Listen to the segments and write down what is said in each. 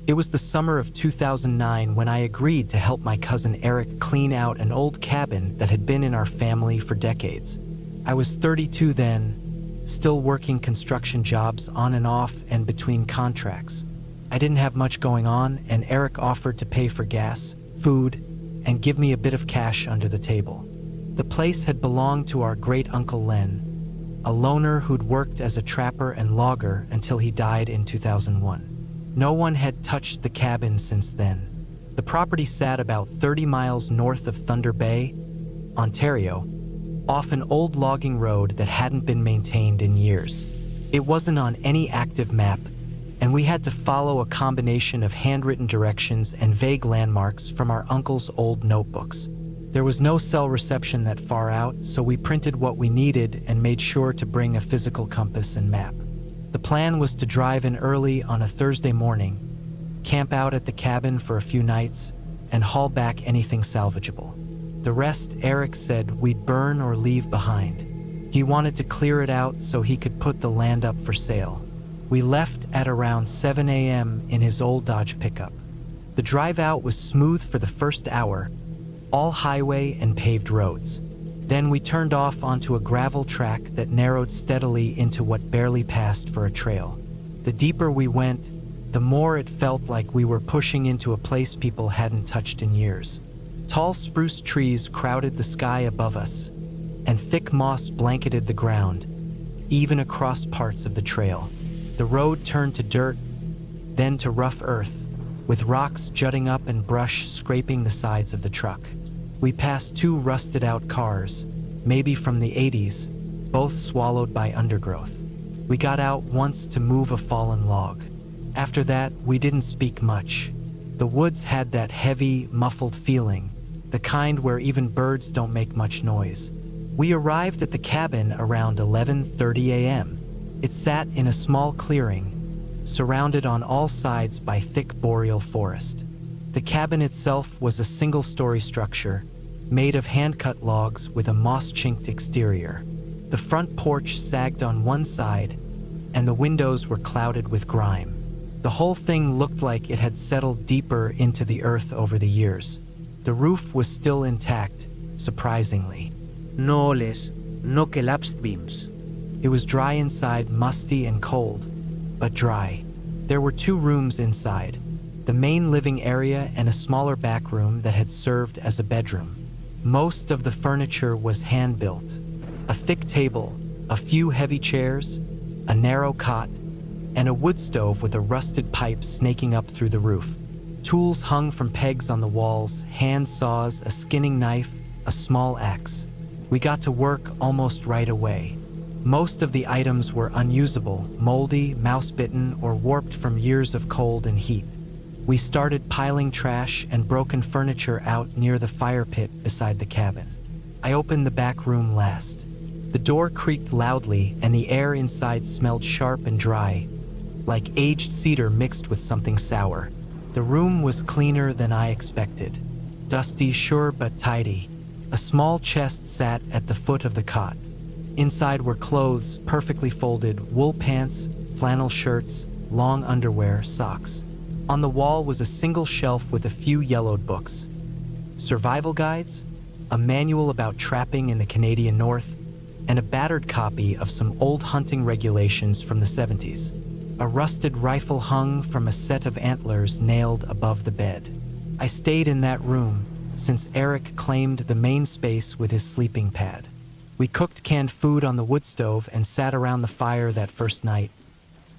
It was the summer of 2009 when I agreed to help my cousin Eric clean out an old cabin that had been in our family for decades. I was 32 then, still working construction jobs on and off and between contracts. I didn't have much going on, and Eric offered to pay for gas, food, and give me a bit of cash under the table. The place had belonged to our great-uncle Len, a loner who'd worked as a trapper and logger until he died in 2001. No one had touched the cabin since then. The property sat about 30 miles north of Thunder Bay, Ontario, off an old logging road that hadn't been maintained in years. It wasn't on any active map, and we had to follow a combination of handwritten directions and vague landmarks from our uncle's old notebooks. There was no cell reception that far out, so we printed what we needed and made sure to bring a physical compass and map. The plan was to drive in early on a Thursday morning, camp out at the cabin for a few nights, and haul back anything salvageable. The rest, Eric said, we'd burn or leave behind. He wanted to clear it out so he could put the land up for sale. We left at around 7 a.m. in his old Dodge pickup. The drive out was smooth for the first hour, all highway and paved roads. Then we turned off onto a gravel track that narrowed steadily into what barely passed for a trail. The deeper we went, the more it felt like we were pushing into a place people hadn't touched in years. Tall spruce trees crowded the sky above us, and thick moss blanketed the ground, even across parts of the trail. The road turned to dirt, then to rough earth, with rocks jutting up and brush scraping the sides of the truck. We passed two rusted-out cars, maybe from the 80s, both swallowed by undergrowth. We got out once to move a fallen log. After that, we didn't speak much. The woods had that heavy, muffled feeling, the kind where even birds don't make much noise. We arrived at the cabin around 11:30 a.m. It sat in a small clearing, surrounded on all sides by thick boreal forest. The cabin itself was a single-story structure, made of hand-cut logs with a moss-chinked exterior. The front porch sagged on one side, and the windows were clouded with grime. The whole thing looked like it had settled deeper into the earth over the years. The roof was still intact, surprisingly. No oles, no collapsed beams. It was dry inside, musty and cold, but dry. There were two rooms inside, the main living area and a smaller back room that had served as a bedroom. Most of the furniture was hand-built. A thick table, a few heavy chairs, a narrow cot, and a wood stove with a rusted pipe snaking up through the roof. Tools hung from pegs on the walls, hand saws, a skinning knife, a small axe. We got to work almost right away. Most of the items were unusable, moldy, mouse-bitten, or warped from years of cold and heat. We started piling trash and broken furniture out near the fire pit beside the cabin. I opened the back room last. The door creaked loudly, and the air inside smelled sharp and dry, like aged cedar mixed with something sour. The room was cleaner than I expected. Dusty, sure, but tidy. A small chest sat at the foot of the cot. Inside were clothes, perfectly folded, wool pants, flannel shirts, long underwear, socks. On the wall was a single shelf with a few yellowed books. Survival guides, a manual about trapping in the Canadian North, and a battered copy of some old hunting regulations from the 70s. A rusted rifle hung from a set of antlers nailed above the bed. I stayed in that room since Eric claimed the main space with his sleeping pad. We cooked canned food on the wood stove and sat around the fire that first night,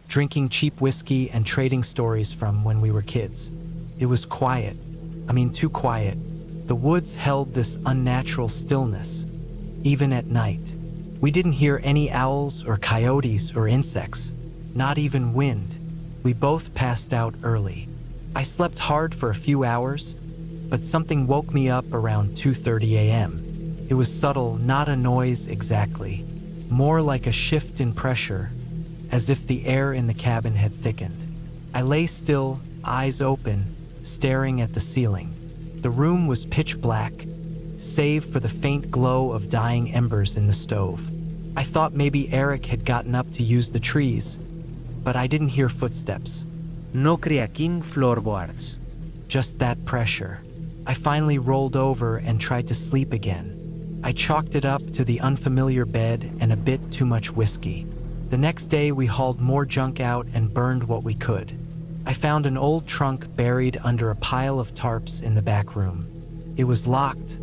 drinking cheap whiskey and trading stories from when we were kids. It was quiet. Too quiet. The woods held this unnatural stillness, even at night. We didn't hear any owls or coyotes or insects, not even wind. We both passed out early. I slept hard for a few hours, but something woke me up around 2:30 a.m. It was subtle, not a noise exactly, more like a shift in pressure, as if the air in the cabin had thickened. I lay still, eyes open, staring at the ceiling. The room was pitch black, save for the faint glow of dying embers in the stove. I thought maybe Eric had gotten up to use the trees, but I didn't hear footsteps. No creaking floorboards. Just that pressure. I finally rolled over and tried to sleep again. I chalked it up to the unfamiliar bed and a bit too much whiskey. The next day we hauled more junk out and burned what we could. I found an old trunk buried under a pile of tarps in the back room. It was locked,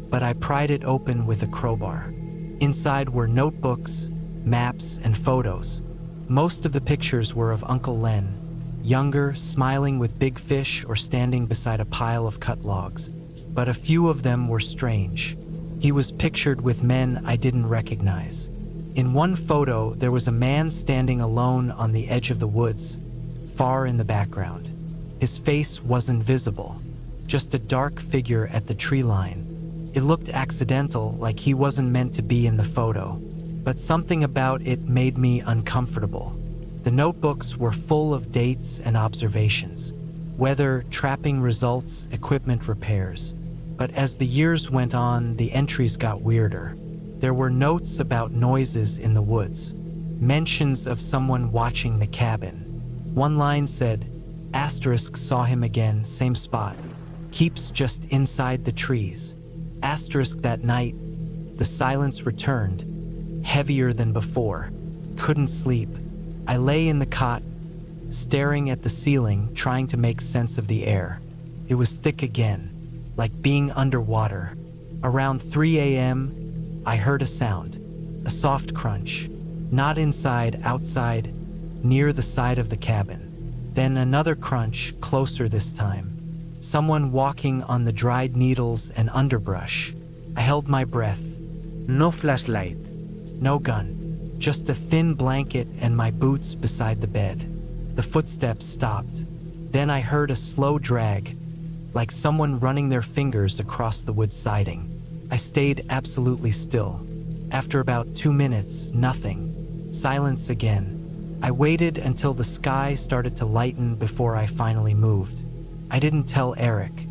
but I pried it open with a crowbar. Inside were notebooks, maps, and photos. Most of the pictures were of Uncle Len, younger, smiling with big fish or standing beside a pile of cut logs. But a few of them were strange. He was pictured with men I didn't recognize. In one photo, there was a man standing alone on the edge of the woods, far in the background. His face wasn't visible, just a dark figure at the tree line. It looked accidental, like he wasn't meant to be in the photo, but something about it made me uncomfortable. The notebooks were full of dates and observations, weather, trapping results, equipment repairs. But as the years went on, the entries got weirder. There were notes about noises in the woods, mentions of someone watching the cabin. One line said, asterisk saw him again, same spot, keeps just inside the trees. Asterisk that night, the silence returned, heavier than before. Couldn't sleep. I lay in the cot, staring at the ceiling, trying to make sense of the air. It was thick again, like being underwater. Around 3 a.m., I heard a sound, a soft crunch. Not inside, outside, near the side of the cabin. Then another crunch, closer this time. Someone walking on the dried needles and underbrush. I held my breath. No flashlight. No gun. Just a thin blanket and my boots beside the bed. The footsteps stopped. Then I heard a slow drag, like someone running their fingers across the wood siding. I stayed absolutely still. After about 2 minutes, nothing. Silence again. I waited until the sky started to lighten before I finally moved. I didn't tell Eric.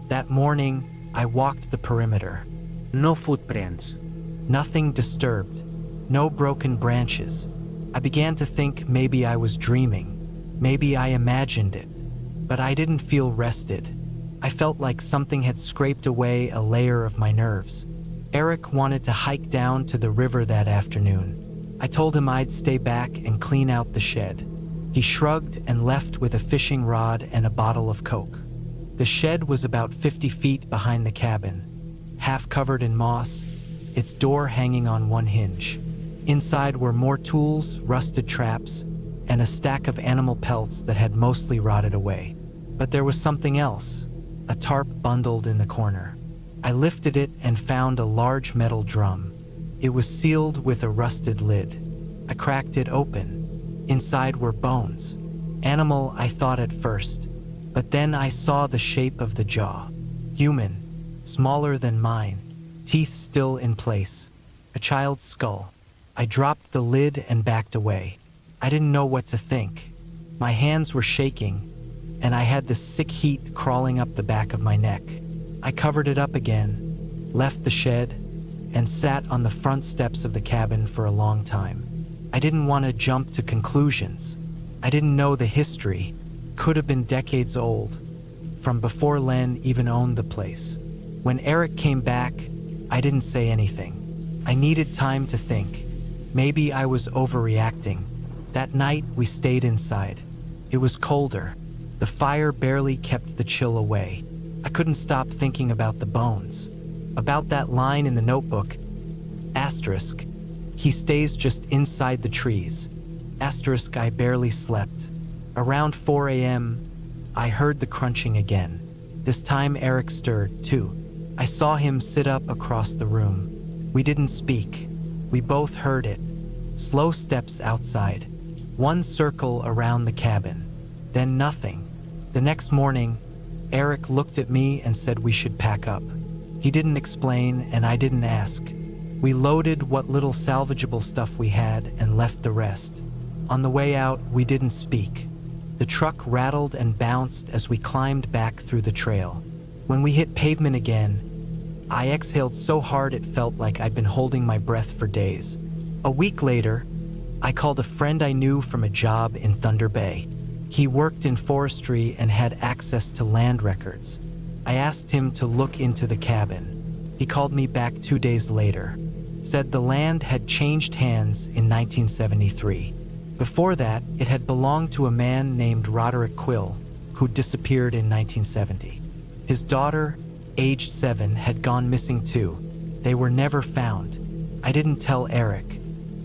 That morning, I walked the perimeter. No footprints. Nothing disturbed. No broken branches. I began to think maybe I was dreaming. Maybe I imagined it. But I didn't feel rested. I felt like something had scraped away a layer of my nerves. Eric wanted to hike down to the river that afternoon. I told him I'd stay back and clean out the shed. He shrugged and left with a fishing rod and a bottle of Coke. The shed was about 50 feet behind the cabin, half covered in moss, its door hanging on one hinge. Inside were more tools, rusted traps, and a stack of animal pelts that had mostly rotted away. But there was something else, a tarp bundled in the corner. I lifted it and found a large metal drum. It was sealed with a rusted lid. I cracked it open. Inside were bones. Animal, I thought at first, but then I saw the shape of the jaw. Human, smaller than mine, teeth still in place. A child's skull. I dropped the lid and backed away. I didn't know what to think. My hands were shaking, and I had this sick heat crawling up the back of my neck. I covered it up again, left the shed, and sat on the front steps of the cabin for a long time. I didn't want to jump to conclusions. I didn't know the history. Could have been decades old, from before Len even owned the place. When Eric came back, I didn't say anything. I needed time to think. Maybe I was overreacting. That night, we stayed inside. It was colder. The fire barely kept the chill away. I couldn't stop thinking about the bones. About that line in the notebook, asterisk, he stays just inside the trees. Asterisk, I barely slept. Around 4 a.m., I heard the crunching again. This time Eric stirred, too. I saw him sit up across the room. We didn't speak. We both heard it. Slow steps outside. One circle around the cabin. Then nothing. The next morning, Eric looked at me and said we should pack up. He didn't explain, and I didn't ask. We loaded what little salvageable stuff we had and left the rest. On the way out, we didn't speak. The truck rattled and bounced as we climbed back through the trail. When we hit pavement again, I exhaled so hard it felt like I'd been holding my breath for days. A week later, I called a friend I knew from a job in Thunder Bay. He worked in forestry and had access to land records. I asked him to look into the cabin. He called me back 2 days later. Said the land had changed hands in 1973. Before that, it had belonged to a man named Roderick Quill, who disappeared in 1970. His daughter, aged 7, had gone missing too. They were never found. I didn't tell Eric.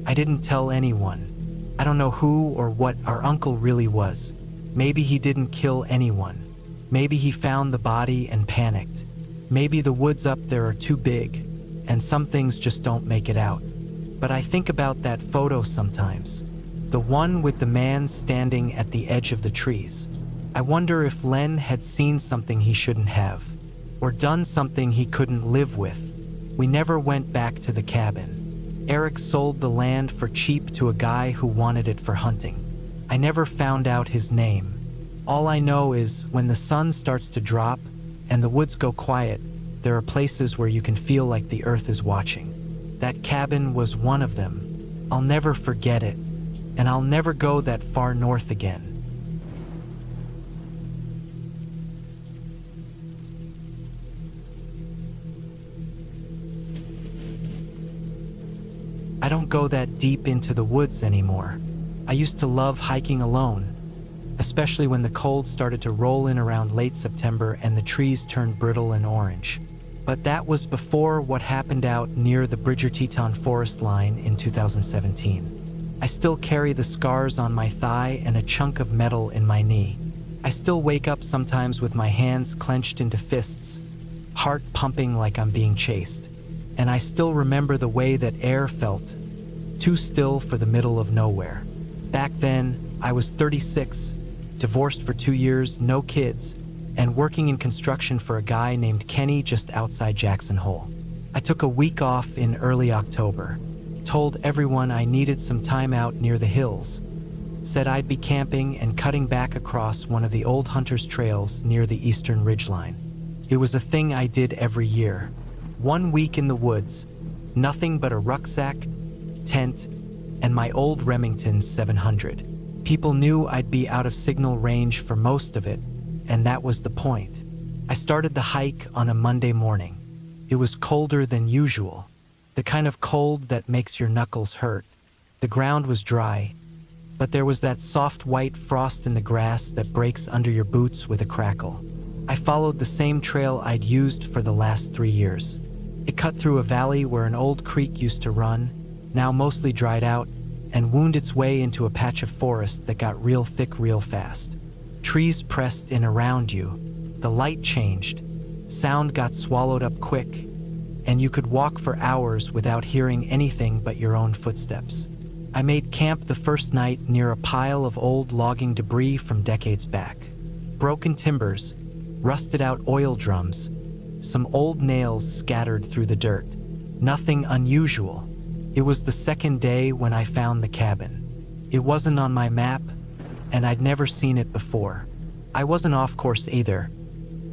I didn't tell anyone. I don't know who or what our uncle really was. Maybe he didn't kill anyone. Maybe he found the body and panicked. Maybe the woods up there are too big, and some things just don't make it out. But I think about that photo sometimes. The one with the man standing at the edge of the trees. I wonder if Len had seen something he shouldn't have, or done something he couldn't live with. We never went back to the cabin. Eric sold the land for cheap to a guy who wanted it for hunting. I never found out his name. All I know is when the sun starts to drop and the woods go quiet, there are places where you can feel like the earth is watching. That cabin was one of them. I'll never forget it, and I'll never go that far north again. I don't go that deep into the woods anymore. I used to love hiking alone, especially when the cold started to roll in around late September and the trees turned brittle and orange. But that was before what happened out near the Bridger-Teton forest line in 2017. I still carry the scars on my thigh and a chunk of metal in my knee. I still wake up sometimes with my hands clenched into fists, heart pumping like I'm being chased. And I still remember the way that air felt, too still for the middle of nowhere. Back then, I was 36, divorced for 2 years, no kids, and working in construction for a guy named Kenny just outside Jackson Hole. I took a week off in early October, told everyone I needed some time out near the hills, said I'd be camping and cutting back across one of the old hunters' trails near the eastern ridgeline. It was a thing I did every year. 1 week in the woods, nothing but a rucksack, tent, and my old Remington 700. People knew I'd be out of signal range for most of it, and that was the point. I started the hike on a Monday morning. It was colder than usual, the kind of cold that makes your knuckles hurt. The ground was dry, but there was that soft white frost in the grass that breaks under your boots with a crackle. I followed the same trail I'd used for the last 3 years. It cut through a valley where an old creek used to run, now mostly dried out, and wound its way into a patch of forest that got real thick real fast. Trees pressed in around you, the light changed, sound got swallowed up quick, and you could walk for hours without hearing anything but your own footsteps. I made camp the first night near a pile of old logging debris from decades back. Broken timbers, rusted out oil drums, some old nails scattered through the dirt. Nothing unusual. It was the second day when I found the cabin. It wasn't on my map, and I'd never seen it before. I wasn't off course either.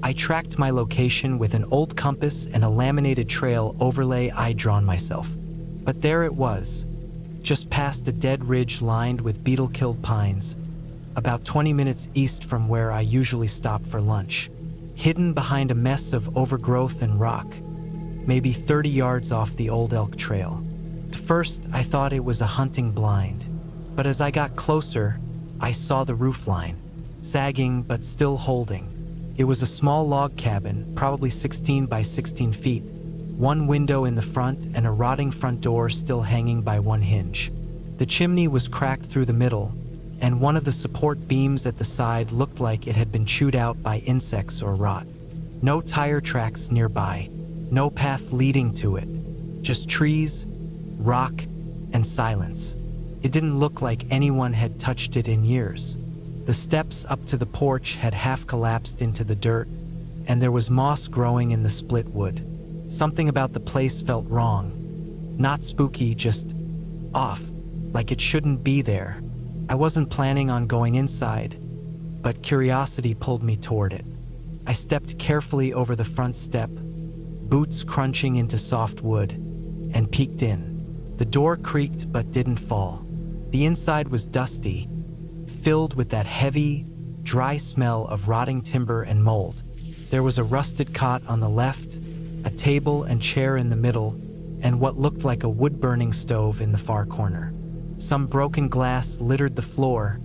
I tracked my location with an old compass and a laminated trail overlay I'd drawn myself. But there it was, just past a dead ridge lined with beetle-killed pines, about 20 minutes east from where I usually stop for lunch, hidden behind a mess of overgrowth and rock, maybe 30 yards off the old elk trail. At first, I thought it was a hunting blind, but as I got closer, I saw the roof line, sagging but still holding. It was a small log cabin, probably 16 by 16 feet, one window in the front and a rotting front door still hanging by one hinge. The chimney was cracked through the middle, and one of the support beams at the side looked like it had been chewed out by insects or rot. No tire tracks nearby, no path leading to it, just trees, rock, and silence. It didn't look like anyone had touched it in years. The steps up to the porch had half collapsed into the dirt, and there was moss growing in the split wood. Something about the place felt wrong. Not spooky, just off, like it shouldn't be there. I wasn't planning on going inside, but curiosity pulled me toward it. I stepped carefully over the front step, boots crunching into soft wood, and peeked in. The door creaked but didn't fall. The inside was dusty, filled with that heavy, dry smell of rotting timber and mold. There was a rusted cot on the left, a table and chair in the middle, and what looked like a wood-burning stove in the far corner. Some broken glass littered the floor,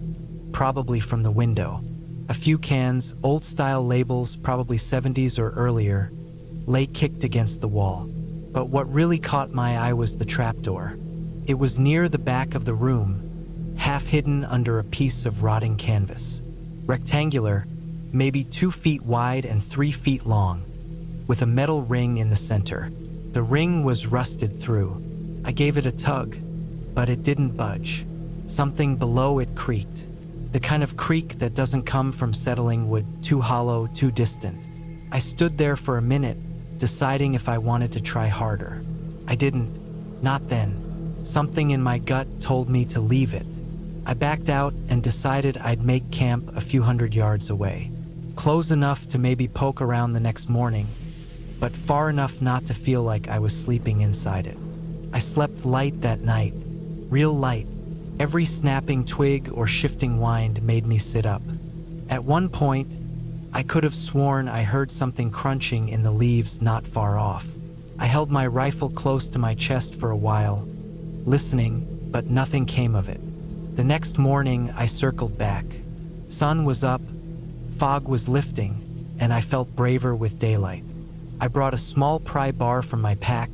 probably from the window. A few cans, old-style labels, probably 70s or earlier, lay kicked against the wall. But what really caught my eye was the trapdoor. It was near the back of the room, half hidden under a piece of rotting canvas. Rectangular, maybe 2 feet wide and 3 feet long, with a metal ring in the center. The ring was rusted through. I gave it a tug, but it didn't budge. Something below it creaked. The kind of creak that doesn't come from settling wood, too hollow, too distant. I stood there for a minute, deciding if I wanted to try harder. I didn't. Not then. Something in my gut told me to leave it. I backed out and decided I'd make camp a few hundred yards away. Close enough to maybe poke around the next morning, but far enough not to feel like I was sleeping inside it. I slept light that night, real light. Every snapping twig or shifting wind made me sit up. At one point, I could have sworn I heard something crunching in the leaves not far off. I held my rifle close to my chest for a while, listening, but nothing came of it. The next morning, I circled back. Sun was up, fog was lifting, and I felt braver with daylight. I brought a small pry bar from my pack,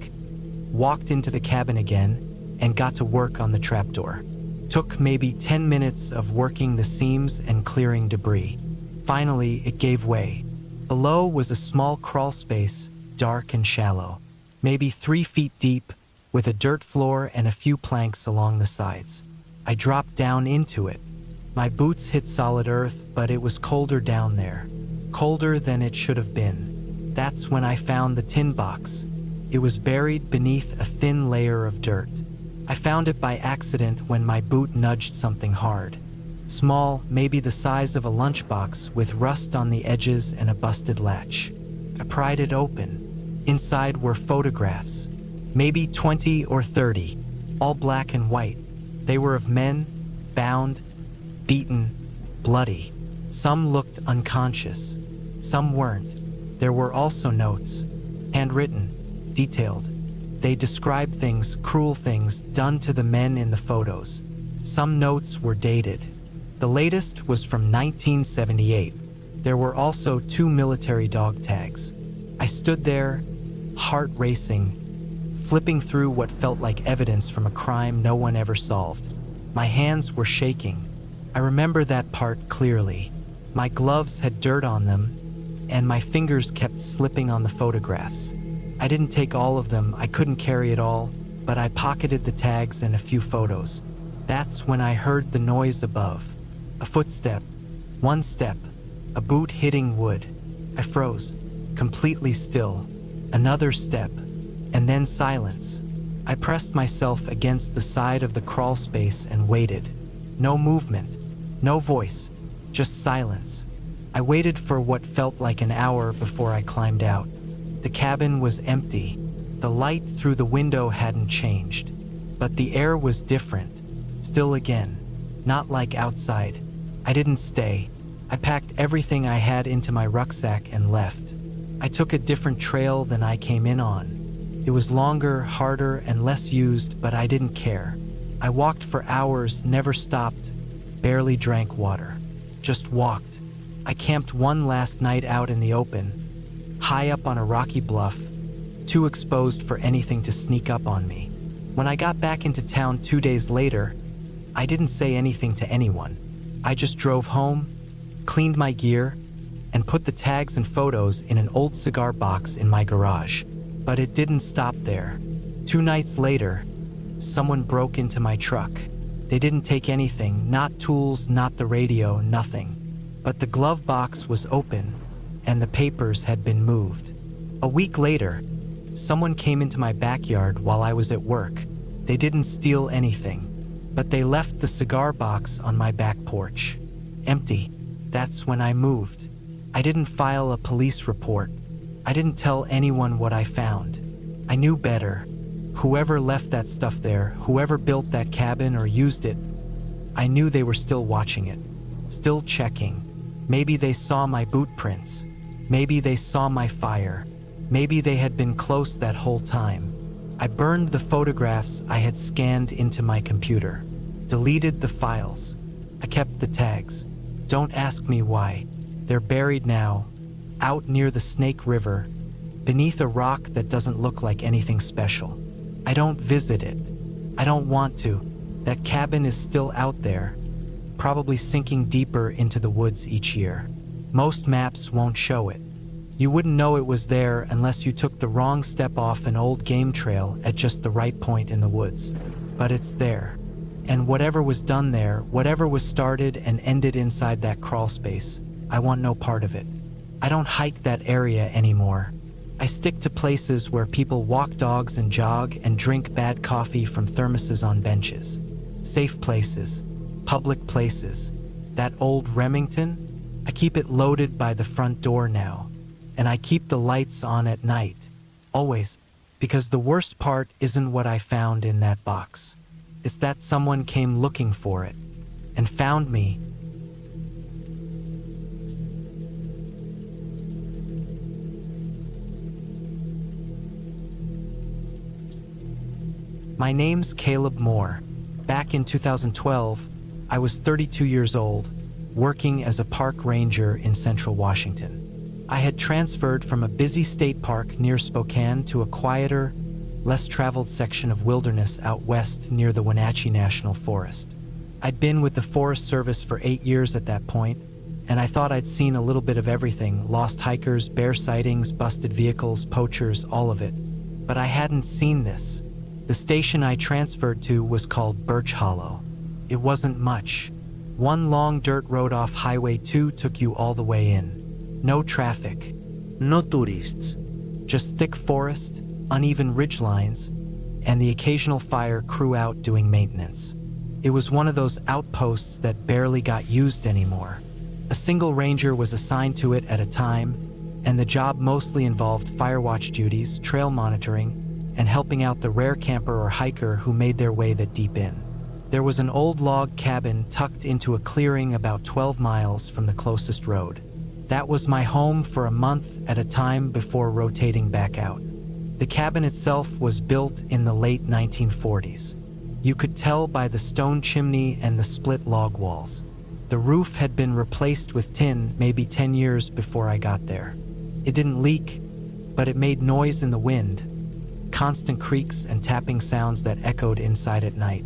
walked into the cabin again, and got to work on the trapdoor. Took maybe 10 minutes of working the seams and clearing debris. Finally, it gave way. Below was a small crawl space, dark and shallow, maybe 3 feet deep, with a dirt floor and a few planks along the sides. I dropped down into it. My boots hit solid earth, but it was colder down there. Colder than it should have been. That's when I found the tin box. It was buried beneath a thin layer of dirt. I found it by accident when my boot nudged something hard. Small, maybe the size of a lunchbox, with rust on the edges and a busted latch. I pried it open. Inside were photographs, maybe 20 or 30, all black and white. They were of men, bound, beaten, bloody. Some looked unconscious, some weren't. There were also notes, handwritten, detailed. They described things, cruel things, done to the men in the photos. Some notes were dated. The latest was from 1978. There were also 2 military dog tags. I stood there, heart racing, flipping through what felt like evidence from a crime no one ever solved. My hands were shaking. I remember that part clearly. My gloves had dirt on them, and my fingers kept slipping on the photographs. I didn't take all of them, I couldn't carry it all, but I pocketed the tags and a few photos. That's when I heard the noise above. A footstep, one step, a boot hitting wood. I froze, completely still. Another step, and then silence. I pressed myself against the side of the crawl space and waited. No movement, no voice, just silence. I waited for what felt like an hour before I climbed out. The cabin was empty. The light through the window hadn't changed, but the air was different. Still again, not like outside. I didn't stay. I packed everything I had into my rucksack and left. I took a different trail than I came in on. It was longer, harder, and less used, but I didn't care. I walked for hours, never stopped, barely drank water. Just walked. I camped one last night out in the open, high up on a rocky bluff, too exposed for anything to sneak up on me. When I got back into town 2 days later, I didn't say anything to anyone. I just drove home, cleaned my gear, and put the tags and photos in an old cigar box in my garage. But it didn't stop there. 2 nights later, someone broke into my truck. They didn't take anything, not tools, not the radio, nothing. But the glove box was open, and the papers had been moved. A week later, someone came into my backyard while I was at work. They didn't steal anything, but they left the cigar box on my back porch. Empty. That's when I moved. I didn't file a police report. I didn't tell anyone what I found. I knew better. Whoever left that stuff there, whoever built that cabin or used it, I knew they were still watching it. still checking. Maybe they saw my boot prints. Maybe they saw my fire. Maybe they had been close that whole time. I burned the photographs I had scanned into my computer, deleted the files. I kept the tags. Don't ask me why. They're buried now, out near the Snake River, beneath a rock that doesn't look like anything special. I don't visit it. I don't want to. That cabin is still out there, probably sinking deeper into the woods each year. Most maps won't show it. You wouldn't know it was there unless you took the wrong step off an old game trail at just the right point in the woods. But it's there. And whatever was done there, whatever was started and ended inside that crawl space, I want no part of it. I don't hike that area anymore. I stick to places where people walk dogs and jog and drink bad coffee from thermoses on benches. Safe places, public places. That old Remington, I keep it loaded by the front door now. And I keep the lights on at night, always, because the worst part isn't what I found in that box. It's that someone came looking for it and found me. My name's Caleb Moore. Back in 2012, I was 32 years old, working as a park ranger in Central Washington. I had transferred from a busy state park near Spokane to a quieter, less traveled section of wilderness out west near the Wenatchee National Forest. I'd been with the Forest Service for 8 years at that point, and I thought I'd seen a little bit of everything: lost hikers, bear sightings, busted vehicles, poachers, all of it. But I hadn't seen this. The station I transferred to was called Birch Hollow. It wasn't much. One long dirt road off Highway 2 took you all the way in. No traffic. No tourists. Just thick forest, uneven ridgelines, and the occasional fire crew out doing maintenance. It was one of those outposts that barely got used anymore. A single ranger was assigned to it at a time, and the job mostly involved firewatch duties, trail monitoring, and helping out the rare camper or hiker who made their way that deep in. There was an old log cabin tucked into a clearing about 12 miles from the closest road. That was my home for a month at a time before rotating back out. The cabin itself was built in the late 1940s. You could tell by the stone chimney and the split log walls. The roof had been replaced with tin maybe 10 years before I got there. It didn't leak, but it made noise in the wind, constant creaks and tapping sounds that echoed inside at night.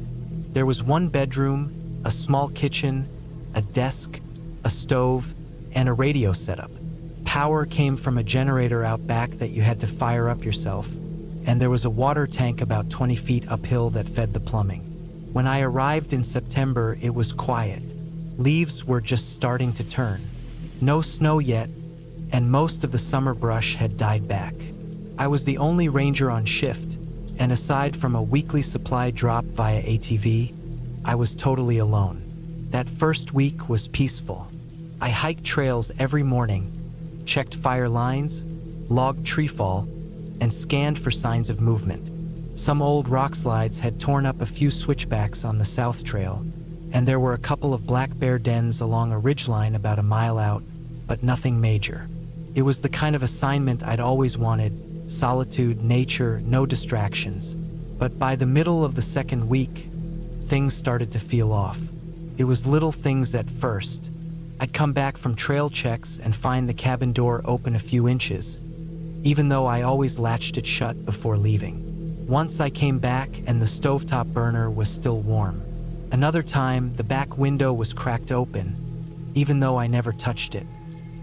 There was one bedroom, a small kitchen, a desk, a stove, and a radio setup. Power came from a generator out back that you had to fire up yourself, and there was a water tank about 20 feet uphill that fed the plumbing. When I arrived in September, it was quiet. Leaves were just starting to turn. No snow yet, and most of the summer brush had died back. I was the only ranger on shift, and aside from a weekly supply drop via ATV, I was totally alone. That first week was peaceful. I hiked trails every morning, checked fire lines, logged tree fall, and scanned for signs of movement. Some old rock slides had torn up a few switchbacks on the south trail, and there were a couple of black bear dens along a ridgeline about a mile out, but nothing major. It was the kind of assignment I'd always wanted: solitude, nature, no distractions. But by the middle of the second week, things started to feel off. It was little things at first. I'd come back from trail checks and find the cabin door open a few inches, even though I always latched it shut before leaving. Once I came back and the stovetop burner was still warm. Another time, the back window was cracked open, even though I never touched it.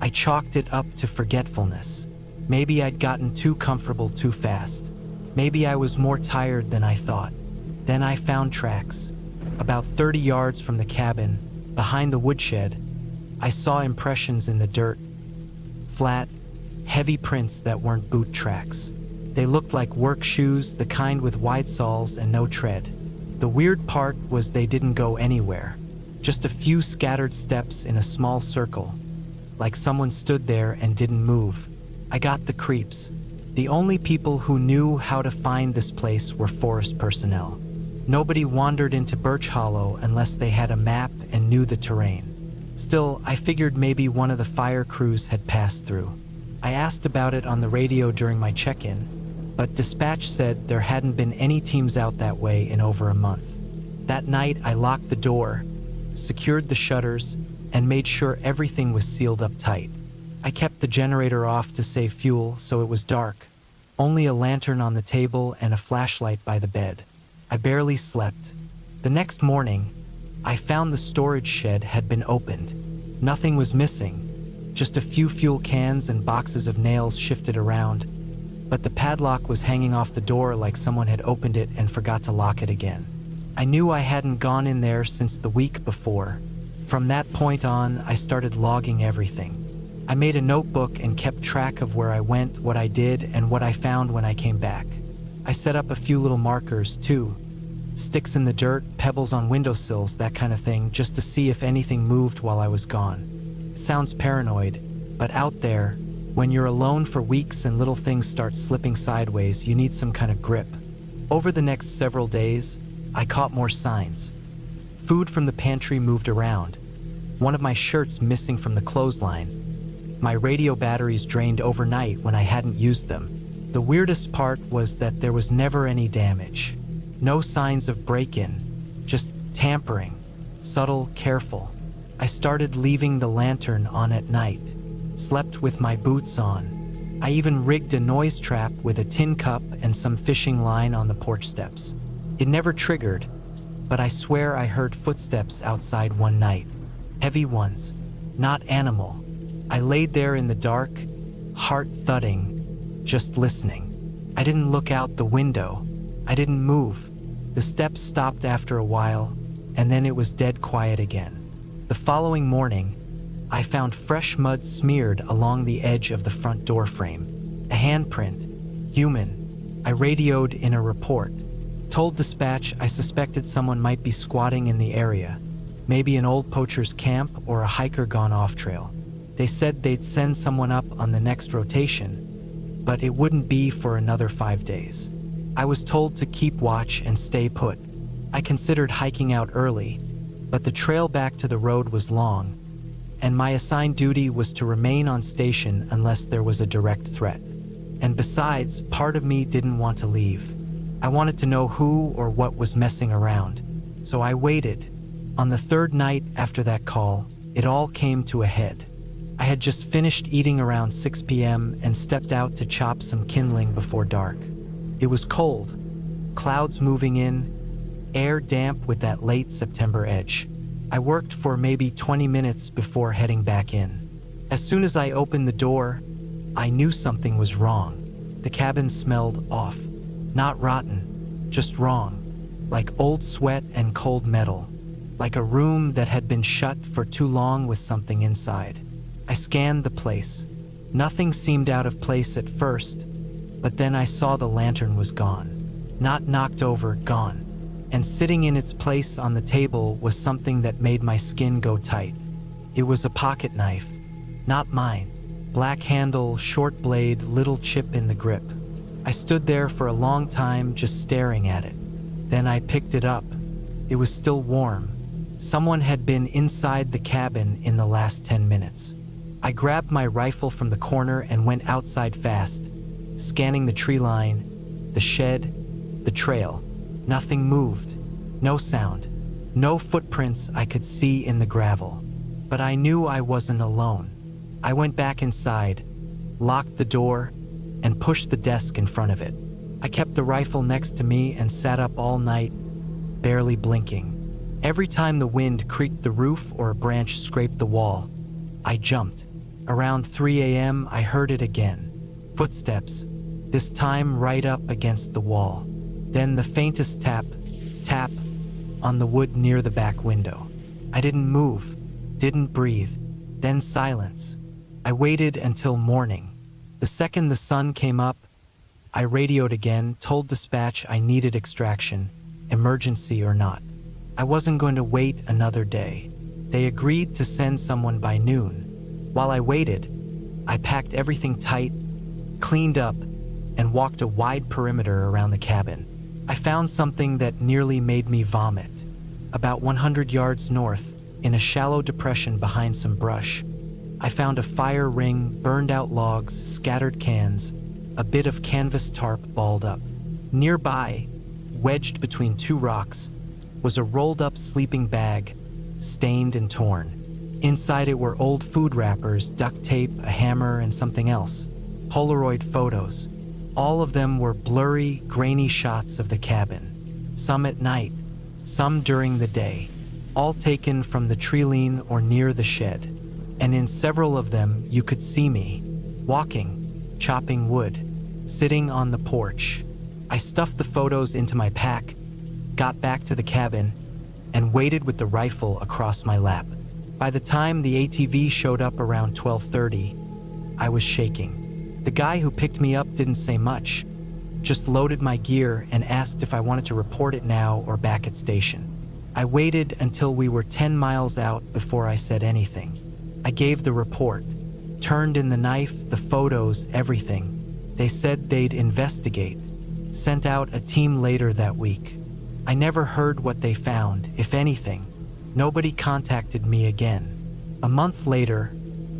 I chalked it up to forgetfulness. Maybe I'd gotten too comfortable too fast. Maybe I was more tired than I thought. Then I found tracks. About 30 yards from the cabin, behind the woodshed, I saw impressions in the dirt. Flat, heavy prints that weren't boot tracks. They looked like work shoes, the kind with wide soles and no tread. The weird part was they didn't go anywhere. Just a few scattered steps in a small circle, like someone stood there and didn't move. I got the creeps. The only people who knew how to find this place were forest personnel. Nobody wandered into Birch Hollow unless they had a map and knew the terrain. Still, I figured maybe one of the fire crews had passed through. I asked about it on the radio during my check-in, but dispatch said there hadn't been any teams out that way in over a month. That night, I locked the door, secured the shutters, and made sure everything was sealed up tight. I kept the generator off to save fuel, so it was dark. Only a lantern on the table and a flashlight by the bed. I barely slept. The next morning, I found the storage shed had been opened. Nothing was missing, just a few fuel cans and boxes of nails shifted around, but the padlock was hanging off the door like someone had opened it and forgot to lock it again. I knew I hadn't gone in there since the week before. From that point on, I started logging everything. I made a notebook and kept track of where I went, what I did, and what I found when I came back. I set up a few little markers, too. Sticks in the dirt, pebbles on windowsills, that kind of thing, just to see if anything moved while I was gone. It sounds paranoid, but out there, when you're alone for weeks and little things start slipping sideways, you need some kind of grip. Over the next several days, I caught more signs. Food from the pantry moved around. One of my shirts missing from the clothesline. My radio batteries drained overnight when I hadn't used them. The weirdest part was that there was never any damage. No signs of break-in, just tampering. Subtle, careful. I started leaving the lantern on at night. Slept with my boots on. I even rigged a noise trap with a tin cup and some fishing line on the porch steps. It never triggered, but I swear I heard footsteps outside one night. Heavy ones, not animal. I laid there in the dark, heart thudding, just listening. I didn't look out the window. I didn't move. The steps stopped after a while, and then it was dead quiet again. The following morning, I found fresh mud smeared along the edge of the front door frame. A handprint, human. I radioed in a report. Told dispatch I suspected someone might be squatting in the area, maybe an old poacher's camp or a hiker gone off trail. They said they'd send someone up on the next rotation, but it wouldn't be for another 5 days. I was told to keep watch and stay put. I considered hiking out early, but the trail back to the road was long, and my assigned duty was to remain on station unless there was a direct threat. And besides, part of me didn't want to leave. I wanted to know who or what was messing around, so I waited. On the third night after that call, it all came to a head. I had just finished eating around 6 p.m. and stepped out to chop some kindling before dark. It was cold, clouds moving in, air damp with that late September edge. I worked for maybe 20 minutes before heading back in. As soon as I opened the door, I knew something was wrong. The cabin smelled off. Not rotten, just wrong. Like old sweat and cold metal. Like a room that had been shut for too long with something inside. I scanned the place. Nothing seemed out of place at first, but then I saw the lantern was gone. Not knocked over, gone. And sitting in its place on the table was something that made my skin go tight. It was a pocket knife. Not mine. Black handle, short blade, little chip in the grip. I stood there for a long time just staring at it. Then I picked it up. It was still warm. Someone had been inside the cabin in the last 10 minutes. I grabbed my rifle from the corner and went outside fast, scanning the tree line, the shed, the trail. Nothing moved. No sound. No footprints I could see in the gravel. But I knew I wasn't alone. I went back inside, locked the door, and pushed the desk in front of it. I kept the rifle next to me and sat up all night, barely blinking. Every time the wind creaked the roof or a branch scraped the wall, I jumped. Around 3 a.m., I heard it again. Footsteps, this time right up against the wall. Then the faintest tap, tap, on the wood near the back window. I didn't move, didn't breathe. Then silence. I waited until morning. The second the sun came up, I radioed again, told dispatch I needed extraction, emergency or not. I wasn't going to wait another day. They agreed to send someone by noon. While I waited, I packed everything tight, cleaned up, and walked a wide perimeter around the cabin. I found something that nearly made me vomit. About 100 yards north, in a shallow depression behind some brush. I found a fire ring, burned out logs, scattered cans, a bit of canvas tarp balled up. Nearby, wedged between two rocks, was a rolled-up sleeping bag, stained and torn. Inside it were old food wrappers, duct tape, a hammer, and something else. Polaroid photos. All of them were blurry, grainy shots of the cabin. Some at night, some during the day, all taken from the treeline or near the shed. And in several of them, you could see me, walking, chopping wood, sitting on the porch. I stuffed the photos into my pack, got back to the cabin, and waited with the rifle across my lap. By the time the ATV showed up around 12:30, I was shaking. The guy who picked me up didn't say much, just loaded my gear and asked if I wanted to report it now or back at station. I waited until we were 10 miles out before I said anything. I gave the report, turned in the knife, the photos, everything. They said they'd investigate, sent out a team later that week. I never heard what they found, if anything. Nobody contacted me again. A month later,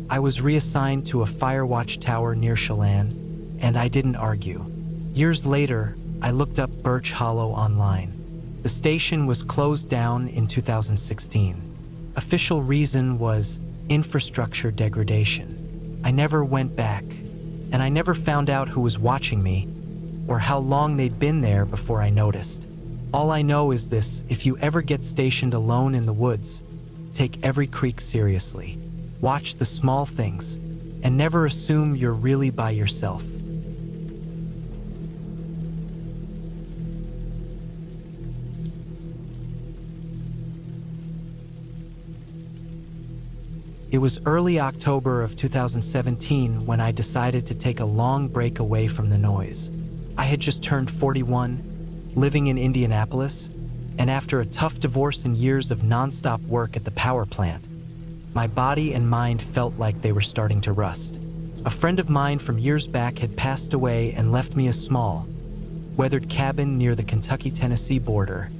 I was reassigned to a fire watch tower near Chelan, and I didn't argue. Years later, I looked up Birch Hollow online. The station was closed down in 2016. Official reason was infrastructure degradation. I never went back, and I never found out who was watching me or how long they'd been there before I noticed. All I know is this: if you ever get stationed alone in the woods, take every creak seriously. Watch the small things, and never assume you're really by yourself. It was early October of 2017 when I decided to take a long break away from the noise. I had just turned 41, living in Indianapolis, and after a tough divorce and years of nonstop work at the power plant, my body and mind felt like they were starting to rust. A friend of mine from years back had passed away and left me a small, weathered cabin near the Kentucky-Tennessee border,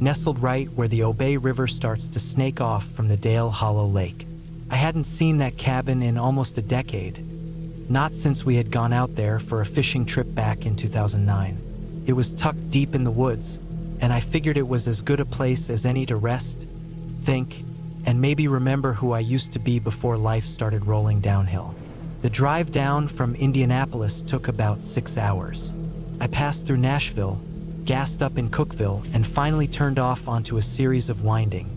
nestled right where the Obey River starts to snake off from the Dale Hollow Lake. I hadn't seen that cabin in almost a decade, not since we had gone out there for a fishing trip back in 2009. It was tucked deep in the woods, and I figured it was as good a place as any to rest, think, and maybe remember who I used to be before life started rolling downhill. The drive down from Indianapolis took about 6 hours. I passed through Nashville, gassed up in Cookeville, and finally turned off onto a series of winding,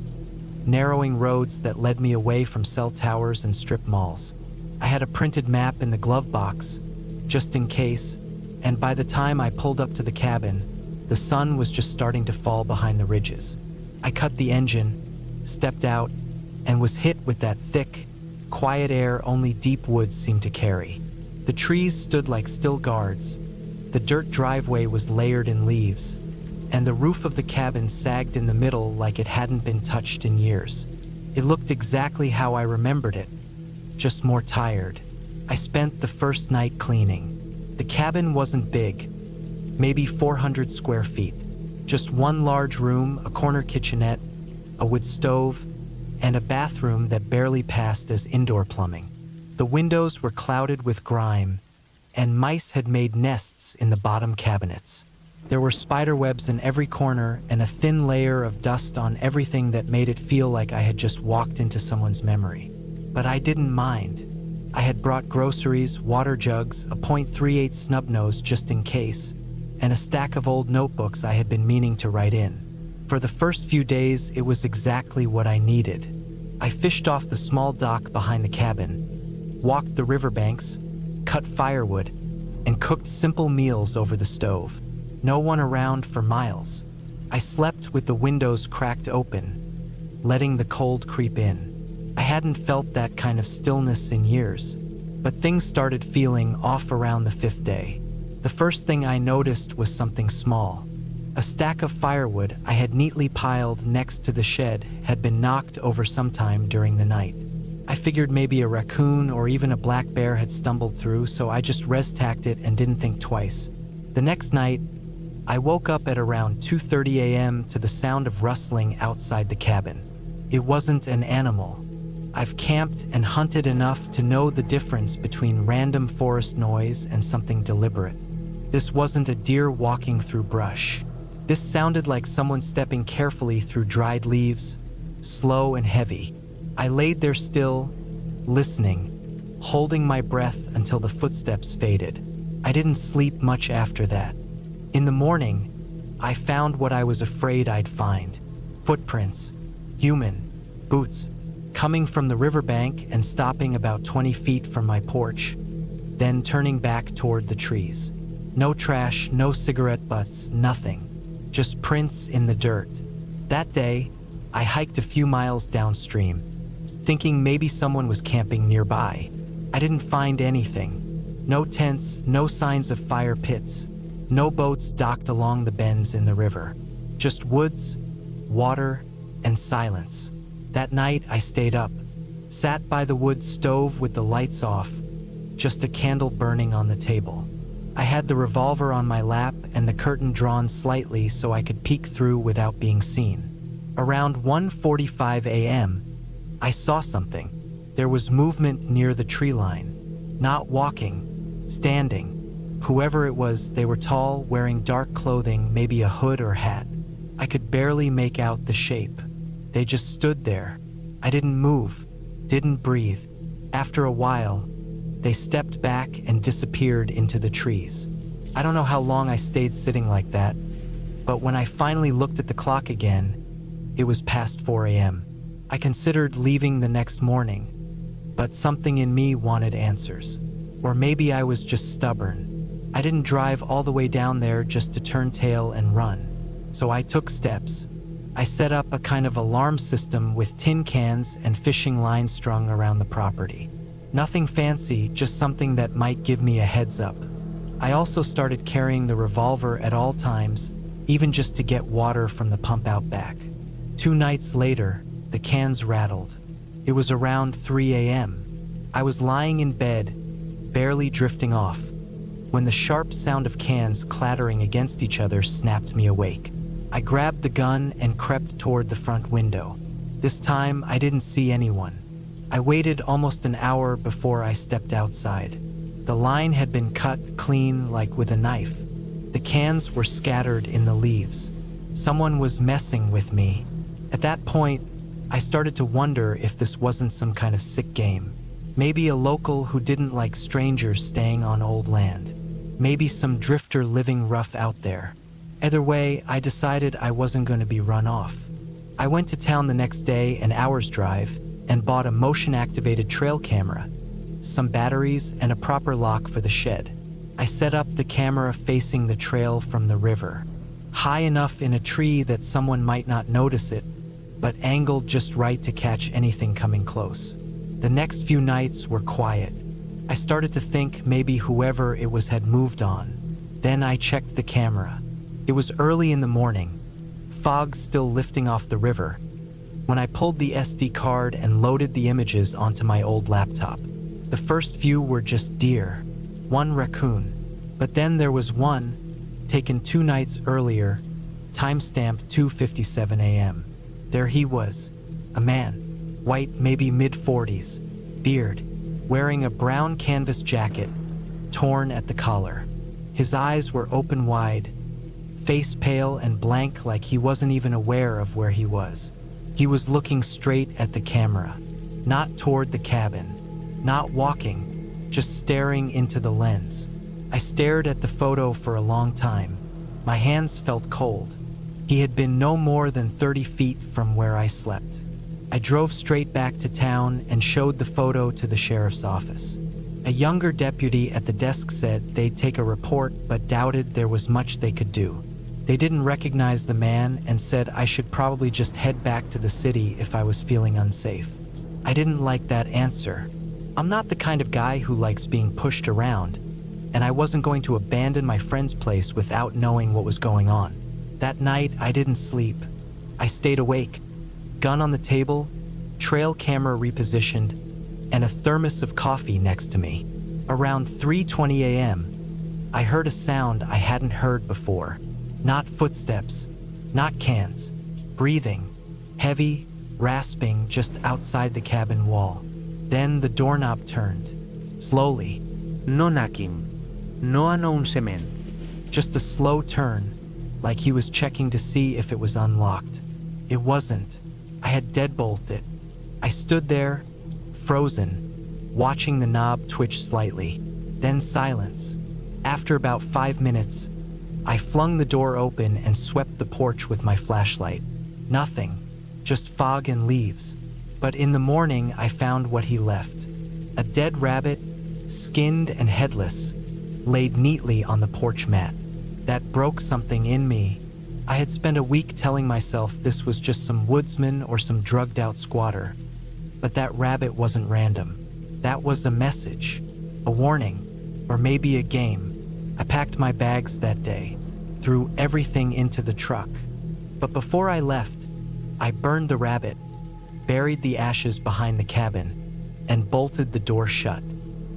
narrowing roads that led me away from cell towers and strip malls. I had a printed map in the glove box, just in case, and by the time I pulled up to the cabin, the sun was just starting to fall behind the ridges. I cut the engine, stepped out, and was hit with that thick, quiet air only deep woods seemed to carry. The trees stood like still guards, the dirt driveway was layered in leaves, and the roof of the cabin sagged in the middle like it hadn't been touched in years. It looked exactly how I remembered it, just more tired. I spent the first night cleaning. The cabin wasn't big, maybe 400 square feet. Just one large room, a corner kitchenette, a wood stove, and a bathroom that barely passed as indoor plumbing. The windows were clouded with grime, and mice had made nests in the bottom cabinets. There were spider webs in every corner and a thin layer of dust on everything that made it feel like I had just walked into someone's memory. But I didn't mind. I had brought groceries, water jugs, a .38 snub nose just in case, and a stack of old notebooks I had been meaning to write in. For the first few days, it was exactly what I needed. I fished off the small dock behind the cabin, walked the riverbanks, cut firewood, and cooked simple meals over the stove. No one around for miles. I slept with the windows cracked open, letting the cold creep in. I hadn't felt that kind of stillness in years, but things started feeling off around the 5th day. The first thing I noticed was something small. A stack of firewood I had neatly piled next to the shed had been knocked over sometime during the night. I figured maybe a raccoon or even a black bear had stumbled through, so I just res-tacked it and didn't think twice. The next night, I woke up at around 2:30 a.m. to the sound of rustling outside the cabin. It wasn't an animal. I've camped and hunted enough to know the difference between random forest noise and something deliberate. This wasn't a deer walking through brush. This sounded like someone stepping carefully through dried leaves, slow and heavy. I laid there still, listening, holding my breath until the footsteps faded. I didn't sleep much after that. In the morning, I found what I was afraid I'd find. Footprints, human, boots, coming from the riverbank and stopping about 20 feet from my porch, then turning back toward the trees. No trash, no cigarette butts, nothing. Just prints in the dirt. That day, I hiked a few miles downstream, thinking maybe someone was camping nearby. I didn't find anything. No tents, no signs of fire pits, no boats docked along the bends in the river. Just woods, water, and silence. That night, I stayed up, sat by the wood stove with the lights off, just a candle burning on the table. I had the revolver on my lap and the curtain drawn slightly so I could peek through without being seen. Around 1:45 a.m., I saw something. There was movement near the tree line. Not walking, standing. Whoever it was, they were tall, wearing dark clothing, maybe a hood or hat. I could barely make out the shape. They just stood there. I didn't move, didn't breathe. After a while, they stepped back and disappeared into the trees. I don't know how long I stayed sitting like that, but when I finally looked at the clock again, it was past 4 a.m. I considered leaving the next morning, but something in me wanted answers. Or maybe I was just stubborn. I didn't drive all the way down there just to turn tail and run. So I took steps. I set up a kind of alarm system with tin cans and fishing lines strung around the property. Nothing fancy, just something that might give me a heads up. I also started carrying the revolver at all times, even just to get water from the pump out back. 2 nights later, the cans rattled. It was around 3 a.m. I was lying in bed, barely drifting off, when the sharp sound of cans clattering against each other snapped me awake. I grabbed the gun and crept toward the front window. This time, I didn't see anyone. I waited almost an hour before I stepped outside. The line had been cut clean like with a knife. The cans were scattered in the leaves. Someone was messing with me. At that point, I started to wonder if this wasn't some kind of sick game. Maybe a local who didn't like strangers staying on old land. Maybe some drifter living rough out there. Either way, I decided I wasn't going to be run off. I went to town the next day, an hour's drive, and bought a motion-activated trail camera, some batteries, and a proper lock for the shed. I set up the camera facing the trail from the river, high enough in a tree that someone might not notice it, but angled just right to catch anything coming close. The next few nights were quiet. I started to think maybe whoever it was had moved on. Then I checked the camera. It was early in the morning, fog still lifting off the river, when I pulled the SD card and loaded the images onto my old laptop. The first few were just deer, one raccoon, but then there was one, taken 2 nights earlier, timestamped 2:57 a.m. There he was, a man, white, maybe mid-40s, beard, wearing a brown canvas jacket, torn at the collar. His eyes were open wide, face pale and blank like he wasn't even aware of where he was. He was looking straight at the camera, not toward the cabin, not walking, just staring into the lens. I stared at the photo for a long time. My hands felt cold. He had been no more than 30 feet from where I slept. I drove straight back to town and showed the photo to the sheriff's office. A younger deputy at the desk said they'd take a report but doubted there was much they could do. They didn't recognize the man and said I should probably just head back to the city if I was feeling unsafe. I didn't like that answer. I'm not the kind of guy who likes being pushed around, and I wasn't going to abandon my friend's place without knowing what was going on. That night, I didn't sleep. I stayed awake, gun on the table, trail camera repositioned, and a thermos of coffee next to me. Around 3:20 a.m., I heard a sound I hadn't heard before. Not footsteps, not cans, breathing, heavy, rasping just outside the cabin wall. Then the doorknob turned, slowly. No knocking. No announcement. Just a slow turn, like he was checking to see if it was unlocked. It wasn't. I had deadbolted it. I stood there, frozen, watching the knob twitch slightly. Then silence. After about 5 minutes, I flung the door open and swept the porch with my flashlight. Nothing, just fog and leaves. But in the morning, I found what he left. A dead rabbit, skinned and headless, laid neatly on the porch mat. That broke something in me. I had spent a week telling myself this was just some woodsman or some drugged-out squatter. But that rabbit wasn't random. That was a message, a warning, or maybe a game. I packed my bags that day, threw everything into the truck. But before I left, I burned the rabbit, buried the ashes behind the cabin, and bolted the door shut.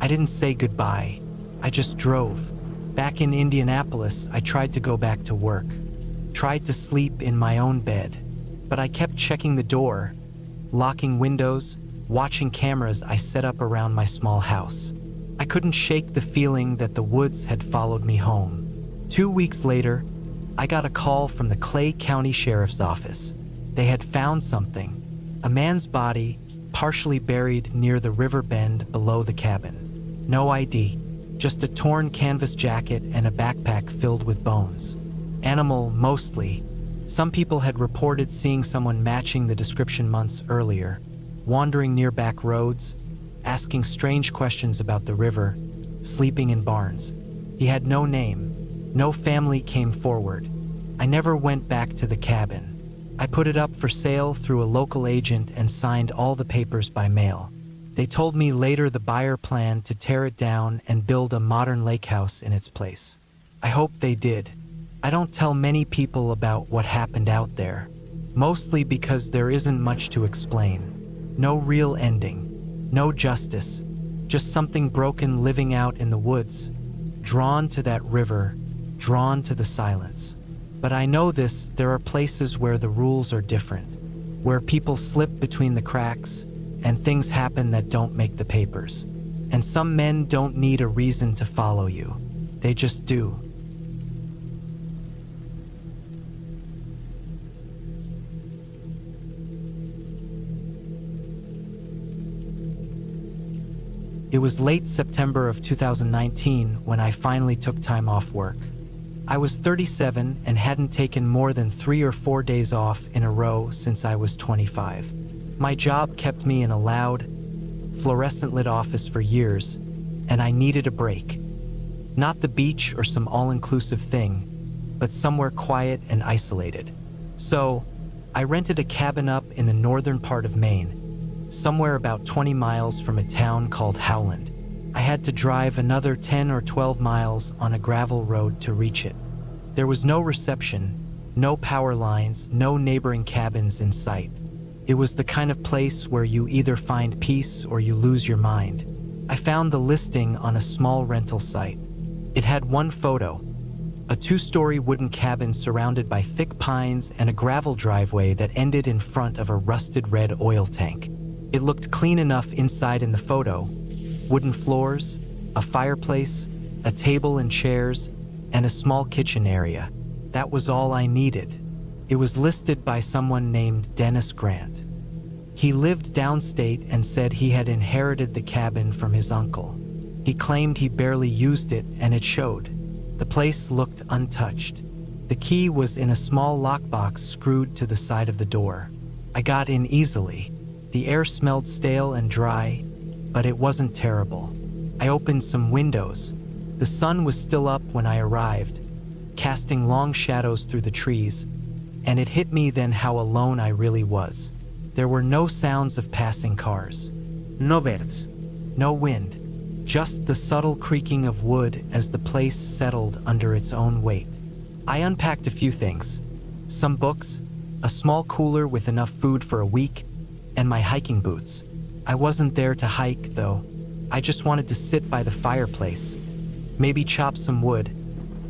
I didn't say goodbye. I just drove. Back in Indianapolis, I tried to go back to work. Tried to sleep in my own bed. But I kept checking the door, locking windows, watching cameras I set up around my small house. I couldn't shake the feeling that the woods had followed me home. 2 weeks later, I got a call from the Clay County Sheriff's Office. They had found something. A man's body, partially buried near the river bend below the cabin. No ID, just a torn canvas jacket and a backpack filled with bones. Animal, mostly. Some people had reported seeing someone matching the description months earlier, wandering near back roads, asking strange questions about the river, sleeping in barns. He had no name. No family came forward. I never went back to the cabin. I put it up for sale through a local agent and signed all the papers by mail. They told me later the buyer planned to tear it down and build a modern lake house in its place. I hope they did. I don't tell many people about what happened out there, mostly because there isn't much to explain. No real ending, no justice, just something broken living out in the woods, drawn to that river, drawn to the silence. But I know this, there are places where the rules are different, where people slip between the cracks and things happen that don't make the papers. And some men don't need a reason to follow you. They just do. It was late September of 2019 when I finally took time off work. I was 37 and hadn't taken more than 3 or 4 days off in a row since I was 25. My job kept me in a loud, fluorescent-lit office for years, and I needed a break. Not the beach or some all-inclusive thing, but somewhere quiet and isolated. So, I rented a cabin up in the northern part of Maine, somewhere about 20 miles from a town called Howland. I had to drive another 10 or 12 miles on a gravel road to reach it. There was no reception, no power lines, no neighboring cabins in sight. It was the kind of place where you either find peace or you lose your mind. I found the listing on a small rental site. It had one photo, a 2-story wooden cabin surrounded by thick pines and a gravel driveway that ended in front of a rusted red oil tank. It looked clean enough inside in the photo. Wooden floors, a fireplace, a table and chairs, and a small kitchen area. That was all I needed. It was listed by someone named Dennis Grant. He lived downstate and said he had inherited the cabin from his uncle. He claimed he barely used it, and it showed. The place looked untouched. The key was in a small lockbox screwed to the side of the door. I got in easily. The air smelled stale and dry, but it wasn't terrible. I opened some windows. The sun was still up when I arrived, casting long shadows through the trees, and it hit me then how alone I really was. There were no sounds of passing cars. No birds. No wind. Just the subtle creaking of wood as the place settled under its own weight. I unpacked a few things. Some books, a small cooler with enough food for a week, and my hiking boots. I wasn't there to hike, though. I just wanted to sit by the fireplace, maybe chop some wood,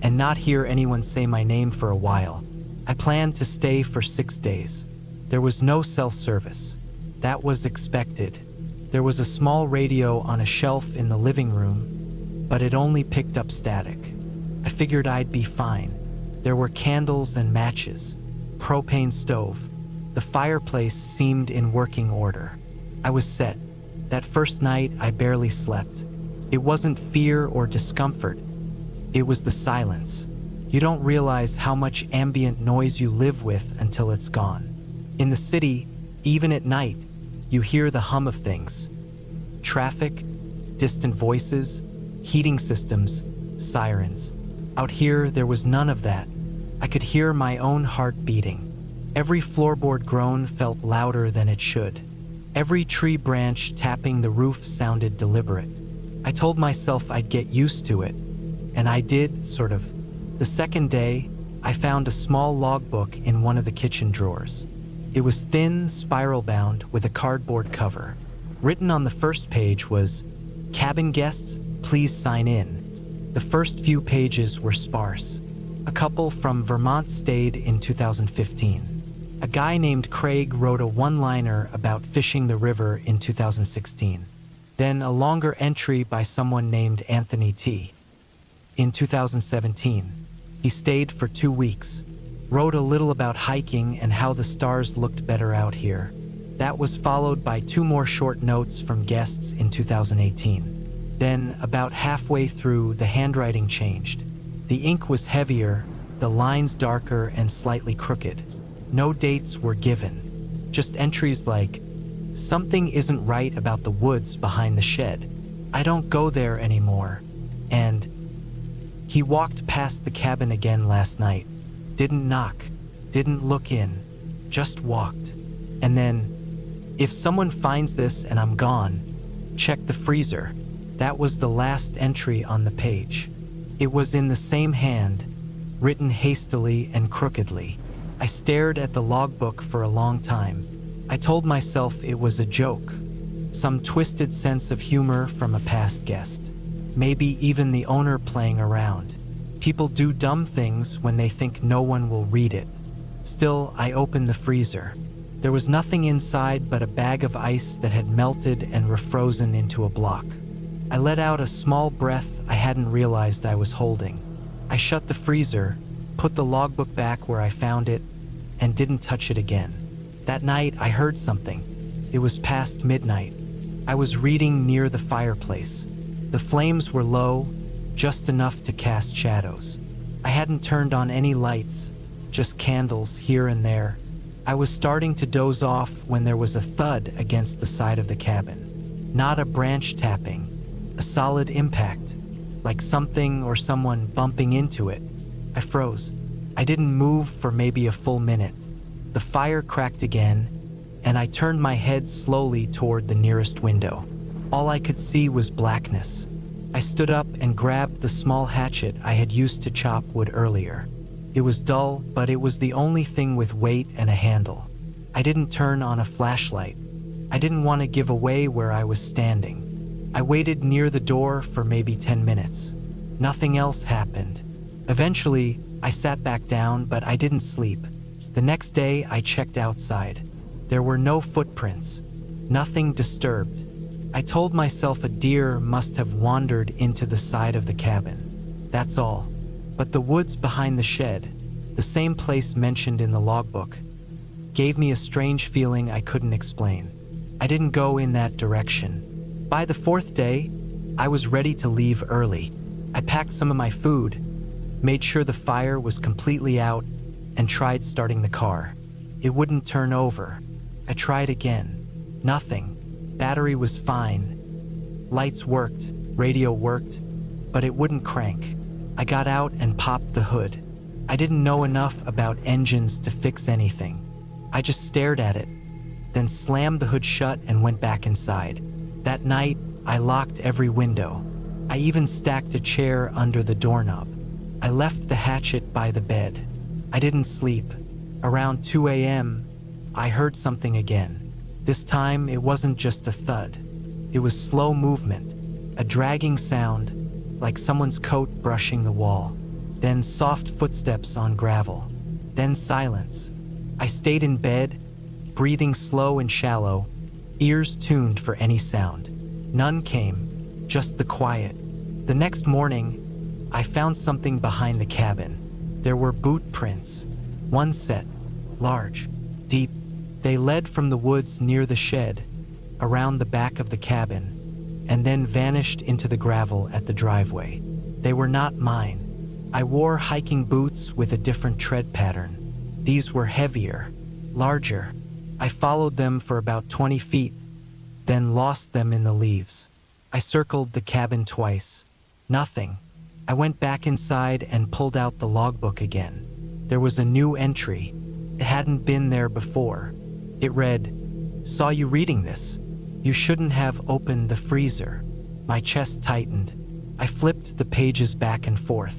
and not hear anyone say my name for a while. I planned to stay for 6 days. There was no cell service. That was expected. There was a small radio on a shelf in the living room, but it only picked up static. I figured I'd be fine. There were candles and matches, propane stove. The fireplace seemed in working order. I was set. That first night, I barely slept. It wasn't fear or discomfort. It was the silence. You don't realize how much ambient noise you live with until it's gone. In the city, even at night, you hear the hum of things. Traffic, distant voices, heating systems, sirens. Out here, there was none of that. I could hear my own heart beating. Every floorboard groan felt louder than it should. Every tree branch tapping the roof sounded deliberate. I told myself I'd get used to it, and I did, sort of. The second day, I found a small logbook in one of the kitchen drawers. It was thin, spiral-bound, with a cardboard cover. Written on the first page was, "Cabin guests, please sign in." The first few pages were sparse. A couple from Vermont stayed in 2015. A guy named Craig wrote a one-liner about fishing the river in 2016. Then a longer entry by someone named Anthony T. In 2017, he stayed for 2 weeks, wrote a little about hiking and how the stars looked better out here. That was followed by 2 more short notes from guests in 2018. Then, about halfway through, the handwriting changed. The ink was heavier, the lines darker and slightly crooked. No dates were given, just entries like, "Something isn't right about the woods behind the shed. I don't go there anymore." And, "He walked past the cabin again last night. Didn't knock, didn't look in, just walked." And then, "If someone finds this and I'm gone, check the freezer." That was the last entry on the page. It was in the same hand, written hastily and crookedly. I stared at the logbook for a long time. I told myself it was a joke, some twisted sense of humor from a past guest. Maybe even the owner playing around. People do dumb things when they think no one will read it. Still, I opened the freezer. There was nothing inside but a bag of ice that had melted and refrozen into a block. I let out a small breath I hadn't realized I was holding. I shut the freezer, put the logbook back where I found it, and didn't touch it again. That night, I heard something. It was past midnight. I was reading near the fireplace. The flames were low, just enough to cast shadows. I hadn't turned on any lights, just candles here and there. I was starting to doze off when there was a thud against the side of the cabin. Not a branch tapping, a solid impact, like something or someone bumping into it. I froze. I didn't move for maybe a full minute. The fire cracked again, and I turned my head slowly toward the nearest window. All I could see was blackness. I stood up and grabbed the small hatchet I had used to chop wood earlier. It was dull, but it was the only thing with weight and a handle. I didn't turn on a flashlight. I didn't want to give away where I was standing. I waited near the door for maybe 10 minutes. Nothing else happened. Eventually, I sat back down, but I didn't sleep. The next day, I checked outside. There were no footprints. Nothing disturbed. I told myself a deer must have wandered into the side of the cabin. That's all. But the woods behind the shed, the same place mentioned in the logbook, gave me a strange feeling I couldn't explain. I didn't go in that direction. By the 4th day, I was ready to leave early. I packed some of my food, made sure the fire was completely out, and tried starting the car. It wouldn't turn over. I tried again. Nothing. Battery was fine. Lights worked, radio worked, but it wouldn't crank. I got out and popped the hood. I didn't know enough about engines to fix anything. I just stared at it, then slammed the hood shut and went back inside. That night, I locked every window. I even stacked a chair under the doorknob. I left the hatchet by the bed. I didn't sleep. Around 2 a.m., I heard something again. This time, it wasn't just a thud. It was slow movement, a dragging sound, like someone's coat brushing the wall. Then soft footsteps on gravel. Then silence. I stayed in bed, breathing slow and shallow, ears tuned for any sound. None came, just the quiet. The next morning, I found something behind the cabin. There were boot prints, one set, large, deep. They led from the woods near the shed, around the back of the cabin, and then vanished into the gravel at the driveway. They were not mine. I wore hiking boots with a different tread pattern. These were heavier, larger. I followed them for about 20 feet, then lost them in the leaves. I circled the cabin twice. Nothing. I went back inside and pulled out the logbook again. There was a new entry. It hadn't been there before. It read, "Saw you reading this. You shouldn't have opened the freezer." My chest tightened. I flipped the pages back and forth.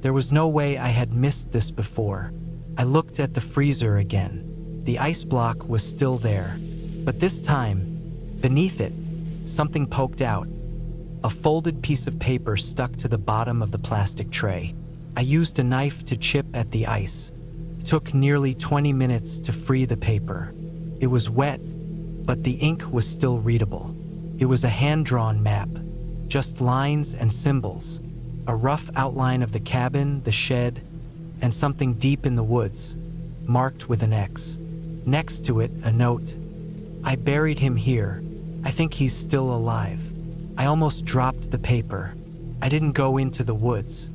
There was no way I had missed this before. I looked at the freezer again. The ice block was still there, but this time, beneath it, something poked out. A folded piece of paper stuck to the bottom of the plastic tray. I used a knife to chip at the ice. It took nearly 20 minutes to free the paper. It was wet, but the ink was still readable. It was a hand-drawn map, just lines and symbols, a rough outline of the cabin, the shed, and something deep in the woods, marked with an X. Next to it, a note. "I buried him here. I think he's still alive." I almost dropped the paper. I didn't go into the woods.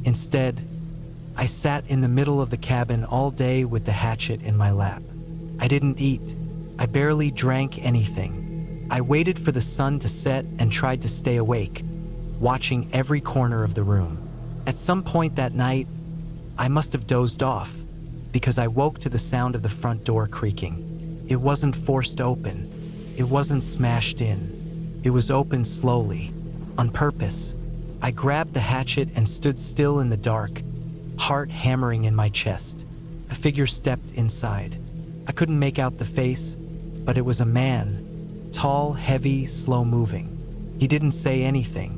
Instead, I sat in the middle of the cabin all day with the hatchet in my lap. I didn't eat. I barely drank anything. I waited for the sun to set and tried to stay awake, watching every corner of the room. At some point that night, I must have dozed off, because I woke to the sound of the front door creaking. It wasn't forced open. It wasn't smashed in. It was opened slowly, on purpose. I grabbed the hatchet and stood still in the dark, heart hammering in my chest. A figure stepped inside. I couldn't make out the face, but it was a man, tall, heavy, slow-moving. He didn't say anything.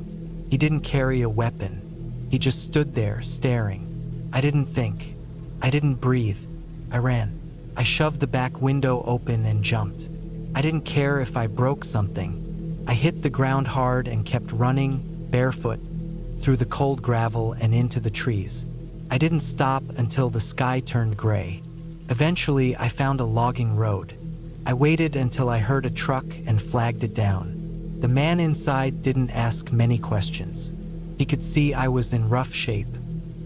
He didn't carry a weapon. He just stood there, staring. I didn't think. I didn't breathe. I ran. I shoved the back window open and jumped. I didn't care if I broke something. I hit the ground hard and kept running, barefoot, through the cold gravel and into the trees. I didn't stop until the sky turned gray. Eventually, I found a logging road. I waited until I heard a truck and flagged it down. The man inside didn't ask many questions. He could see I was in rough shape.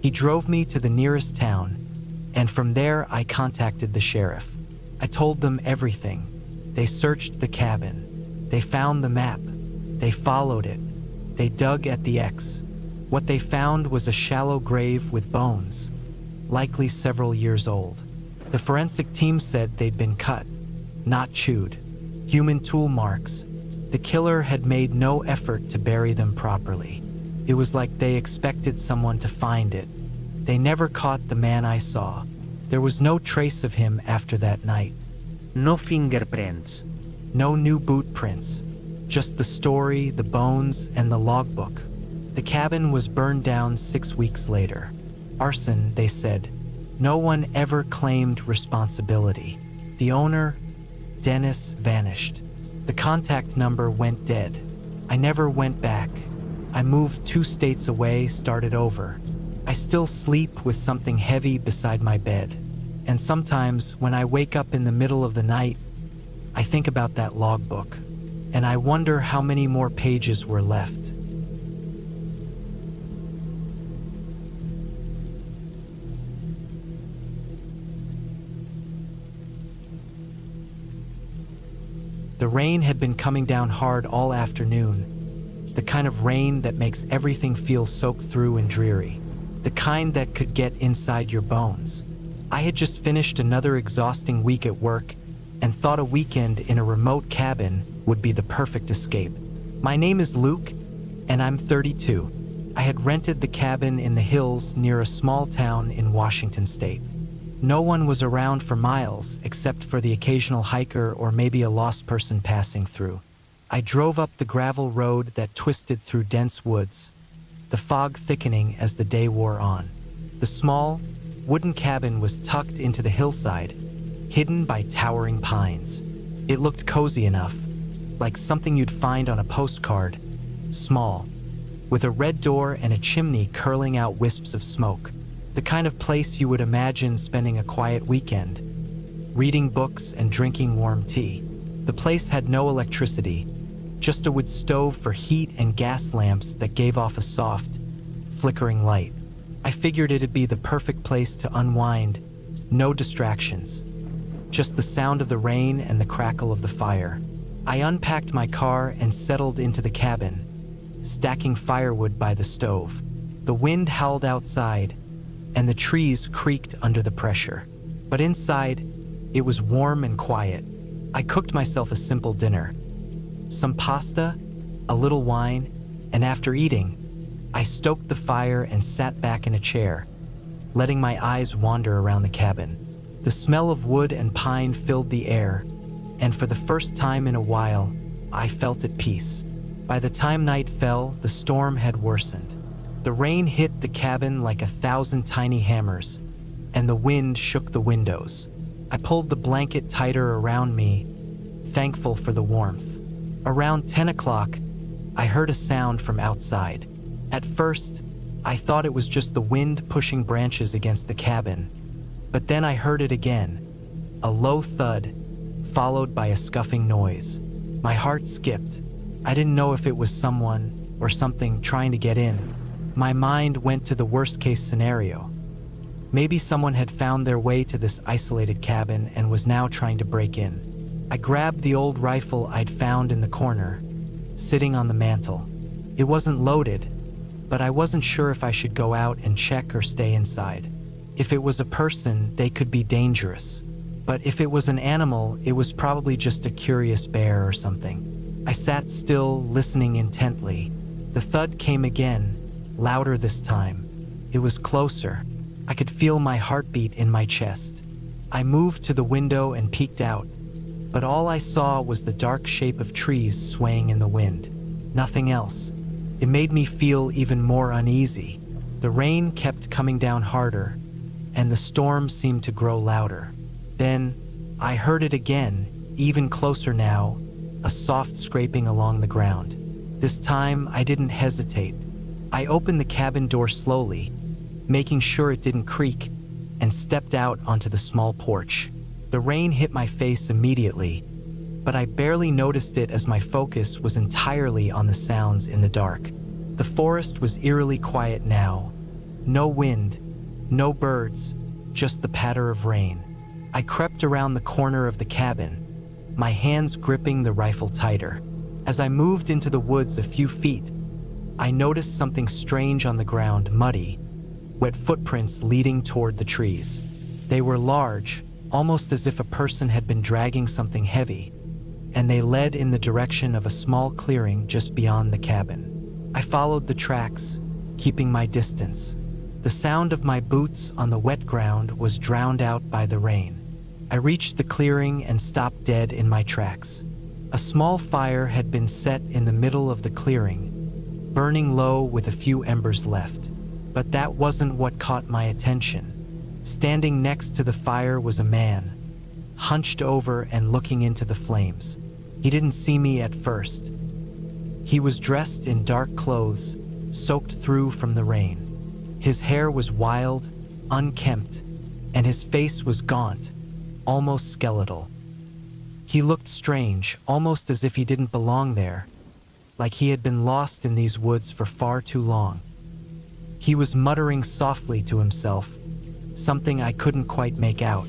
He drove me to the nearest town, and from there I contacted the sheriff. I told them everything. They searched the cabin. They found the map. They followed it. They dug at the X. What they found was a shallow grave with bones, likely several years old. The forensic team said they'd been cut, not chewed. Human tool marks. The killer had made no effort to bury them properly. It was like they expected someone to find it. They never caught the man I saw. There was no trace of him after that night. No fingerprints. No new boot prints. Just the story, the bones, and the logbook. The cabin was burned down 6 weeks later. Arson, they said. No one ever claimed responsibility. The owner, Dennis, vanished. The contact number went dead. I never went back. I moved 2 states away, started over. I still sleep with something heavy beside my bed. And sometimes, when I wake up in the middle of the night, I think about that logbook, and I wonder how many more pages were left. The rain had been coming down hard all afternoon, the kind of rain that makes everything feel soaked through and dreary, the kind that could get inside your bones. I had just finished another exhausting week at work and thought a weekend in a remote cabin would be the perfect escape. My name is Luke, and I'm 32. I had rented the cabin in the hills near a small town in Washington state. No one was around for miles except for the occasional hiker or maybe a lost person passing through. I drove up the gravel road that twisted through dense woods, the fog thickening as the day wore on. The small, wooden cabin was tucked into the hillside, hidden by towering pines. It looked cozy enough, like something you'd find on a postcard, small, with a red door and a chimney curling out wisps of smoke. The kind of place you would imagine spending a quiet weekend, reading books and drinking warm tea. The place had no electricity, just a wood stove for heat and gas lamps that gave off a soft, flickering light. I figured it'd be the perfect place to unwind, no distractions, just the sound of the rain and the crackle of the fire. I unpacked my car and settled into the cabin, stacking firewood by the stove. The wind howled outside, and the trees creaked under the pressure. But inside, it was warm and quiet. I cooked myself a simple dinner, some pasta, a little wine, and after eating, I stoked the fire and sat back in a chair, letting my eyes wander around the cabin. The smell of wood and pine filled the air, and for the first time in a while, I felt at peace. By the time night fell, the storm had worsened. The rain hit the cabin like 1,000 tiny hammers, and the wind shook the windows. I pulled the blanket tighter around me, thankful for the warmth. Around 10 o'clock, I heard a sound from outside. At first, I thought it was just the wind pushing branches against the cabin, but then I heard it again, a low thud, followed by a scuffing noise. My heart skipped. I didn't know if it was someone or something trying to get in. My mind went to the worst-case scenario. Maybe someone had found their way to this isolated cabin and was now trying to break in. I grabbed the old rifle I'd found in the corner, sitting on the mantel. It wasn't loaded, but I wasn't sure if I should go out and check or stay inside. If it was a person, they could be dangerous. But if it was an animal, it was probably just a curious bear or something. I sat still, listening intently. The thud came again, louder this time. It was closer. I could feel my heartbeat in my chest. I moved to the window and peeked out, but all I saw was the dark shape of trees swaying in the wind. Nothing else. It made me feel even more uneasy. The rain kept coming down harder, and the storm seemed to grow louder. Then, I heard it again, even closer now, a soft scraping along the ground. This time, I didn't hesitate. I opened the cabin door slowly, making sure it didn't creak, and stepped out onto the small porch. The rain hit my face immediately, but I barely noticed it as my focus was entirely on the sounds in the dark. The forest was eerily quiet now. No wind, no birds, just the patter of rain. I crept around the corner of the cabin, my hands gripping the rifle tighter. As I moved into the woods a few feet, I noticed something strange on the ground, muddy, wet footprints leading toward the trees. They were large, almost as if a person had been dragging something heavy, and they led in the direction of a small clearing just beyond the cabin. I followed the tracks, keeping my distance. The sound of my boots on the wet ground was drowned out by the rain. I reached the clearing and stopped dead in my tracks. A small fire had been set in the middle of the clearing, burning low with a few embers left. But that wasn't what caught my attention. Standing next to the fire was a man, hunched over and looking into the flames. He didn't see me at first. He was dressed in dark clothes, soaked through from the rain. His hair was wild, unkempt, and his face was gaunt, almost skeletal. He looked strange, almost as if he didn't belong there, like he had been lost in these woods for far too long. He was muttering softly to himself, something I couldn't quite make out.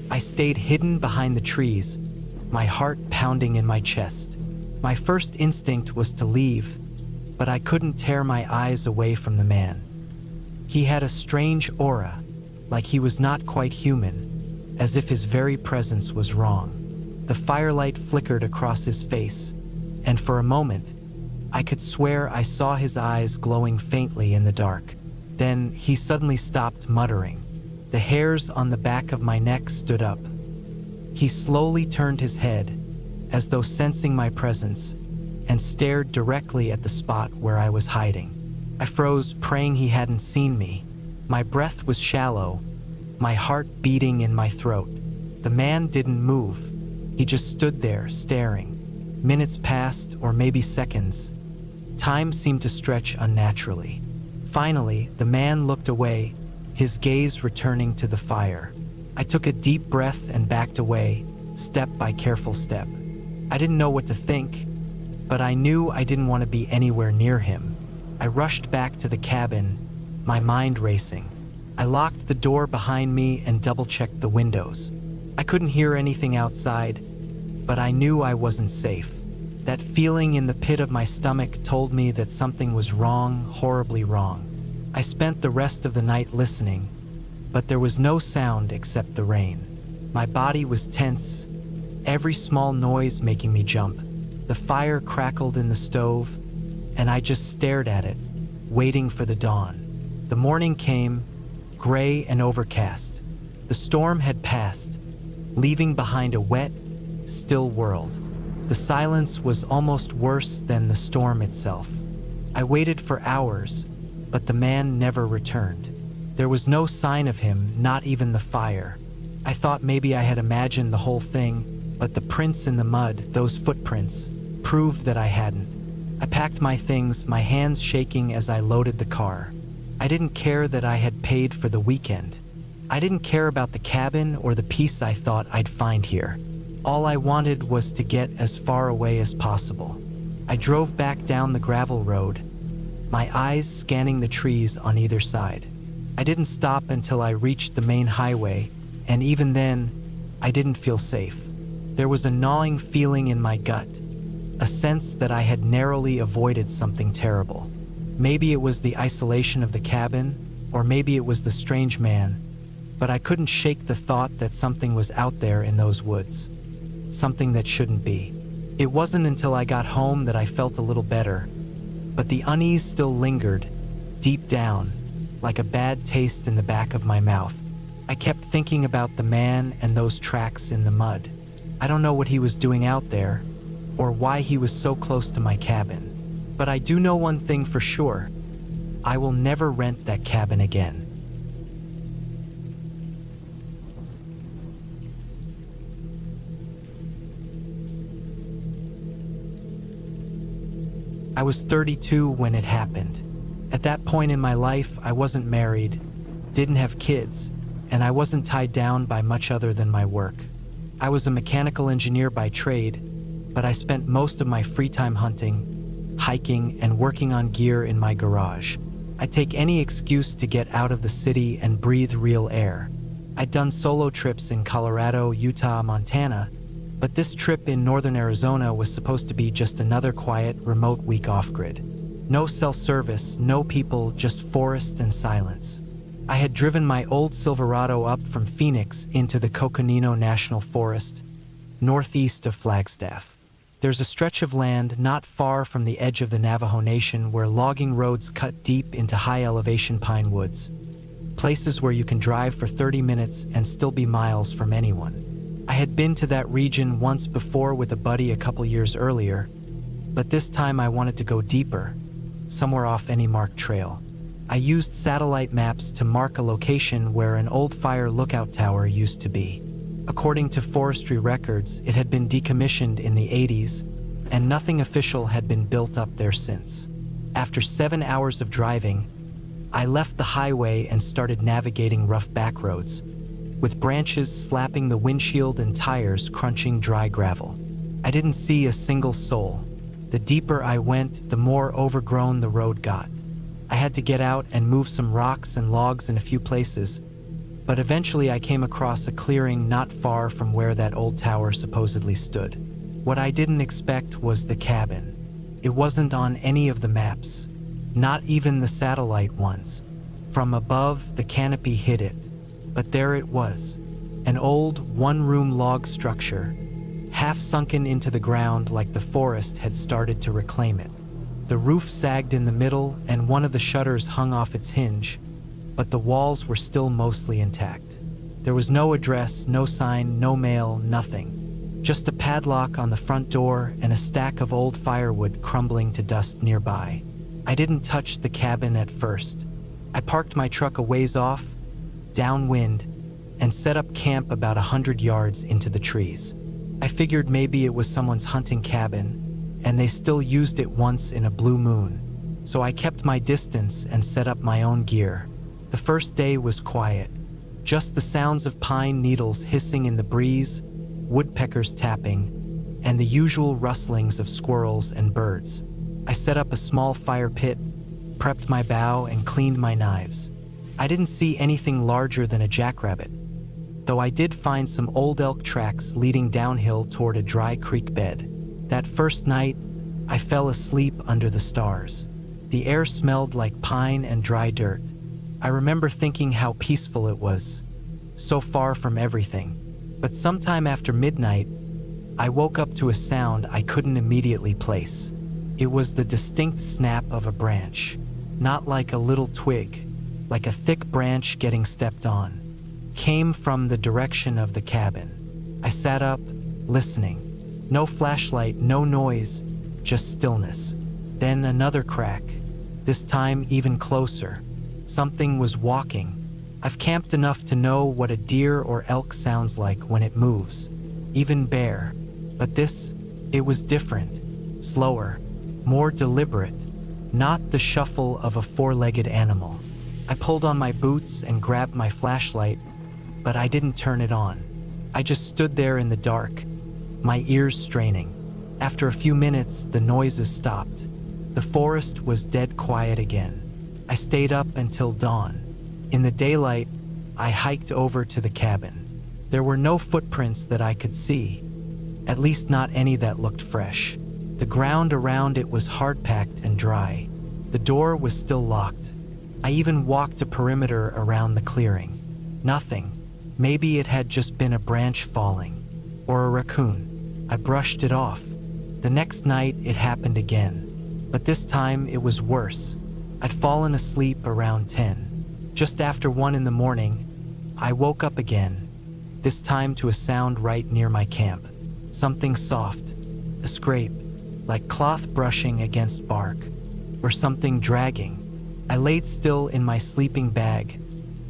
I stayed hidden behind the trees, my heart pounding in my chest. My first instinct was to leave, but I couldn't tear my eyes away from the man. He had a strange aura, like he was not quite human, as if his very presence was wrong. The firelight flickered across his face, and for a moment, I could swear I saw his eyes glowing faintly in the dark. Then he suddenly stopped muttering. The hairs on the back of my neck stood up. He slowly turned his head, as though sensing my presence, and stared directly at the spot where I was hiding. I froze, praying he hadn't seen me. My breath was shallow, my heart beating in my throat. The man didn't move. He just stood there, staring. Minutes passed, or maybe seconds. Time seemed to stretch unnaturally. Finally, the man looked away, his gaze returning to the fire. I took a deep breath and backed away, step by careful step. I didn't know what to think, but I knew I didn't want to be anywhere near him. I rushed back to the cabin, my mind racing. I locked the door behind me and double-checked the windows. I couldn't hear anything outside, but I knew I wasn't safe. That feeling in the pit of my stomach told me that something was wrong, horribly wrong. I spent the rest of the night listening, but there was no sound except the rain. My body was tense, every small noise making me jump. The fire crackled in the stove, and I just stared at it, waiting for the dawn. The morning came, gray and overcast. The storm had passed, leaving behind a wet, still world. The silence was almost worse than the storm itself. I waited for hours, but the man never returned. There was no sign of him, not even the fire. I thought maybe I had imagined the whole thing, but the prints in the mud, those footprints, proved that I hadn't. I packed my things, my hands shaking as I loaded the car. I didn't care that I had paid for the weekend. I didn't care about the cabin or the peace I thought I'd find here. All I wanted was to get as far away as possible. I drove back down the gravel road, my eyes scanning the trees on either side. I didn't stop until I reached the main highway, and even then, I didn't feel safe. There was a gnawing feeling in my gut, a sense that I had narrowly avoided something terrible. Maybe it was the isolation of the cabin, or maybe it was the strange man, but I couldn't shake the thought that something was out there in those woods. Something that shouldn't be. It wasn't until I got home that I felt a little better, but the unease still lingered, deep down, like a bad taste in the back of my mouth. I kept thinking about the man and those tracks in the mud. I don't know what he was doing out there, or why he was so close to my cabin. But I do know one thing for sure. I will never rent that cabin again. I was 32 when it happened. At that point in my life, I wasn't married, didn't have kids, and I wasn't tied down by much other than my work. I was a mechanical engineer by trade, but I spent most of my free time hunting, hiking, and working on gear in my garage. I'd take any excuse to get out of the city and breathe real air. I'd done solo trips in Colorado, Utah, Montana, but this trip in northern Arizona was supposed to be just another quiet, remote week off-grid. No cell service, no people, just forest and silence. I had driven my old Silverado up from Phoenix into the Coconino National Forest, northeast of Flagstaff. There's a stretch of land not far from the edge of the Navajo Nation where logging roads cut deep into high-elevation pine woods, places where you can drive for 30 minutes and still be miles from anyone. I had been to that region once before with a buddy a couple years earlier, but this time I wanted to go deeper, somewhere off any marked trail. I used satellite maps to mark a location where an old fire lookout tower used to be. According to forestry records, it had been decommissioned in the 80s, and nothing official had been built up there since. After 7 hours of driving, I left the highway and started navigating rough back roads, with branches slapping the windshield and tires crunching dry gravel. I didn't see a single soul. The deeper I went, the more overgrown the road got. I had to get out and move some rocks and logs in a few places, but eventually I came across a clearing not far from where that old tower supposedly stood. What I didn't expect was the cabin. It wasn't on any of the maps, not even the satellite ones. From above, the canopy hid it. But there it was, an old one-room log structure, half sunken into the ground like the forest had started to reclaim it. The roof sagged in the middle and one of the shutters hung off its hinge, but the walls were still mostly intact. There was no address, no sign, no mail, nothing. Just a padlock on the front door and a stack of old firewood crumbling to dust nearby. I didn't touch the cabin at first. I parked my truck a ways off, downwind, and set up camp about 100 yards into the trees. I figured maybe it was someone's hunting cabin, and they still used it once in a blue moon. So I kept my distance and set up my own gear. The first day was quiet, just the sounds of pine needles hissing in the breeze, woodpeckers tapping, and the usual rustlings of squirrels and birds. I set up a small fire pit, prepped my bow, and cleaned my knives. I didn't see anything larger than a jackrabbit, though I did find some old elk tracks leading downhill toward a dry creek bed. That first night, I fell asleep under the stars. The air smelled like pine and dry dirt. I remember thinking how peaceful it was, so far from everything. But sometime after midnight, I woke up to a sound I couldn't immediately place. It was the distinct snap of a branch, not like a little twig, like a thick branch getting stepped on. Came from the direction of the cabin. I sat up, listening. No flashlight, no noise, just stillness. Then another crack, this time even closer. Something was walking. I've camped enough to know what a deer or elk sounds like when it moves, even bear. But this, it was different, slower, more deliberate, not the shuffle of a four-legged animal. I pulled on my boots and grabbed my flashlight, but I didn't turn it on. I just stood there in the dark, my ears straining. After a few minutes, the noises stopped. The forest was dead quiet again. I stayed up until dawn. In the daylight, I hiked over to the cabin. There were no footprints that I could see, at least not any that looked fresh. The ground around it was hard-packed and dry. The door was still locked. I even walked a perimeter around the clearing. Nothing. Maybe it had just been a branch falling, or a raccoon. I brushed it off. The next night, it happened again, but this time it was worse. I'd fallen asleep around 10. Just after 1 in the morning, I woke up again, this time to a sound right near my camp. Something soft, a scrape, like cloth brushing against bark, or something dragging. I laid still in my sleeping bag,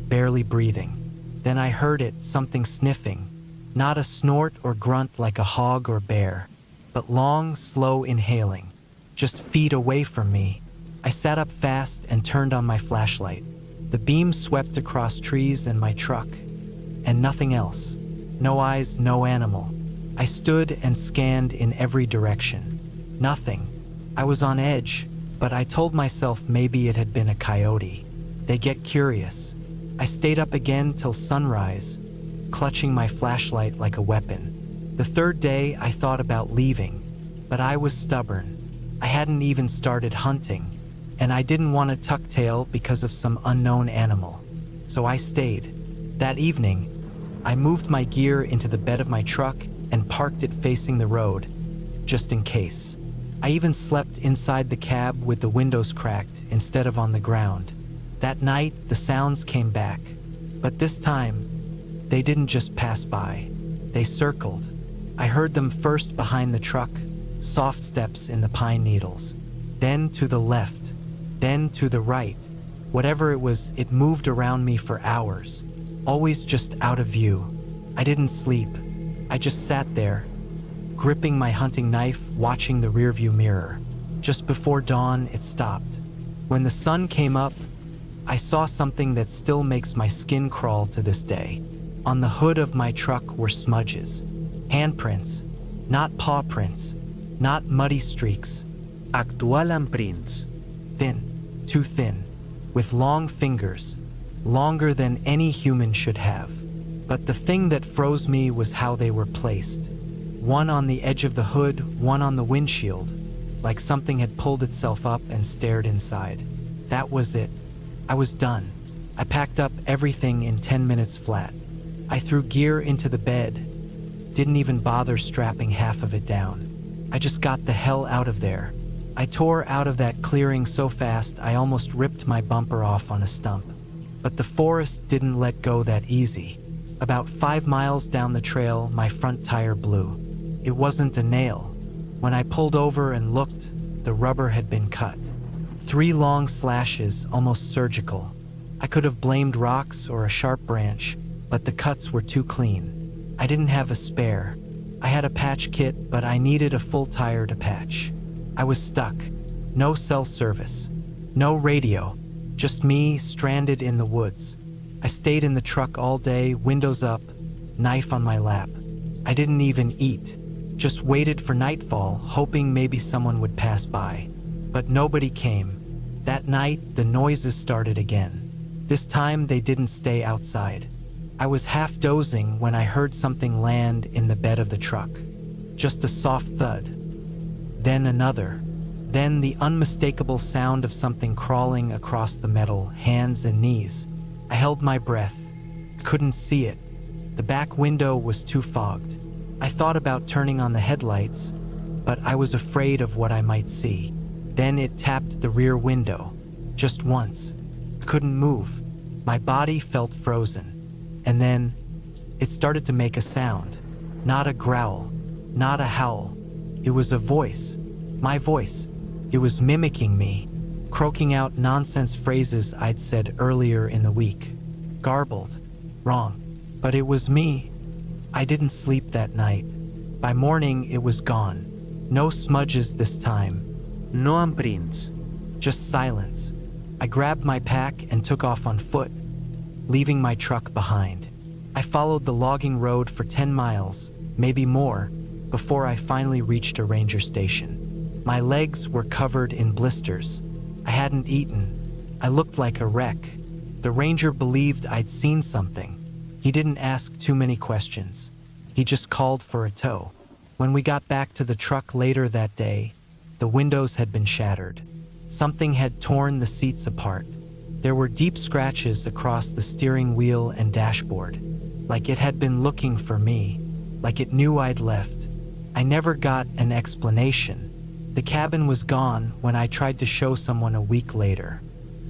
barely breathing. Then I heard it, something sniffing, not a snort or grunt like a hog or bear, but long, slow inhaling, just feet away from me. I sat up fast and turned on my flashlight. The beam swept across trees and my truck, and nothing else. No eyes, no animal. I stood and scanned in every direction. Nothing. I was on edge, but I told myself maybe it had been a coyote. They get curious. I stayed up again till sunrise, clutching my flashlight like a weapon. The third day, I thought about leaving, but I was stubborn. I hadn't even started hunting, and I didn't want to tuck tail because of some unknown animal. So I stayed. That evening, I moved my gear into the bed of my truck and parked it facing the road, just in case. I even slept inside the cab with the windows cracked instead of on the ground. That night, the sounds came back, but this time, they didn't just pass by. They circled. I heard them first behind the truck, soft steps in the pine needles, then to the left, then to the right. Whatever it was, it moved around me for hours, always just out of view. I didn't sleep. I just sat there, gripping my hunting knife, watching the rearview mirror. Just before dawn, it stopped. When the sun came up, I saw something that still makes my skin crawl to this day. On the hood of my truck were smudges. Handprints, not paw prints, not muddy streaks. Actual prints. Thin, too thin, with long fingers, longer than any human should have. But the thing that froze me was how they were placed. One on the edge of the hood, one on the windshield, like something had pulled itself up and stared inside. That was it. I was done. I packed up everything in 10 minutes flat. I threw gear into the bed, didn't even bother strapping half of it down. I just got the hell out of there. I tore out of that clearing so fast I almost ripped my bumper off on a stump. But the forest didn't let go that easy. About 5 miles down the trail, my front tire blew. It wasn't a nail. When I pulled over and looked, the rubber had been cut. 3 long slashes, almost surgical. I could have blamed rocks or a sharp branch, but the cuts were too clean. I didn't have a spare. I had a patch kit, but I needed a full tire to patch. I was stuck. No cell service. No radio. Just me, stranded in the woods. I stayed in the truck all day, windows up, knife on my lap. I didn't even eat. Just waited for nightfall, hoping maybe someone would pass by. But nobody came. That night, the noises started again. This time, they didn't stay outside. I was half dozing when I heard something land in the bed of the truck. Just a soft thud. Then another. Then the unmistakable sound of something crawling across the metal, hands and knees. I held my breath. Couldn't see it. The back window was too fogged. I thought about turning on the headlights, but I was afraid of what I might see. Then it tapped the rear window. Just once. I couldn't move. My body felt frozen. And then, it started to make a sound. Not a growl. Not a howl. It was a voice. My voice. It was mimicking me, croaking out nonsense phrases I'd said earlier in the week. Garbled. Wrong. But it was me. I didn't sleep that night. By morning, it was gone. No smudges this time. No imprints. Just silence. I grabbed my pack and took off on foot, leaving my truck behind. I followed the logging road for 10 miles, maybe more, before I finally reached a ranger station. My legs were covered in blisters. I hadn't eaten. I looked like a wreck. The ranger believed I'd seen something. He didn't ask too many questions. He just called for a tow. When we got back to the truck later that day, the windows had been shattered. Something had torn the seats apart. There were deep scratches across the steering wheel and dashboard, like it had been looking for me, like it knew I'd left. I never got an explanation. The cabin was gone when I tried to show someone a week later.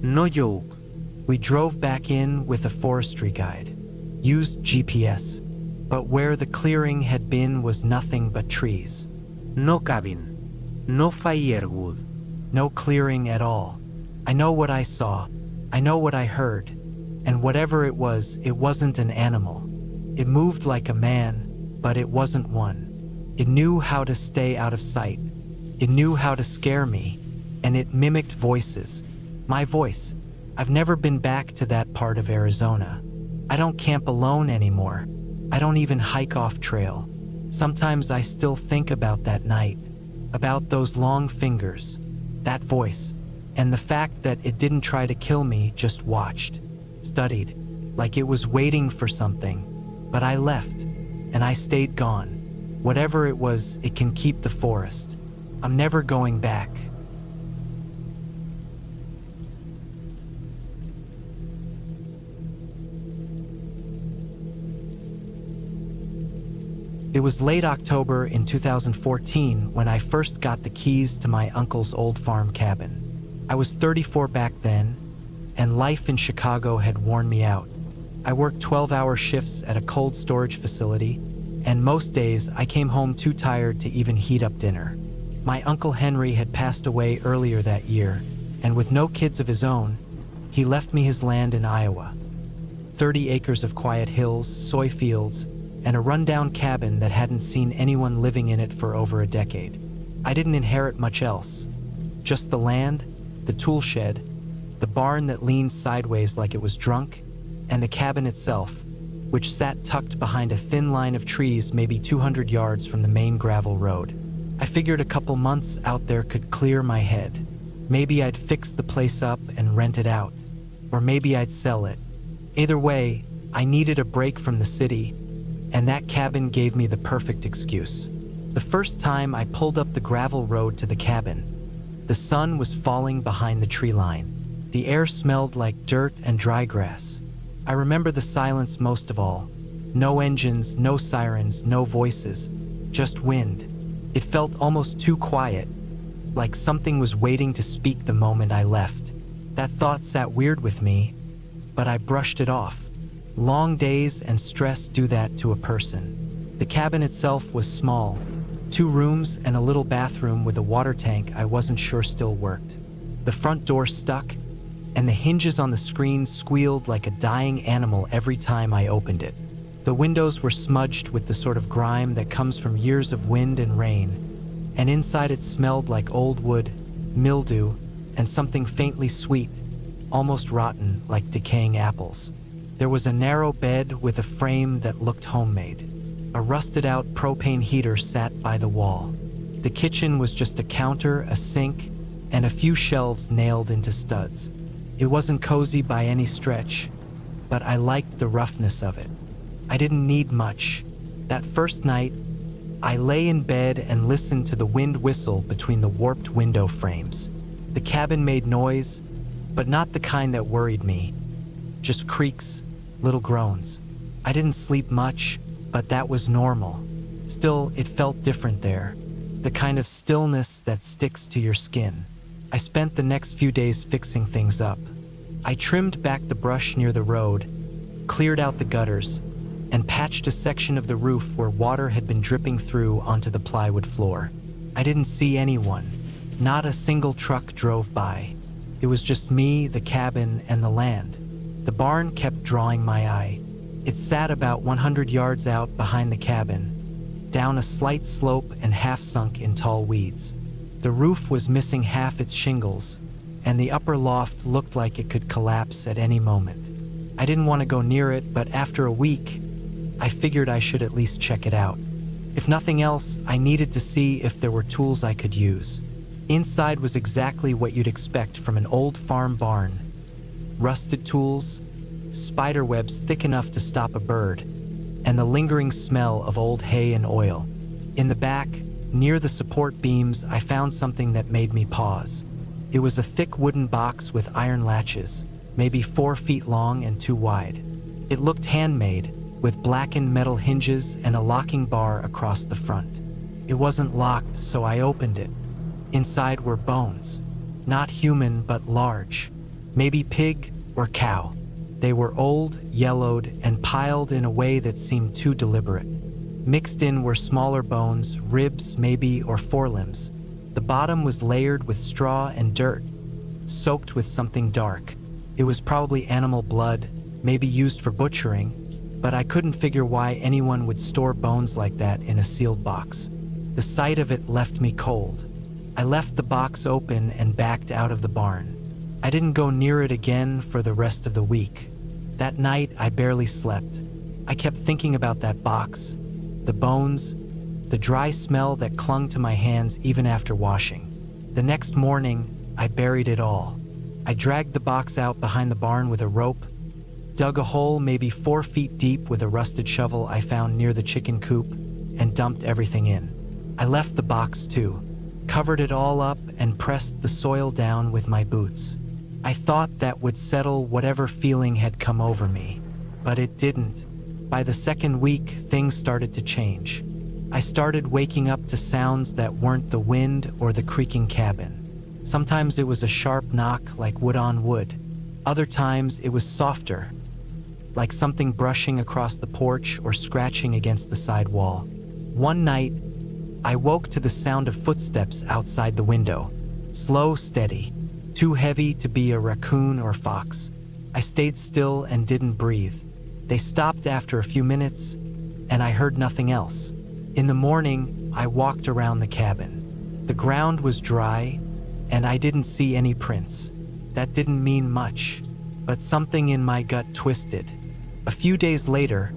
No joke. We drove back in with a forestry guide, used GPS, but where the clearing had been was nothing but trees. No cabin. No firewood. No clearing at all. I know what I saw. I know what I heard. And whatever it wasn't an animal. It moved like a man, but it wasn't one. It knew how to stay out of sight. It knew how to scare me. And it mimicked voices. My voice. I've never been back to that part of Arizona. I don't camp alone anymore. I don't even hike off trail. Sometimes I still think about that night. About those long fingers. That voice. And the fact that it didn't try to kill me, just watched. Studied. Like it was waiting for something. But I left. And I stayed gone. Whatever it was, it can keep the forest. I'm never going back. It was late October in 2014 when I first got the keys to my uncle's old farm cabin. I was 34 back then, and life in Chicago had worn me out. I worked 12-hour shifts at a cold storage facility, and most days I came home too tired to even heat up dinner. My Uncle Henry had passed away earlier that year, and with no kids of his own, he left me his land in Iowa. 30 acres of quiet hills, soy fields, and a rundown cabin that hadn't seen anyone living in it for over a decade. I didn't inherit much else. Just the land, the tool shed, the barn that leaned sideways like it was drunk, and the cabin itself, which sat tucked behind a thin line of trees maybe 200 yards from the main gravel road. I figured a couple months out there could clear my head. Maybe I'd fix the place up and rent it out, or maybe I'd sell it. Either way, I needed a break from the city, and that cabin gave me the perfect excuse. The first time I pulled up the gravel road to the cabin, the sun was falling behind the tree line. The air smelled like dirt and dry grass. I remember the silence most of all. No engines, no sirens, no voices, just wind. It felt almost too quiet, like something was waiting to speak the moment I left. That thought sat weird with me, but I brushed it off. Long days and stress do that to a person. The cabin itself was small, 2 rooms and a little bathroom with a water tank I wasn't sure still worked. The front door stuck, and the hinges on the screen squealed like a dying animal every time I opened it. The windows were smudged with the sort of grime that comes from years of wind and rain, and inside it smelled like old wood, mildew, and something faintly sweet, almost rotten like decaying apples. There was a narrow bed with a frame that looked homemade. A rusted-out propane heater sat by the wall. The kitchen was just a counter, a sink, and a few shelves nailed into studs. It wasn't cozy by any stretch, but I liked the roughness of it. I didn't need much. That first night, I lay in bed and listened to the wind whistle between the warped window frames. The cabin made noise, but not the kind that worried me. Just creaks, little groans. I didn't sleep much, but that was normal. Still, it felt different there. The kind of stillness that sticks to your skin. I spent the next few days fixing things up. I trimmed back the brush near the road, cleared out the gutters, and patched a section of the roof where water had been dripping through onto the plywood floor. I didn't see anyone. Not a single truck drove by. It was just me, the cabin, and the land. The barn kept drawing my eye. It sat about 100 yards out behind the cabin, down a slight slope and half sunk in tall weeds. The roof was missing half its shingles, and the upper loft looked like it could collapse at any moment. I didn't want to go near it, but after a week, I figured I should at least check it out. If nothing else, I needed to see if there were tools I could use. Inside was exactly what you'd expect from an old farm barn. Rusted tools, spider webs thick enough to stop a bird, and the lingering smell of old hay and oil. In the back, near the support beams, I found something that made me pause. It was a thick wooden box with iron latches, maybe 4 feet long and 2 wide. It looked handmade, with blackened metal hinges and a locking bar across the front. It wasn't locked, so I opened it. Inside were bones. Not human, but large. Maybe pig or cow. They were old, yellowed, and piled in a way that seemed too deliberate. Mixed in were smaller bones, ribs maybe, or forelimbs. The bottom was layered with straw and dirt, soaked with something dark. It was probably animal blood, maybe used for butchering, but I couldn't figure why anyone would store bones like that in a sealed box. The sight of it left me cold. I left the box open and backed out of the barn. I didn't go near it again for the rest of the week. That night, I barely slept. I kept thinking about that box, the bones, the dry smell that clung to my hands even after washing. The next morning, I buried it all. I dragged the box out behind the barn with a rope, dug a hole maybe 4 feet deep with a rusted shovel I found near the chicken coop, and dumped everything in. I left the box too, covered it all up, and pressed the soil down with my boots. I thought that would settle whatever feeling had come over me, but it didn't. By the second week, things started to change. I started waking up to sounds that weren't the wind or the creaking cabin. Sometimes it was a sharp knock like wood on wood. Other times it was softer, like something brushing across the porch or scratching against the side wall. One night, I woke to the sound of footsteps outside the window. Slow, steady, too heavy to be a raccoon or fox. I stayed still and didn't breathe. They stopped after a few minutes, and I heard nothing else. In the morning, I walked around the cabin. The ground was dry, and I didn't see any prints. That didn't mean much, but something in my gut twisted. A few days later,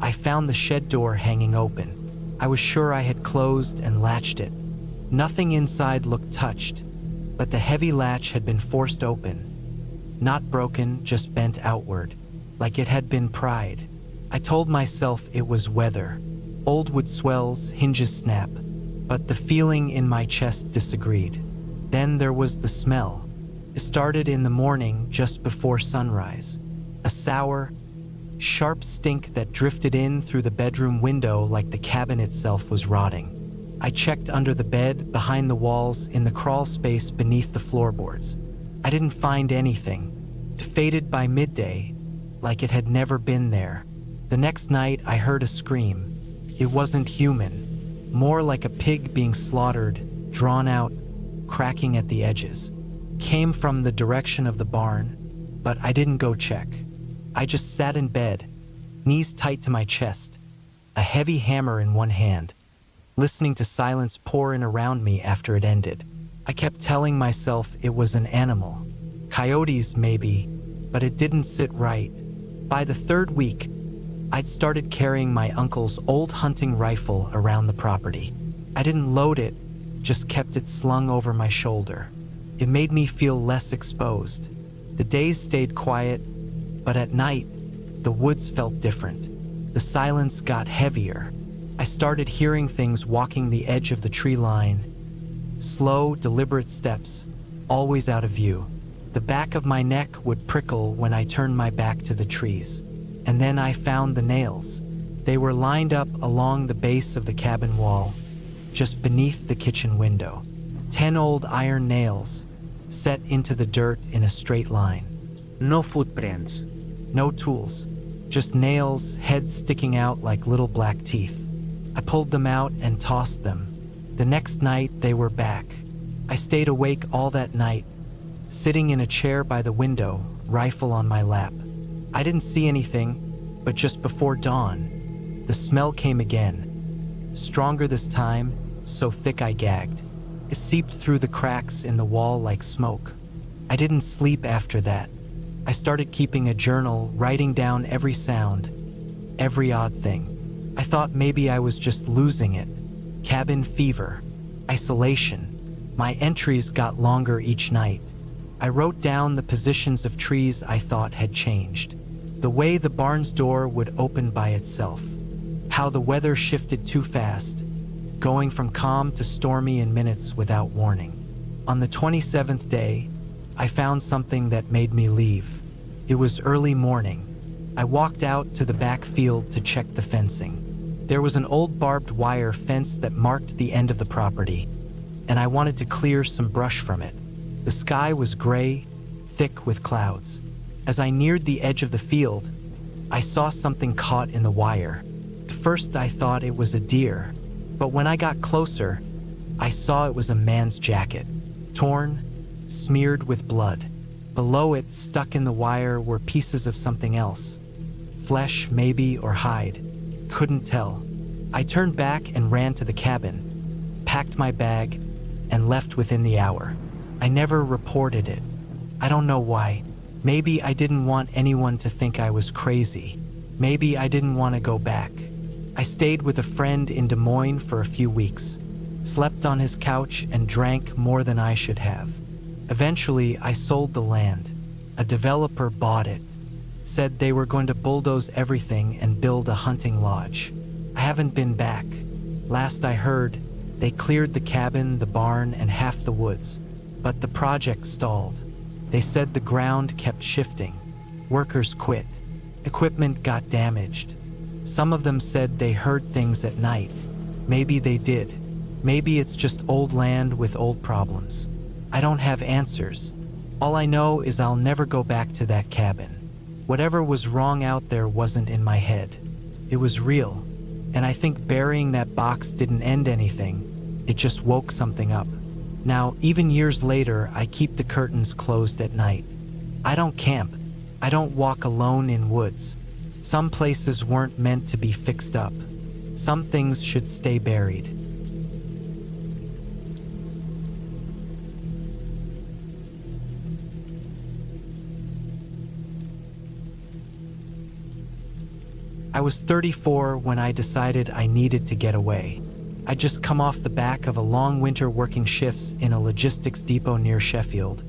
I found the shed door hanging open. I was sure I had closed and latched it. Nothing inside looked touched, but the heavy latch had been forced open. Not broken, just bent outward, like it had been pried. I told myself it was weather. Old wood swells, hinges snap, but the feeling in my chest disagreed. Then there was the smell. It started in the morning just before sunrise. A sour, sharp stink that drifted in through the bedroom window like the cabin itself was rotting. I checked under the bed, behind the walls, in the crawl space beneath the floorboards. I didn't find anything. It faded by midday, like it had never been there. The next night, I heard a scream. It wasn't human, more like a pig being slaughtered, drawn out, cracking at the edges. Came from the direction of the barn, but I didn't go check. I just sat in bed, knees tight to my chest, a heavy hammer in one hand, listening to silence pour in around me after it ended. I kept telling myself it was an animal. Coyotes, maybe, but it didn't sit right. By the third week, I'd started carrying my uncle's old hunting rifle around the property. I didn't load it, just kept it slung over my shoulder. It made me feel less exposed. The days stayed quiet, but at night, the woods felt different. The silence got heavier. I started hearing things walking the edge of the tree line. Slow, deliberate steps, always out of view. The back of my neck would prickle when I turned my back to the trees. And then I found the nails. They were lined up along the base of the cabin wall, just beneath the kitchen window. 10 old iron nails, set into the dirt in a straight line. No footprints. No tools, just nails, heads sticking out like little black teeth. I pulled them out and tossed them. The next night, they were back. I stayed awake all that night, sitting in a chair by the window, rifle on my lap. I didn't see anything, but just before dawn, the smell came again. Stronger this time, so thick I gagged. It seeped through the cracks in the wall like smoke. I didn't sleep after that. I started keeping a journal, writing down every sound, every odd thing. I thought maybe I was just losing it. Cabin fever, isolation. My entries got longer each night. I wrote down the positions of trees I thought had changed. The way the barn's door would open by itself. How the weather shifted too fast, going from calm to stormy in minutes without warning. On the 27th day, I found something that made me leave. It was early morning. I walked out to the back field to check the fencing. There was an old barbed wire fence that marked the end of the property, and I wanted to clear some brush from it. The sky was gray, thick with clouds. As I neared the edge of the field, I saw something caught in the wire. At first I thought it was a deer, but when I got closer, I saw it was a man's jacket, torn, smeared with blood. Below it, stuck in the wire, were pieces of something else. Flesh, maybe, or hide. Couldn't tell. I turned back and ran to the cabin, packed my bag, and left within the hour. I never reported it. I don't know why. Maybe I didn't want anyone to think I was crazy. Maybe I didn't want to go back. I stayed with a friend in Des Moines for a few weeks, slept on his couch, and drank more than I should have. Eventually, I sold the land. A developer bought it, said they were going to bulldoze everything and build a hunting lodge. I haven't been back. Last I heard, they cleared the cabin, the barn, and half the woods. But the project stalled. They said the ground kept shifting. Workers quit. Equipment got damaged. Some of them said they heard things at night. Maybe they did. Maybe it's just old land with old problems. I don't have answers. All I know is I'll never go back to that cabin. Whatever was wrong out there wasn't in my head. It was real. And I think burying that box didn't end anything. It just woke something up. Now, even years later, I keep the curtains closed at night. I don't camp. I don't walk alone in woods. Some places weren't meant to be fixed up. Some things should stay buried. I was 34 when I decided I needed to get away. I'd just come off the back of a long winter working shifts in a logistics depot near Sheffield,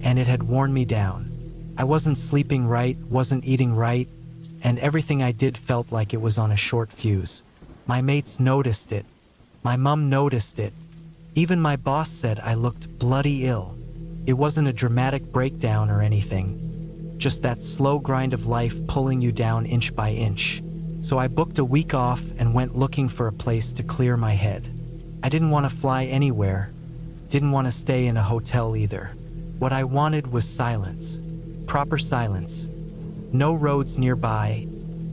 and it had worn me down. I wasn't sleeping right, wasn't eating right, and everything I did felt like it was on a short fuse. My mates noticed it. My mom noticed it. Even my boss said I looked bloody ill. It wasn't a dramatic breakdown or anything, just that slow grind of life pulling you down inch by inch. So I booked a week off and went looking for a place to clear my head. I didn't want to fly anywhere, didn't want to stay in a hotel either. What I wanted was silence, proper silence. No roads nearby,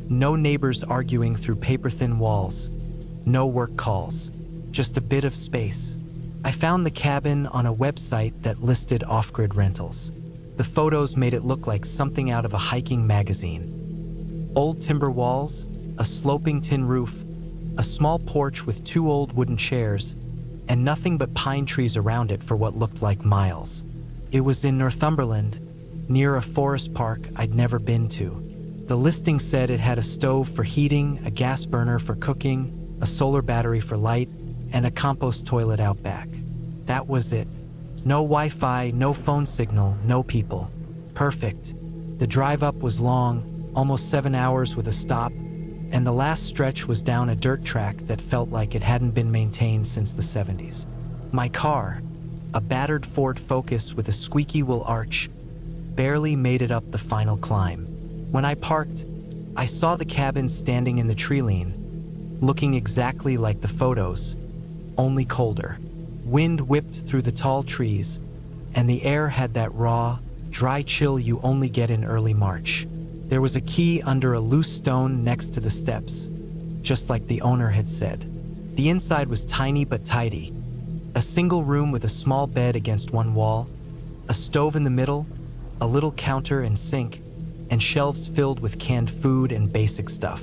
no neighbors arguing through paper-thin walls, no work calls, just a bit of space. I found the cabin on a website that listed off-grid rentals. The The photos made it look like something out of a hiking magazine. Old timber walls, a sloping tin roof, a small porch with 2 old wooden chairs, and nothing but pine trees around it for what looked like miles. It was in Northumberland, near a forest park I'd never been to. The listing said it had a stove for heating, a gas burner for cooking, a solar battery for light, and a compost toilet out back. That was it. No Wi-Fi, no phone signal, no people. Perfect. The drive up was long, almost 7 hours with a stop, and the last stretch was down a dirt track that felt like it hadn't been maintained since the 70s. My car, a battered Ford Focus with a squeaky wheel arch, barely made it up the final climb. When I parked, I saw the cabin standing in the tree line, looking exactly like the photos, only colder. Wind whipped through the tall trees, and the air had that raw, dry chill you only get in early March. There was a key under a loose stone next to the steps, just like the owner had said. The inside was tiny but tidy. A single room with a small bed against one wall, a stove in the middle, a little counter and sink, and shelves filled with canned food and basic stuff.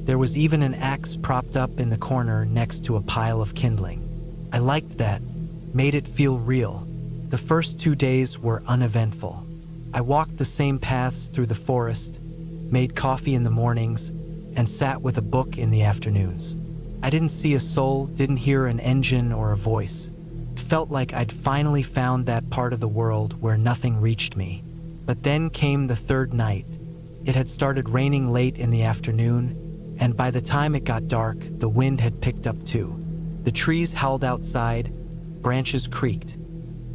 There was even an axe propped up in the corner next to a pile of kindling. I liked that, made it feel real. The first 2 days were uneventful. I walked the same paths through the forest, made coffee in the mornings, and sat with a book in the afternoons. I didn't see a soul, didn't hear an engine or a voice. It felt like I'd finally found that part of the world where nothing reached me. But then came the 3rd night. It had started raining late in the afternoon, and by the time it got dark, the wind had picked up too. The trees howled outside, branches creaked,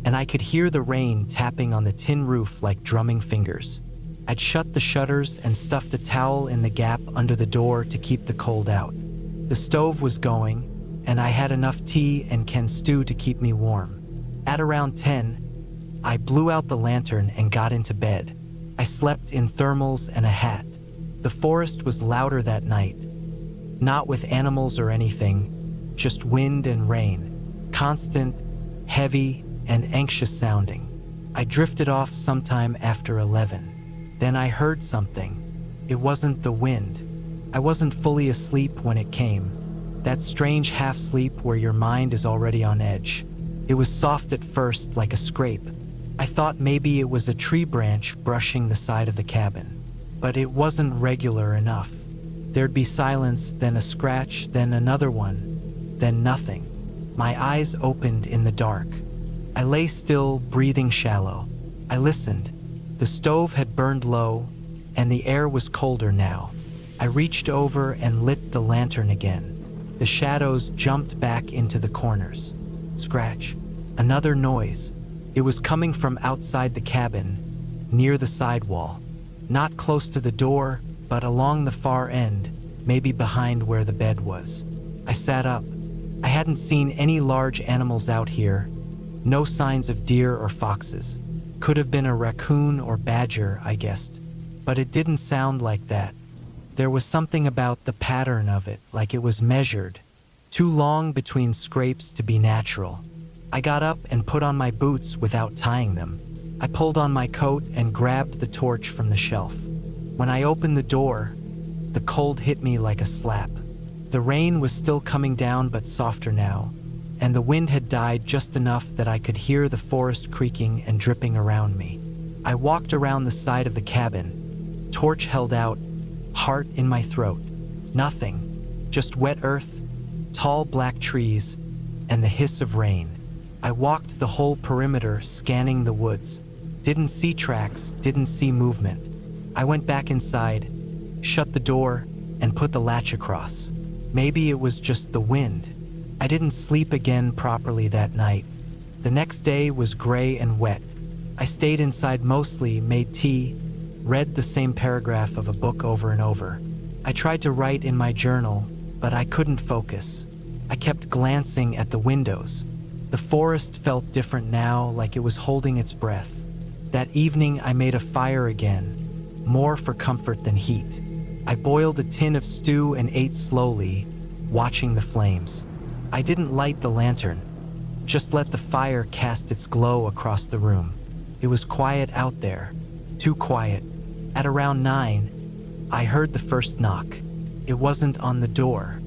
and I could hear the rain tapping on the tin roof like drumming fingers. I'd shut the shutters and stuffed a towel in the gap under the door to keep the cold out. The stove was going, and I had enough tea and canned stew to keep me warm. At around 10, I blew out the lantern and got into bed. I slept in thermals and a hat. The forest was louder that night, not with animals or anything, just wind and rain, constant, heavy, and anxious sounding. I drifted off sometime after 11. Then I heard something. It wasn't the wind. I wasn't fully asleep when it came. That strange half-sleep where your mind is already on edge. It was soft at first, like a scrape. I thought maybe it was a tree branch brushing the side of the cabin. But it wasn't regular enough. There'd be silence, then a scratch, then another one, then nothing. My eyes opened in the dark. I lay still, breathing shallow. I listened. The stove had burned low, and the air was colder now. I reached over and lit the lantern again. The shadows jumped back into the corners. Scratch. Another noise. It was coming from outside the cabin, near the sidewall. Not close to the door, but along the far end, maybe behind where the bed was. I sat up. I hadn't seen any large animals out here. No signs of deer or foxes. Could have been a raccoon or badger, I guessed. But it didn't sound like that. There was something about the pattern of it, like it was measured. Too long between scrapes to be natural. I got up and put on my boots without tying them. I pulled on my coat and grabbed the torch from the shelf. When I opened the door, the cold hit me like a slap. The rain was still coming down but softer now, and the wind had died just enough that I could hear the forest creaking and dripping around me. I walked around the side of the cabin, torch held out, heart in my throat. Nothing, just wet earth, tall black trees, and the hiss of rain. I walked the whole perimeter, scanning the woods. Didn't see tracks, didn't see movement. I went back inside, shut the door, and put the latch across. Maybe it was just the wind. I didn't sleep again properly that night. The next day was gray and wet. I stayed inside mostly, made tea, read the same paragraph of a book over and over. I tried to write in my journal, but I couldn't focus. I kept glancing at the windows. The forest felt different now, like it was holding its breath. That evening I made a fire again, more for comfort than heat. I boiled a tin of stew and ate slowly, watching the flames. I didn't light the lantern, just let the fire cast its glow across the room. It was quiet out there, too quiet. At around 9, I heard the first knock. It wasn't on the door.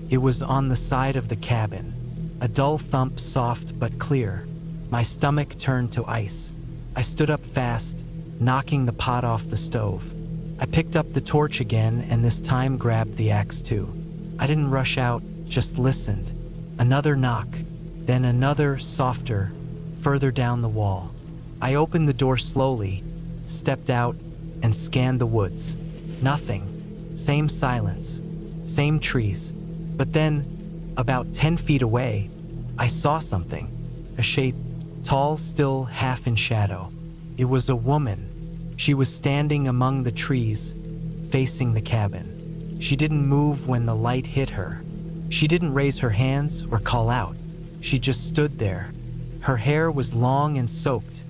It was on the side of the cabin. A dull thump, soft but clear. My stomach turned to ice. I stood up fast, knocking the pot off the stove. I picked up the torch again and this time grabbed the axe too. I didn't rush out, just listened. Another knock, then another, softer, further down the wall. I opened the door slowly, stepped out, and scanned the woods. Nothing. Same silence. Same trees. But then, about 10 feet away, I saw something. A shape, tall, still, half in shadow. It was a woman. She was standing among the trees, facing the cabin. She didn't move when the light hit her. She didn't raise her hands or call out. She just stood there. Her hair was long and soaked,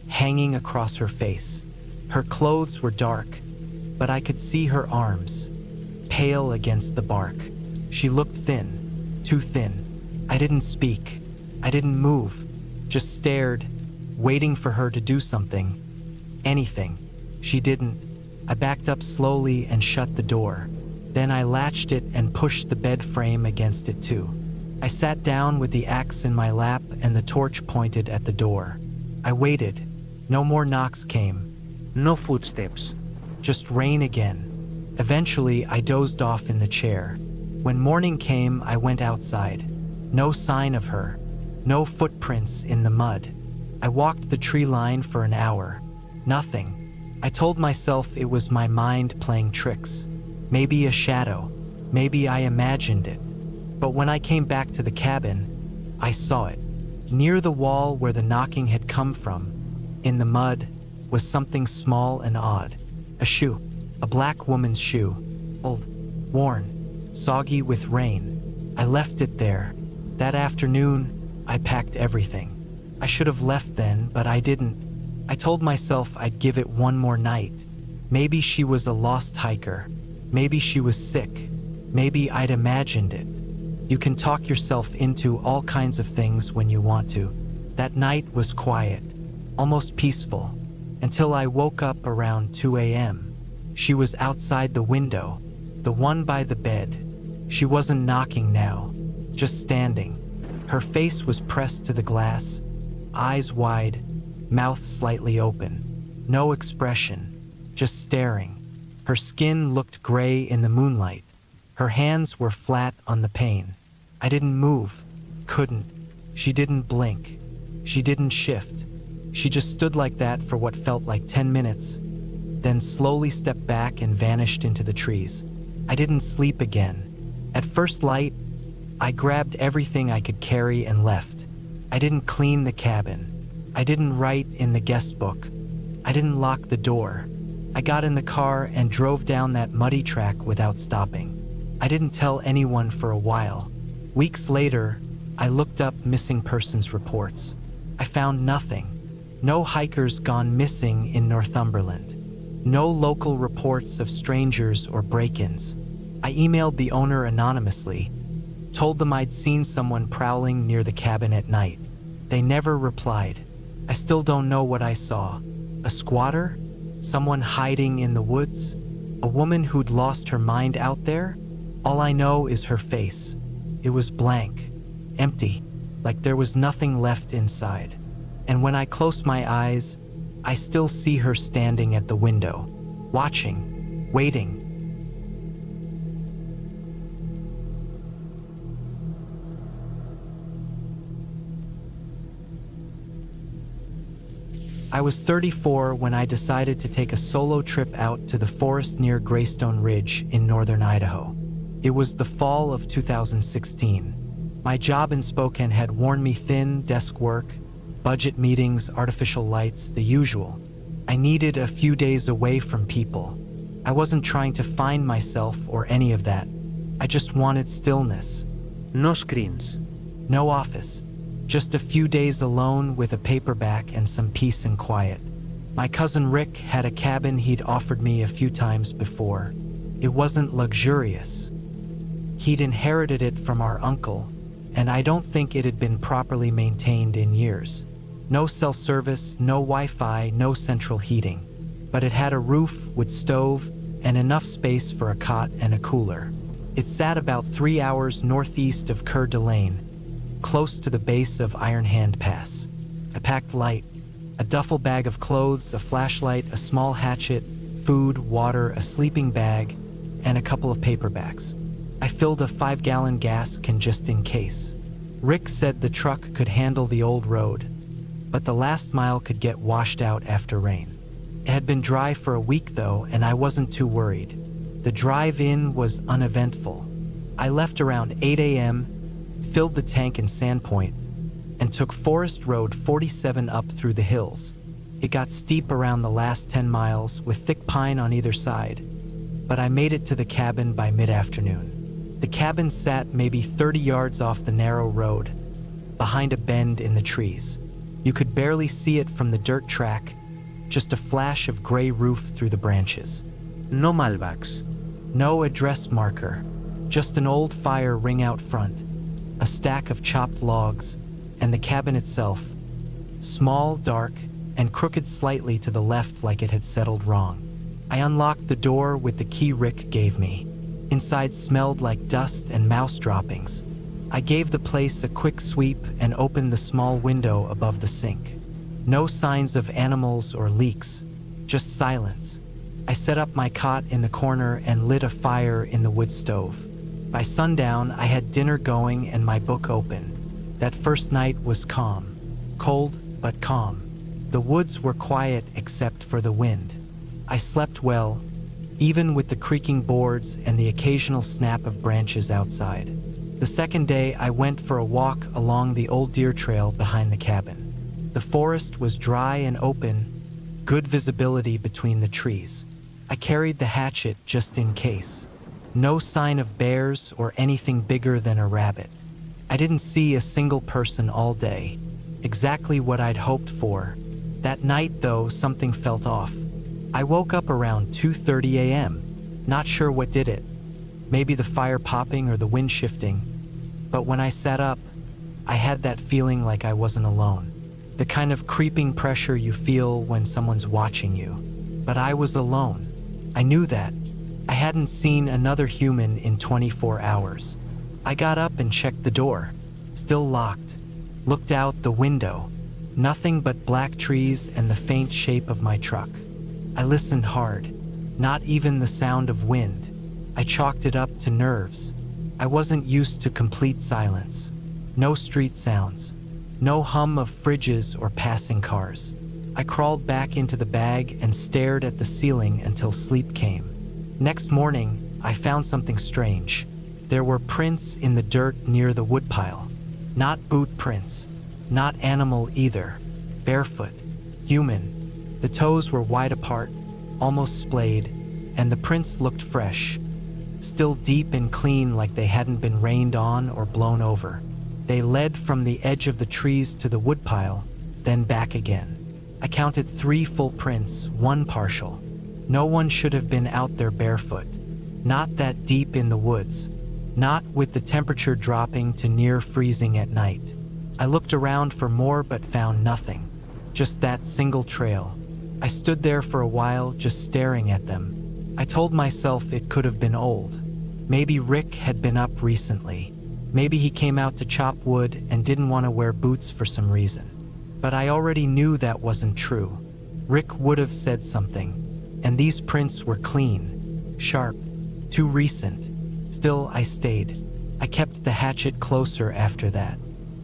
hanging across her face. Her clothes were dark, but I could see her arms, pale against the bark. She looked thin, too thin. I didn't speak. I didn't move, just stared, waiting for her to do something. Anything. She didn't. I backed up slowly and shut the door. Then I latched it and pushed the bed frame against it too. I sat down with the axe in my lap and the torch pointed at the door. I waited. No more knocks came. No footsteps. Just rain again. Eventually, I dozed off in the chair. When morning came, I went outside. No sign of her. No footprints in the mud. I walked the tree line for an hour. Nothing. I told myself it was my mind playing tricks. Maybe a shadow. Maybe I imagined it. But when I came back to the cabin, I saw it. Near the wall where the knocking had come from, in the mud, was something small and odd. A shoe. A black woman's shoe. Old. Worn. Soggy with rain. I left it there. That afternoon, I packed everything. I should have left then, but I didn't. I told myself I'd give it one more night. Maybe she was a lost hiker. Maybe she was sick. Maybe I'd imagined it. You can talk yourself into all kinds of things when you want to. That night was quiet, almost peaceful, until I woke up around 2 a.m. She was outside the window, the one by the bed. She wasn't knocking now, just standing. Her face was pressed to the glass, eyes wide, mouth slightly open. No expression, just staring. Her skin looked gray in the moonlight. Her hands were flat on the pane. I didn't move, couldn't. She didn't blink. She didn't shift. She just stood like that for what felt like 10 minutes, then slowly stepped back and vanished into the trees. I didn't sleep again. At first light, I grabbed everything I could carry and left. I didn't clean the cabin. I didn't write in the guest book. I didn't lock the door. I got in the car and drove down that muddy track without stopping. I didn't tell anyone for a while. Weeks later, I looked up missing persons reports. I found nothing. No hikers gone missing in Northumberland. No local reports of strangers or break-ins. I emailed the owner anonymously, told them I'd seen someone prowling near the cabin at night. They never replied. I still don't know what I saw. A squatter? Someone hiding in the woods? A woman who'd lost her mind out there? All I know is her face. It was blank, empty, like there was nothing left inside. And when I close my eyes, I still see her standing at the window, watching, waiting. I was 34 when I decided to take a solo trip out to the forest near Greystone Ridge in northern Idaho. It was the fall of 2016. My job in Spokane had worn me thin, desk work, budget meetings, artificial lights, the usual. I needed a few days away from people. I wasn't trying to find myself or any of that. I just wanted stillness. No screens. No office. Just a few days alone with a paperback and some peace and quiet. My cousin Rick had a cabin he'd offered me a few times before. It wasn't luxurious. He'd inherited it from our uncle, and I don't think it had been properly maintained in years. No cell service, no Wi-Fi, no central heating. But it had a roof with stove and enough space for a cot and a cooler. It sat about 3 hours northeast of Coeur d'Alene, close to the base of Iron Hand Pass. I packed light, a duffel bag of clothes, a flashlight, a small hatchet, food, water, a sleeping bag, and a couple of paperbacks. I filled a 5-gallon gas can just in case. Rick said the truck could handle the old road, but the last mile could get washed out after rain. It had been dry for a week though, and I wasn't too worried. The drive-in was uneventful. I left around 8 a.m., filled the tank in Sandpoint, and took Forest Road 47 up through the hills. It got steep around the last 10 miles with thick pine on either side, but I made it to the cabin by mid-afternoon. The cabin sat maybe 30 yards off the narrow road, behind a bend in the trees. You could barely see it from the dirt track, just a flash of gray roof through the branches. No mailbox. No address marker, just an old fire ring out front, a stack of chopped logs, and the cabin itself, small, dark, and crooked slightly to the left like it had settled wrong. I unlocked the door with the key Rick gave me. Inside smelled like dust and mouse droppings. I gave the place a quick sweep and opened the small window above the sink. No signs of animals or leaks, just silence. I set up my cot in the corner and lit a fire in the wood stove. By sundown, I had dinner going and my book open. That first night was calm, cold but calm. The woods were quiet except for the wind. I slept well, even with the creaking boards and the occasional snap of branches outside. The second day, I went for a walk along the old deer trail behind the cabin. The forest was dry and open, good visibility between the trees. I carried the hatchet just in case. No sign of bears or anything bigger than a rabbit. I didn't see a single person all day, exactly what I'd hoped for. That night, though, something felt off. I woke up around 2:30 a.m., not sure what did it. Maybe the fire popping or the wind shifting. But when I sat up, I had that feeling like I wasn't alone. The kind of creeping pressure you feel when someone's watching you. But I was alone. I knew that. I hadn't seen another human in 24 hours. I got up and checked the door. Still locked. Looked out the window. Nothing but black trees and the faint shape of my truck. I listened hard. Not even the sound of wind. I chalked it up to nerves. I wasn't used to complete silence. No street sounds. No hum of fridges or passing cars. I crawled back into the bag and stared at the ceiling until sleep came. Next morning, I found something strange. There were prints in the dirt near the woodpile. Not boot prints. Not animal either. Barefoot. Human. The toes were wide apart, almost splayed, and the prints looked fresh. Still deep and clean like they hadn't been rained on or blown over. They led from the edge of the trees to the woodpile, then back again. I counted 3 full prints, 1 partial. No one should have been out there barefoot. Not that deep in the woods. Not with the temperature dropping to near freezing at night. I looked around for more but found nothing. Just that single trail. I stood there for a while just staring at them. I told myself it could have been old. Maybe Rick had been up recently. Maybe he came out to chop wood and didn't want to wear boots for some reason. But I already knew that wasn't true. Rick would have said something. And these prints were clean, sharp, too recent. Still, I stayed. I kept the hatchet closer after that.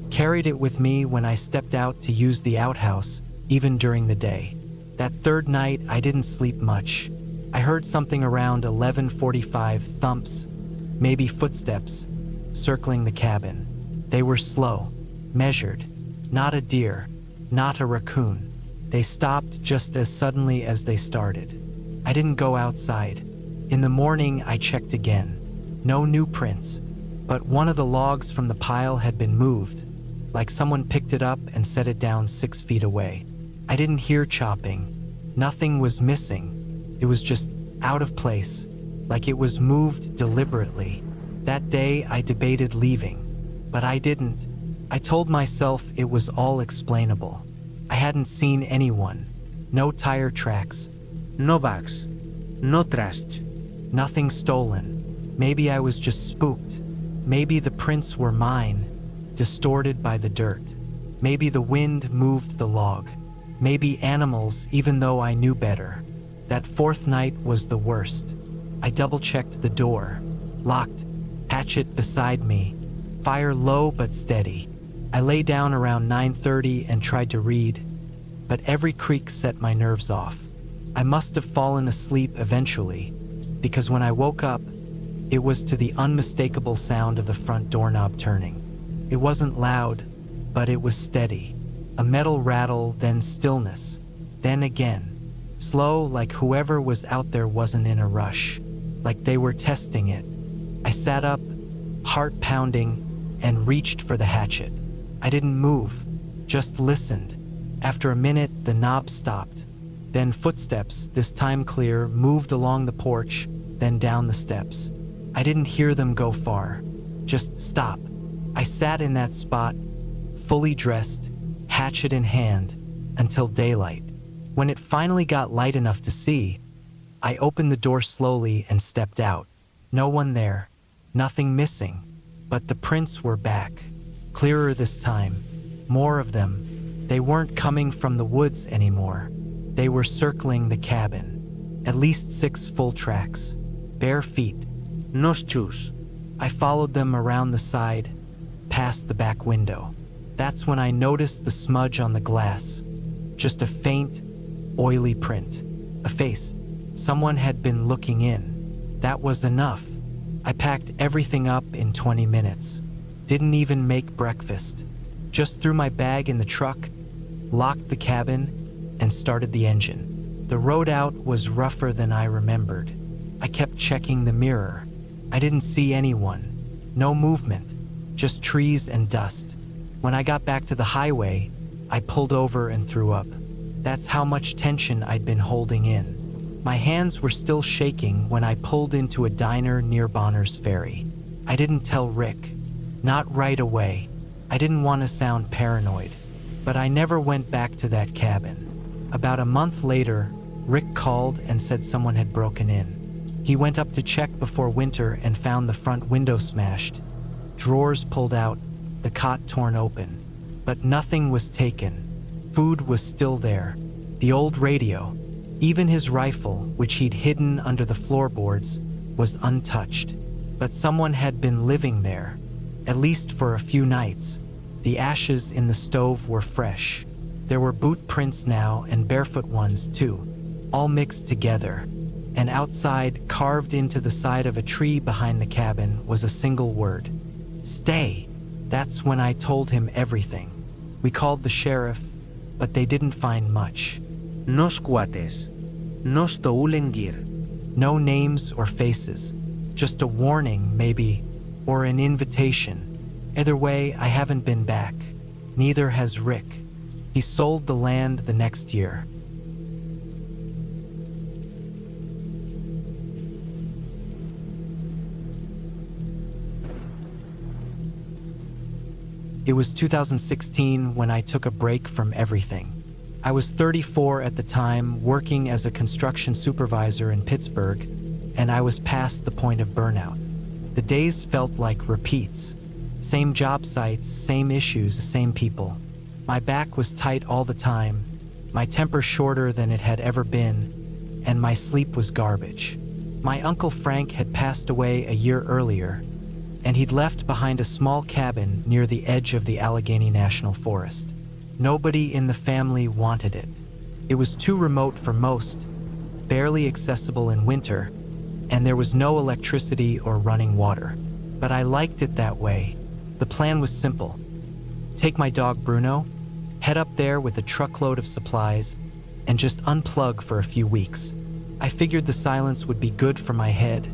Carried it with me when I stepped out to use the outhouse, even during the day. That third night, I didn't sleep much. I heard something around 11:45, thumps, maybe footsteps, circling the cabin. They were slow, measured. Not a deer, not a raccoon. They stopped just as suddenly as they started. I didn't go outside. In the morning, I checked again. No new prints, but one of the logs from the pile had been moved, like someone picked it up and set it down 6 feet away. I didn't hear chopping. Nothing was missing. It was just out of place, like it was moved deliberately. That day, I debated leaving, but I didn't. I told myself it was all explainable. I hadn't seen anyone. No tire tracks. No bags. No trash. Nothing stolen. Maybe I was just spooked. Maybe the prints were mine, distorted by the dirt. Maybe the wind moved the log. Maybe animals, even though I knew better. That fourth night was the worst. I double-checked the door. Locked. Hatchet beside me. Fire low but steady. I lay down around 9:30 and tried to read, but every creak set my nerves off. I must have fallen asleep eventually, because when I woke up, it was to the unmistakable sound of the front doorknob turning. It wasn't loud, but it was steady. A metal rattle, then stillness. Then again. Slow, like whoever was out there wasn't in a rush. Like they were testing it. I sat up, heart pounding, and reached for the hatchet. I didn't move, just listened. After a minute, the knob stopped. Then footsteps, this time clear, moved along the porch, then down the steps. I didn't hear them go far, just stop. I sat in that spot, fully dressed, hatchet in hand, until daylight. When it finally got light enough to see, I opened the door slowly and stepped out. No one there, nothing missing, but the prints were back. Clearer this time, more of them. They weren't coming from the woods anymore. They were circling the cabin. At least 6 full tracks. Bare feet. No shoes. I followed them around the side, past the back window. That's when I noticed the smudge on the glass. Just a faint, oily print. A face. Someone had been looking in. That was enough. I packed everything up in 20 minutes. Didn't even make breakfast. Just threw my bag in the truck, locked the cabin, and started the engine. The road out was rougher than I remembered. I kept checking the mirror. I didn't see anyone. No movement. Just trees and dust. When I got back to the highway, I pulled over and threw up. That's how much tension I'd been holding in. My hands were still shaking when I pulled into a diner near Bonner's Ferry. I didn't tell Rick. Not right away. I didn't want to sound paranoid. But I never went back to that cabin. About a month later, Rick called and said someone had broken in. He went up to check before winter and found the front window smashed. Drawers pulled out, the cot torn open. But nothing was taken. Food was still there. The old radio, even his rifle, which he'd hidden under the floorboards, was untouched. But someone had been living there, at least for a few nights. The ashes in the stove were fresh. There were boot prints now and barefoot ones too, all mixed together. And outside, carved into the side of a tree behind the cabin, was a single word. Stay. That's when I told him everything. We called the sheriff, but they didn't find much. No squattes. No stolen gear. No names or faces. Just a warning, maybe, or an invitation. Either way, I haven't been back. Neither has Rick. He sold the land the next year. It was 2016 when I took a break from everything. I was 34 at the time, working as a construction supervisor in Pittsburgh, and I was past the point of burnout. The days felt like repeats. Same job sites, same issues, same people. My back was tight all the time, my temper shorter than it had ever been, and my sleep was garbage. My Uncle Frank had passed away a year earlier, and he'd left behind a small cabin near the edge of the Allegheny National Forest. Nobody in the family wanted it. It was too remote for most, barely accessible in winter, and there was no electricity or running water. But I liked it that way. The plan was simple. Take my dog Bruno, head up there with a truckload of supplies, and just unplug for a few weeks. I figured the silence would be good for my head,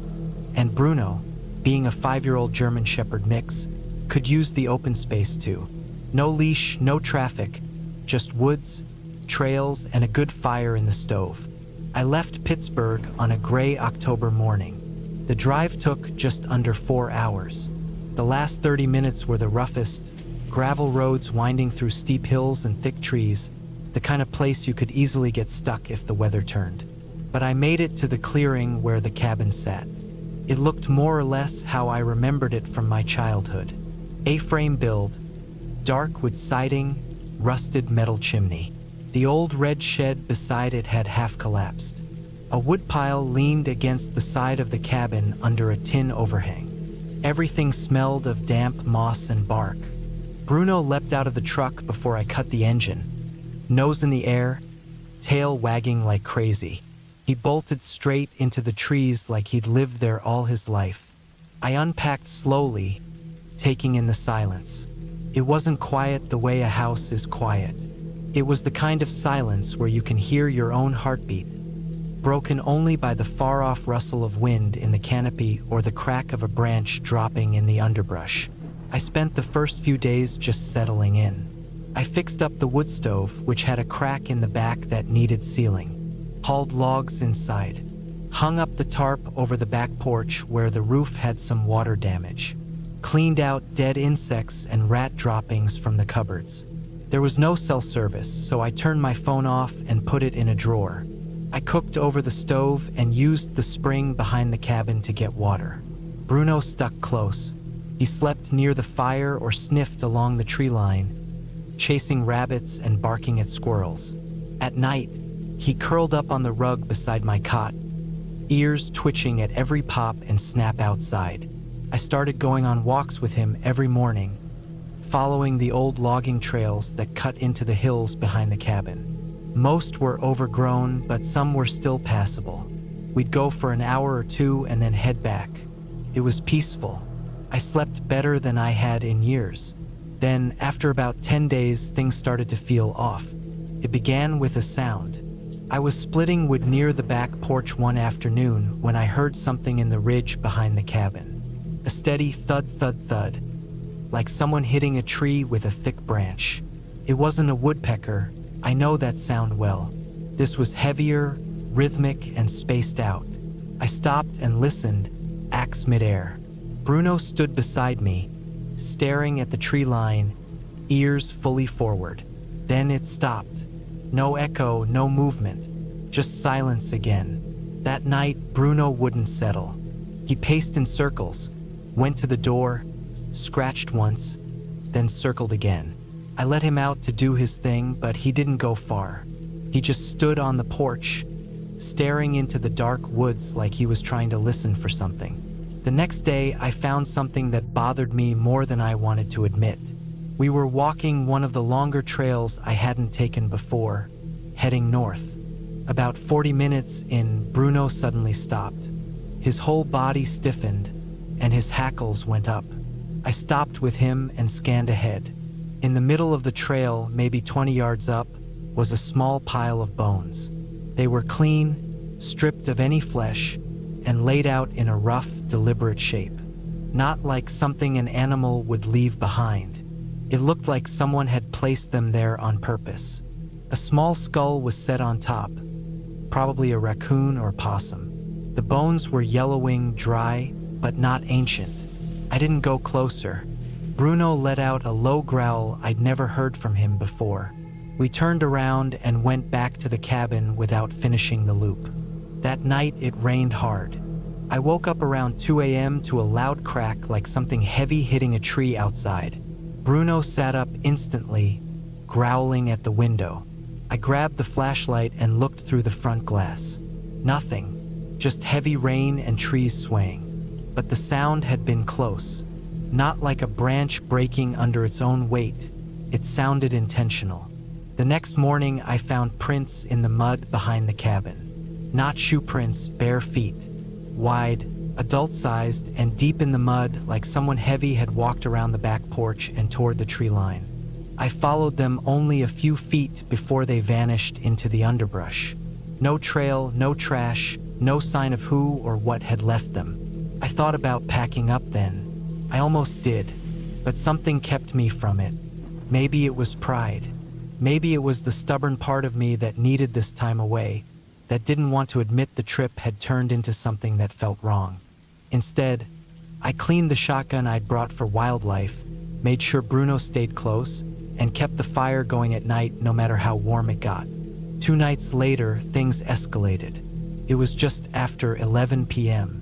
and Bruno, being a 5-year-old German Shepherd mix, could use the open space too. No leash, no traffic, just woods, trails, and a good fire in the stove. I left Pittsburgh on a gray October morning. The drive took just under 4 hours. The last 30 minutes were the roughest, gravel roads winding through steep hills and thick trees, the kind of place you could easily get stuck if the weather turned. But I made it to the clearing where the cabin sat. It looked more or less how I remembered it from my childhood. A-frame build, dark wood siding, rusted metal chimney. The old red shed beside it had half collapsed. A woodpile leaned against the side of the cabin under a tin overhang. Everything smelled of damp moss and bark. Bruno leapt out of the truck before I cut the engine. Nose in the air, tail wagging like crazy. He bolted straight into the trees like he'd lived there all his life. I unpacked slowly, taking in the silence. It wasn't quiet the way a house is quiet. It was the kind of silence where you can hear your own heartbeat, broken only by the far-off rustle of wind in the canopy or the crack of a branch dropping in the underbrush. I spent the first few days just settling in. I fixed up the wood stove, which had a crack in the back that needed sealing, hauled logs inside, hung up the tarp over the back porch where the roof had some water damage, cleaned out dead insects and rat droppings from the cupboards. There was no cell service, so I turned my phone off and put it in a drawer. I cooked over the stove and used the spring behind the cabin to get water. Bruno stuck close. He slept near the fire or sniffed along the tree line, chasing rabbits and barking at squirrels. At night, he curled up on the rug beside my cot, ears twitching at every pop and snap outside. I started going on walks with him every morning, following the old logging trails that cut into the hills behind the cabin. Most were overgrown, but some were still passable. We'd go for an hour or two and then head back. It was peaceful. I slept better than I had in years. Then, after about 10 days, things started to feel off. It began with a sound. I was splitting wood near the back porch one afternoon when I heard something in the ridge behind the cabin. A steady thud, thud, thud, like someone hitting a tree with a thick branch. It wasn't a woodpecker. I know that sound well. This was heavier, rhythmic, and spaced out. I stopped and listened, axe midair. Bruno stood beside me, staring at the tree line, ears fully forward. Then it stopped. No echo, no movement, just silence again. That night, Bruno wouldn't settle. He paced in circles, went to the door, scratched once, then circled again. I let him out to do his thing, but he didn't go far. He just stood on the porch, staring into the dark woods like he was trying to listen for something. The next day, I found something that bothered me more than I wanted to admit. We were walking one of the longer trails I hadn't taken before, heading north. About 40 minutes in, Bruno suddenly stopped. His whole body stiffened, and his hackles went up. I stopped with him and scanned ahead. In the middle of the trail, maybe 20 yards up, was a small pile of bones. They were clean, stripped of any flesh, and laid out in a rough, deliberate shape. Not like something an animal would leave behind. It looked like someone had placed them there on purpose. A small skull was set on top, probably a raccoon or possum. The bones were yellowing, dry, but not ancient. I didn't go closer. Bruno let out a low growl I'd never heard from him before. We turned around and went back to the cabin without finishing the loop. That night, it rained hard. I woke up around 2 a.m. to a loud crack like something heavy hitting a tree outside. Bruno sat up instantly, growling at the window. I grabbed the flashlight and looked through the front glass. Nothing, just heavy rain and trees swaying. But the sound had been close. Not like a branch breaking under its own weight. It sounded intentional. The next morning, I found prints in the mud behind the cabin. Not shoe prints, bare feet. Wide, adult-sized, and deep in the mud like someone heavy had walked around the back porch and toward the tree line. I followed them only a few feet before they vanished into the underbrush. No trail, no trash, no sign of who or what had left them. I thought about packing up then. I almost did, but something kept me from it. Maybe it was pride. Maybe it was the stubborn part of me that needed this time away, that didn't want to admit the trip had turned into something that felt wrong. Instead, I cleaned the shotgun I'd brought for wildlife, made sure Bruno stayed close, and kept the fire going at night no matter how warm it got. 2 nights later, things escalated. It was just after 11 p.m.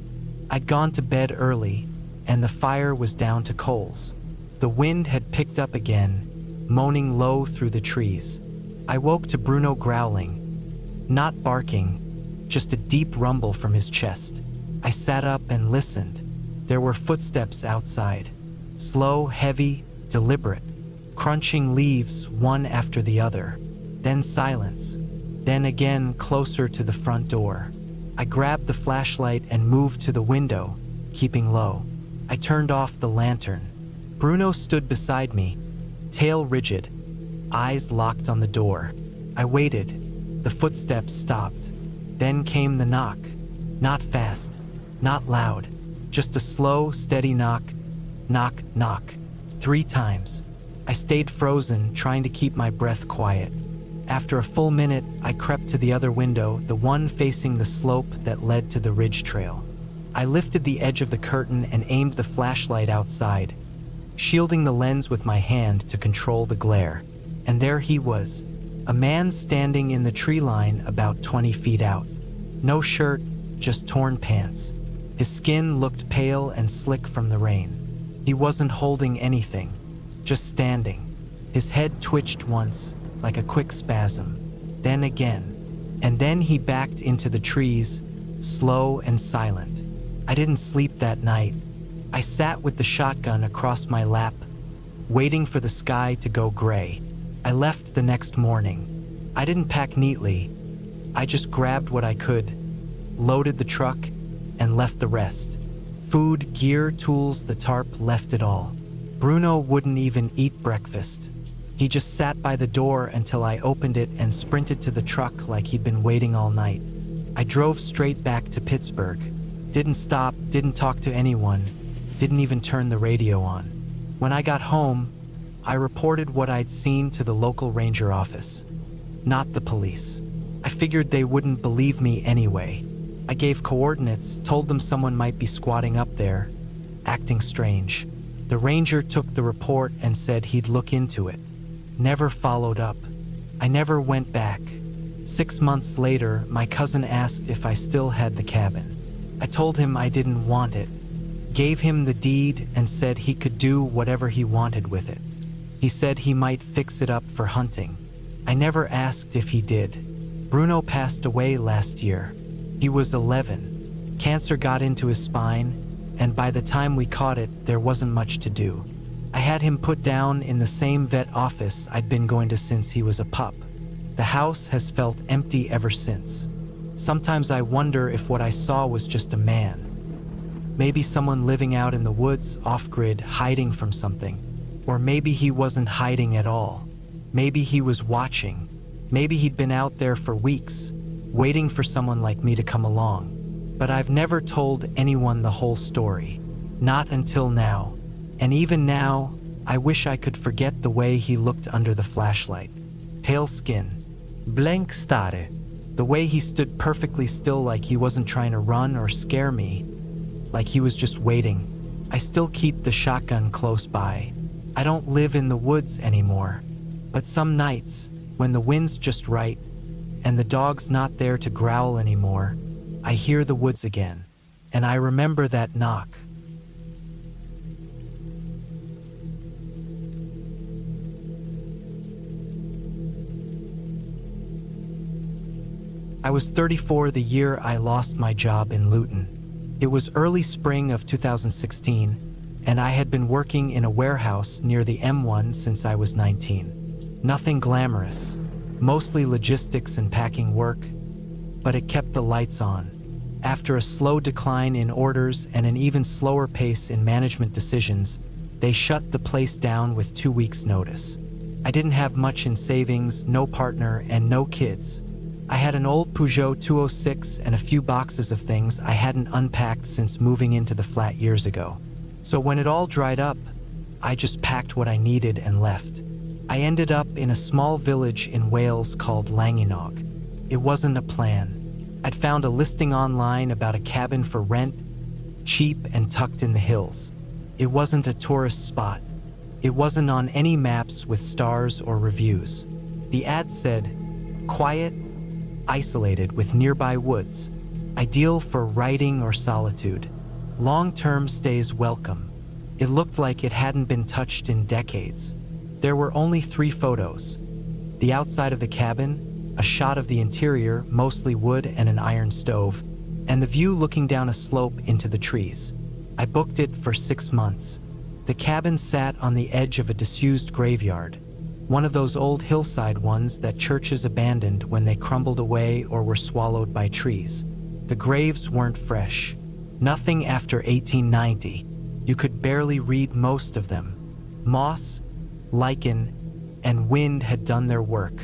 I'd gone to bed early, and the fire was down to coals. The wind had picked up again, moaning low through the trees. I woke to Bruno growling, not barking, just a deep rumble from his chest. I sat up and listened. There were footsteps outside, slow, heavy, deliberate, crunching leaves one after the other. Then silence, then again closer to the front door. I grabbed the flashlight and moved to the window, keeping low. I turned off the lantern. Bruno stood beside me, tail rigid, eyes locked on the door. I waited. The footsteps stopped. Then came the knock. Not fast, not loud, just a slow, steady knock. Knock, knock. 3 times. I stayed frozen, trying to keep my breath quiet. After a full minute, I crept to the other window, the one facing the slope that led to the ridge trail. I lifted the edge of the curtain and aimed the flashlight outside, shielding the lens with my hand to control the glare. And there he was, a man standing in the tree line about 20 feet out. No shirt, just torn pants. His skin looked pale and slick from the rain. He wasn't holding anything, just standing. His head twitched once, like a quick spasm, then again. And then he backed into the trees, slow and silent. I didn't sleep that night. I sat with the shotgun across my lap, waiting for the sky to go gray. I left the next morning. I didn't pack neatly. I just grabbed what I could, loaded the truck, and left the rest. Food, gear, tools, the tarp, left it all. Bruno wouldn't even eat breakfast. He just sat by the door until I opened it and sprinted to the truck like he'd been waiting all night. I drove straight back to Pittsburgh. Didn't stop, didn't talk to anyone, didn't even turn the radio on. When I got home, I reported what I'd seen to the local ranger office, not the police. I figured they wouldn't believe me anyway. I gave coordinates, told them someone might be squatting up there, acting strange. The ranger took the report and said he'd look into it. Never followed up. I never went back. 6 months later, my cousin asked if I still had the cabin. I told him I didn't want it, gave him the deed, and said he could do whatever he wanted with it. He said he might fix it up for hunting. I never asked if he did. Bruno passed away last year. He was 11. Cancer got into his spine, and by the time we caught it, there wasn't much to do. I had him put down in the same vet office I'd been going to since he was a pup. The house has felt empty ever since. Sometimes I wonder if what I saw was just a man. Maybe someone living out in the woods, off-grid, hiding from something. Or maybe he wasn't hiding at all. Maybe he was watching. Maybe he'd been out there for weeks, waiting for someone like me to come along. But I've never told anyone the whole story. Not until now. And even now, I wish I could forget the way he looked under the flashlight. Pale skin. Blank stare. The way he stood perfectly still, like he wasn't trying to run or scare me. Like he was just waiting. I still keep the shotgun close by. I don't live in the woods anymore. But some nights, when the wind's just right, and the dog's not there to growl anymore, I hear the woods again. And I remember that knock. I was 34 the year I lost my job in Luton. It was early spring of 2016, and I had been working in a warehouse near the M1 since I was 19. Nothing glamorous, mostly logistics and packing work, but it kept the lights on. After a slow decline in orders and an even slower pace in management decisions, they shut the place down with 2 weeks' notice. I didn't have much in savings, no partner, and no kids. I had an old Peugeot 206 and a few boxes of things I hadn't unpacked since moving into the flat years ago. So when it all dried up, I just packed what I needed and left. I ended up in a small village in Wales called Langinog. It wasn't a plan. I'd found a listing online about a cabin for rent, cheap and tucked in the hills. It wasn't a tourist spot. It wasn't on any maps with stars or reviews. The ad said, "Quiet, isolated with nearby woods, ideal for writing or solitude. Long-term stays welcome." It looked like it hadn't been touched in decades. There were only 3 photos. The outside of the cabin, a shot of the interior, mostly wood and an iron stove, and the view looking down a slope into the trees. I booked it for 6 months. The cabin sat on the edge of a disused graveyard, one of those old hillside ones that churches abandoned when they crumbled away or were swallowed by trees. The graves weren't fresh. Nothing after 1890. You could barely read most of them. Moss, lichen, and wind had done their work.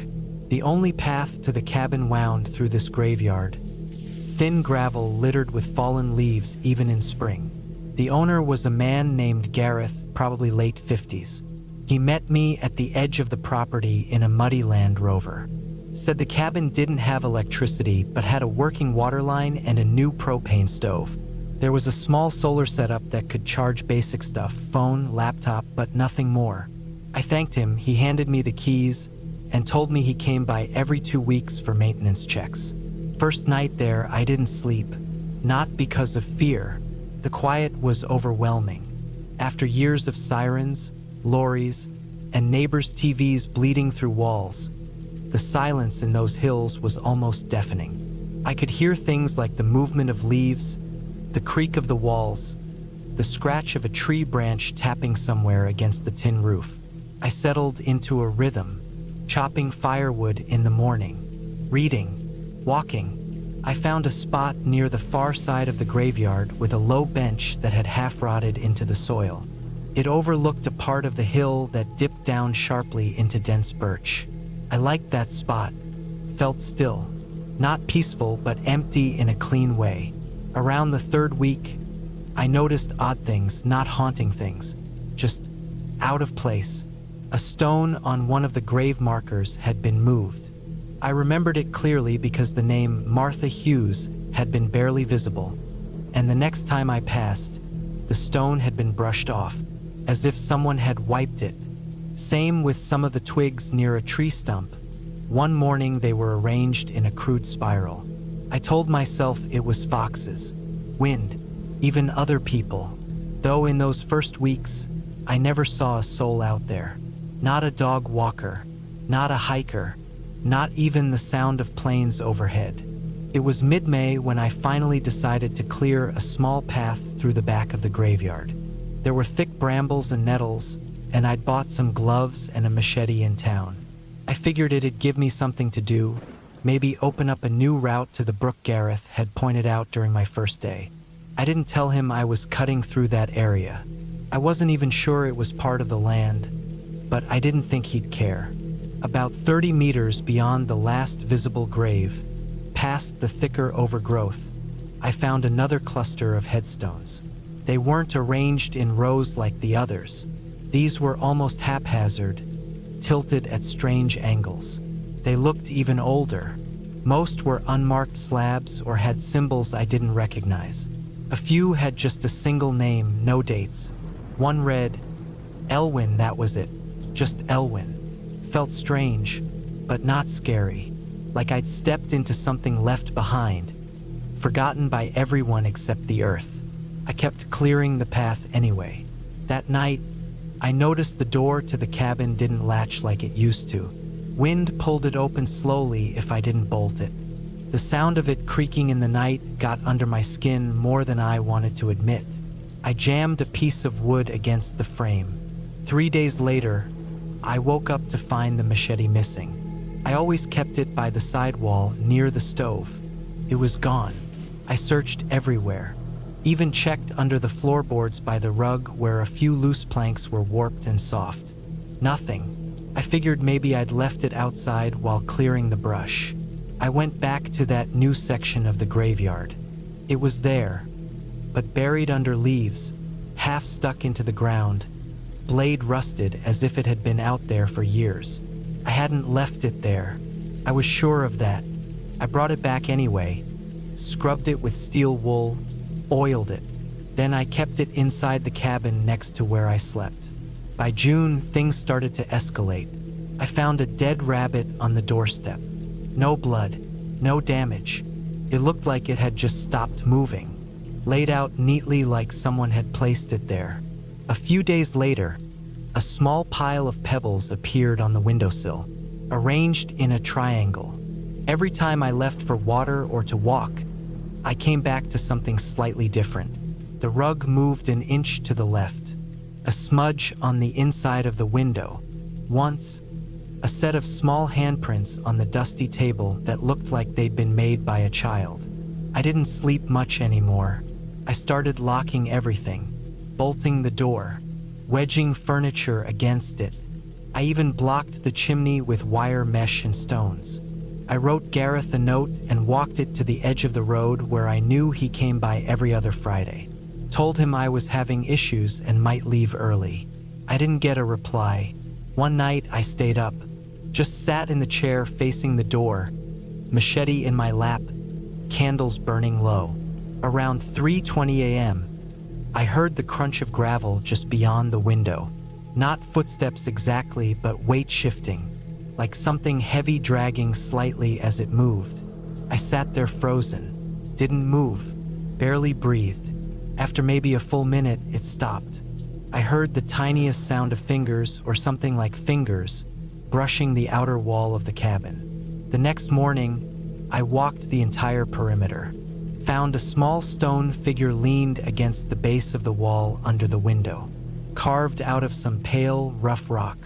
The only path to the cabin wound through this graveyard. Thin gravel littered with fallen leaves even in spring. The owner was a man named Gareth, probably late 50s. He met me at the edge of the property in a muddy Land Rover. Said the cabin didn't have electricity but had a working water line and a new propane stove. There was a small solar setup that could charge basic stuff, phone, laptop, but nothing more. I thanked him, he handed me the keys, and told me he came by every 2 weeks for maintenance checks. First night there, I didn't sleep. Not because of fear. The quiet was overwhelming. After years of sirens, lorries, and neighbors' TVs bleeding through walls, the silence in those hills was almost deafening. I could hear things like the movement of leaves, the creak of the walls, the scratch of a tree branch tapping somewhere against the tin roof. I settled into a rhythm, chopping firewood in the morning, reading, walking. I found a spot near the far side of the graveyard with a low bench that had half rotted into the soil. It overlooked a part of the hill that dipped down sharply into dense birch. I liked that spot, felt still, not peaceful but empty in a clean way. Around the 3rd week, I noticed odd things, not haunting things, just out of place. A stone on one of the grave markers had been moved. I remembered it clearly because the name Martha Hughes had been barely visible, and the next time I passed, the stone had been brushed off, as if someone had wiped it. Same with some of the twigs near a tree stump. One morning they were arranged in a crude spiral. I told myself it was foxes, wind, even other people. Though in those first weeks, I never saw a soul out there. Not a dog walker, not a hiker, not even the sound of planes overhead. It was mid-May when I finally decided to clear a small path through the back of the graveyard. There were thick brambles and nettles, and I'd bought some gloves and a machete in town. I figured it'd give me something to do, maybe open up a new route to the brook Gareth had pointed out during my first day. I didn't tell him I was cutting through that area. I wasn't even sure it was part of the land, but I didn't think he'd care. About 30 meters beyond the last visible grave, past the thicker overgrowth, I found another cluster of headstones. They weren't arranged in rows like the others. These were almost haphazard, tilted at strange angles. They looked even older. Most were unmarked slabs or had symbols I didn't recognize. A few had just a single name, no dates. One read, Elwyn, that was it. Just Elwyn. Felt strange, but not scary. Like I'd stepped into something left behind, forgotten by everyone except the earth. I kept clearing the path anyway. That night, I noticed the door to the cabin didn't latch like it used to. Wind pulled it open slowly if I didn't bolt it. The sound of it creaking in the night got under my skin more than I wanted to admit. I jammed a piece of wood against the frame. 3 days later, I woke up to find the machete missing. I always kept it by the sidewall near the stove. It was gone. I searched everywhere, even checked under the floorboards by the rug where a few loose planks were warped and soft. Nothing. I figured maybe I'd left it outside while clearing the brush. I went back to that new section of the graveyard. It was there, but buried under leaves, half stuck into the ground, blade rusted as if it had been out there for years. I hadn't left it there. I was sure of that. I brought it back anyway, scrubbed it with steel wool, oiled it. Then I kept it inside the cabin next to where I slept. By June, things started to escalate. I found a dead rabbit on the doorstep. No blood, no damage. It looked like it had just stopped moving, laid out neatly like someone had placed it there. A few days later, a small pile of pebbles appeared on the windowsill, arranged in a triangle. Every time I left for water or to walk, I came back to something slightly different. The rug moved an inch to the left, a smudge on the inside of the window. Once, a set of small handprints on the dusty table that looked like they'd been made by a child. I didn't sleep much anymore. I started locking everything, bolting the door, wedging furniture against it. I even blocked the chimney with wire mesh and stones. I wrote Gareth a note and walked it to the edge of the road where I knew he came by every other Friday. Told him I was having issues and might leave early. I didn't get a reply. One night I stayed up, just sat in the chair facing the door, machete in my lap, candles burning low. Around 3:20 a.m., I heard the crunch of gravel just beyond the window. Not footsteps exactly, but weight shifting, like something heavy dragging slightly as it moved. I sat there frozen, didn't move, barely breathed. After maybe a full minute, it stopped. I heard the tiniest sound of fingers, or something like fingers, brushing the outer wall of the cabin. The next morning, I walked the entire perimeter. Found a small stone figure leaned against the base of the wall under the window, carved out of some pale, rough rock.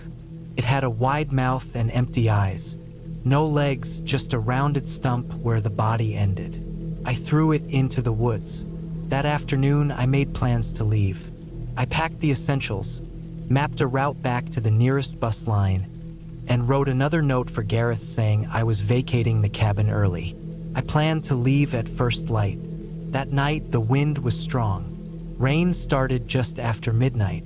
It had a wide mouth and empty eyes. No legs, just a rounded stump where the body ended. I threw it into the woods. That afternoon, I made plans to leave. I packed the essentials, mapped a route back to the nearest bus line, and wrote another note for Gareth saying I was vacating the cabin early. I planned to leave at first light. That night, the wind was strong. Rain started just after midnight.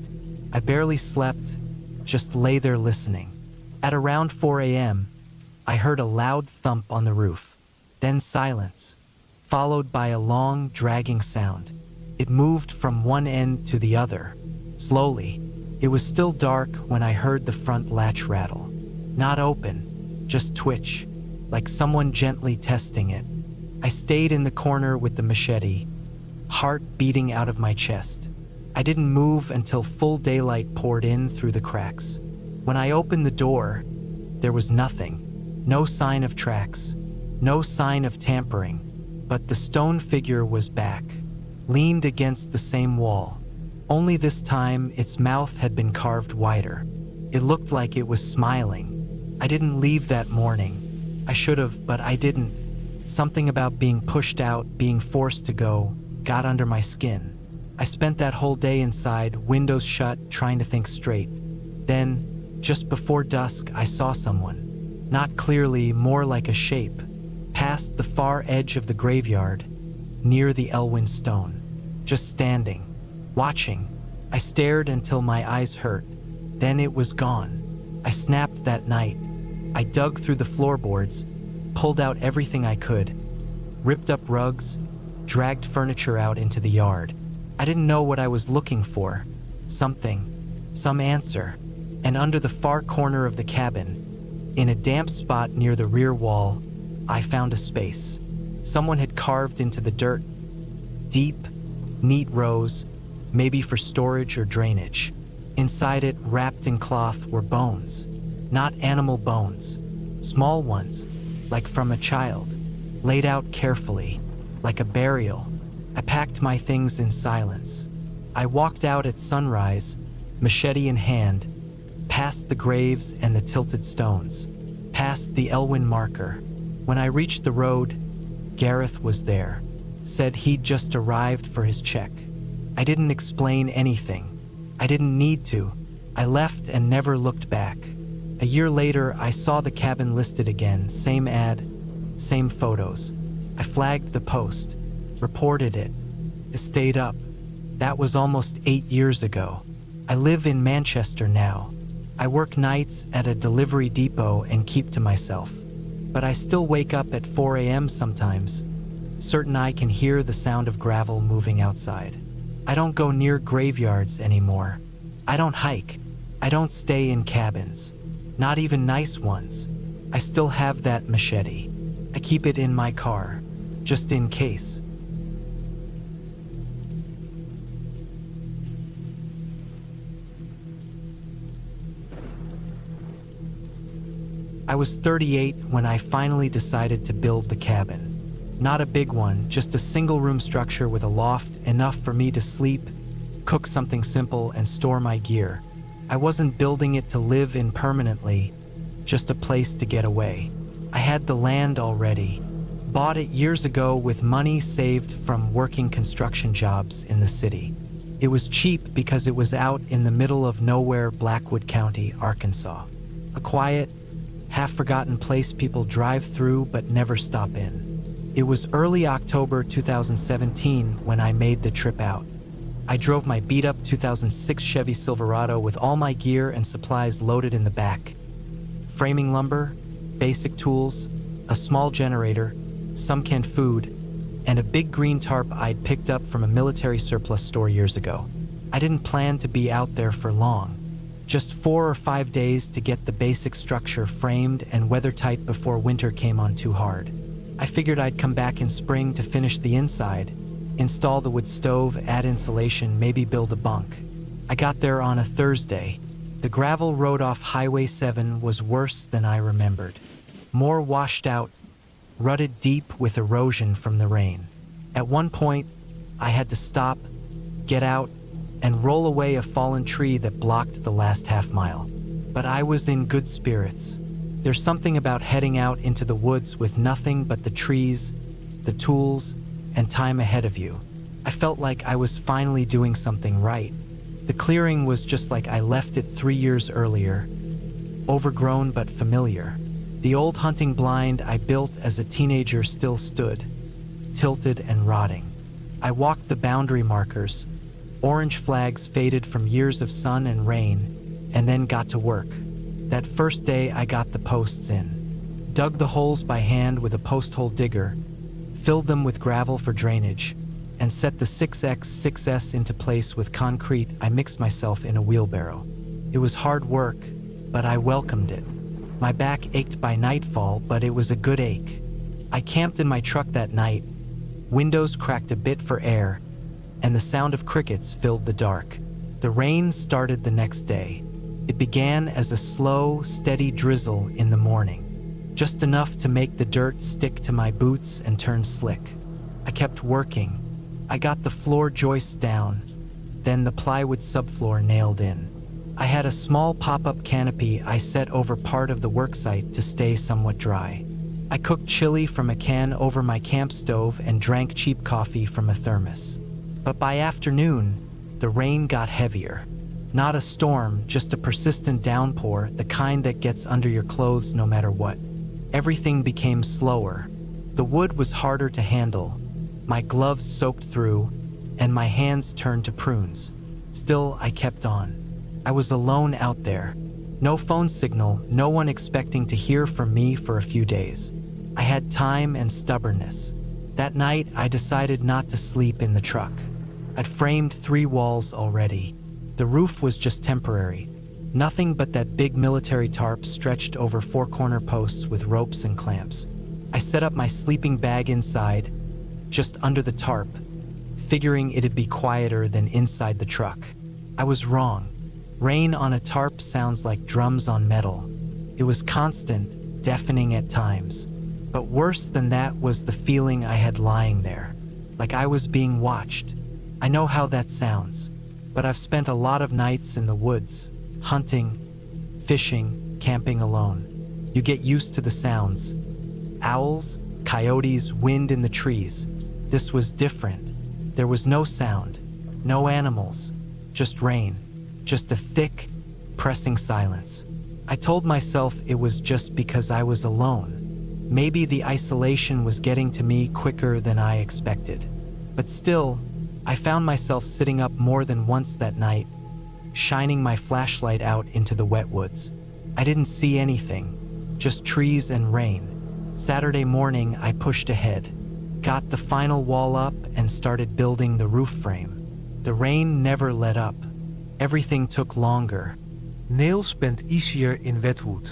I barely slept, just lay there listening. At around 4 a.m., I heard a loud thump on the roof, then silence, followed by a long, dragging sound. It moved from one end to the other, slowly. It was still dark when I heard the front latch rattle. Not open, just twitch, like someone gently testing it. I stayed in the corner with the machete, heart beating out of my chest. I didn't move until full daylight poured in through the cracks. When I opened the door, there was nothing. No sign of tracks, no sign of tampering, but the stone figure was back, leaned against the same wall. Only this time, its mouth had been carved wider. It looked like it was smiling. I didn't leave that morning. I should have, but I didn't. Something about being pushed out, being forced to go, got under my skin. I spent that whole day inside, windows shut, trying to think straight. Then, just before dusk, I saw someone. Not clearly, more like a shape, past the far edge of the graveyard, near the Elwyn stone. Just standing, watching. I stared until my eyes hurt. Then it was gone. I snapped that night. I dug through the floorboards, pulled out everything I could, ripped up rugs, dragged furniture out into the yard. I didn't know what I was looking for. Something, some answer. And under the far corner of the cabin, in a damp spot near the rear wall, I found a space. Someone had carved into the dirt. Deep, neat rows, maybe for storage or drainage. Inside it, wrapped in cloth, were bones. Not animal bones, small ones, like from a child, laid out carefully, like a burial. I packed my things in silence. I walked out at sunrise, machete in hand, past the graves and the tilted stones, past the Elwyn marker. When I reached the road, Gareth was there, said he'd just arrived for his check. I didn't explain anything. I didn't need to. I left and never looked back. A year later, I saw the cabin listed again, same ad, same photos. I flagged the post, reported it. It stayed up. That was almost 8 years ago. I live in Manchester now. I work nights at a delivery depot and keep to myself. But I still wake up at 4 a.m. sometimes, certain I can hear the sound of gravel moving outside. I don't go near graveyards anymore. I don't hike. I don't stay in cabins, not even nice ones. I still have that machete. I keep it in my car, just in case. I was 38 when I finally decided to build the cabin. Not a big one, just a single-room structure with a loft, enough for me to sleep, cook something simple, and store my gear. I wasn't building it to live in permanently, just a place to get away. I had the land already, bought it years ago with money saved from working construction jobs in the city. It was cheap because it was out in the middle of nowhere, Blackwood County, Arkansas. A quiet, half-forgotten place people drive through but never stop in. It was early October 2017 when I made the trip out. I drove my beat-up 2006 Chevy Silverado with all my gear and supplies loaded in the back. Framing lumber, basic tools, a small generator, some canned food, and a big green tarp I'd picked up from a military surplus store years ago. I didn't plan to be out there for long. Just 4 or 5 days to get the basic structure framed and weathertight before winter came on too hard. I figured I'd come back in spring to finish the inside, install the wood stove, add insulation, maybe build a bunk. I got there on a Thursday. The gravel road off Highway 7 was worse than I remembered. More washed out, rutted deep with erosion from the rain. At one point, I had to stop, get out, and roll away a fallen tree that blocked the last half mile. But I was in good spirits. There's something about heading out into the woods with nothing but the trees, the tools, and time ahead of you. I felt like I was finally doing something right. The clearing was just like I left it 3 years earlier, overgrown but familiar. The old hunting blind I built as a teenager still stood, tilted and rotting. I walked the boundary markers, orange flags faded from years of sun and rain, and then got to work. That first day I got the posts in, dug the holes by hand with a post hole digger, filled them with gravel for drainage, and set the 6x6s into place with concrete I mixed myself in a wheelbarrow. It was hard work, but I welcomed it. My back ached by nightfall, but it was a good ache. I camped in my truck that night, windows cracked a bit for air, and the sound of crickets filled the dark. The rain started the next day. It began as a slow, steady drizzle in the morning, just enough to make the dirt stick to my boots and turn slick. I kept working. I got the floor joists down, then the plywood subfloor nailed in. I had a small pop-up canopy I set over part of the worksite to stay somewhat dry. I cooked chili from a can over my camp stove and drank cheap coffee from a thermos. But by afternoon, the rain got heavier. Not a storm, just a persistent downpour, the kind that gets under your clothes no matter what. Everything became slower. The wood was harder to handle. My gloves soaked through, and my hands turned to prunes. Still, I kept on. I was alone out there. No phone signal, no one expecting to hear from me for a few days. I had time and stubbornness. That night, I decided not to sleep in the truck. I'd framed 3 walls already. The roof was just temporary. Nothing but that big military tarp stretched over 4 corner posts with ropes and clamps. I set up my sleeping bag inside, just under the tarp, figuring it'd be quieter than inside the truck. I was wrong. Rain on a tarp sounds like drums on metal. It was constant, deafening at times. But worse than that was the feeling I had lying there, like I was being watched. I know how that sounds, but I've spent a lot of nights in the woods, hunting, fishing, camping alone. You get used to the sounds. Owls, coyotes, wind in the trees. This was different. There was no sound, no animals, just rain, just a thick, pressing silence. I told myself it was just because I was alone. Maybe the isolation was getting to me quicker than I expected. But still, I found myself sitting up more than once that night, shining my flashlight out into the wet woods. I didn't see anything, just trees and rain. Saturday morning, I pushed ahead, got the final wall up, and started building the roof frame. The rain never let up. Everything took longer. Nails bent easier in wet wood.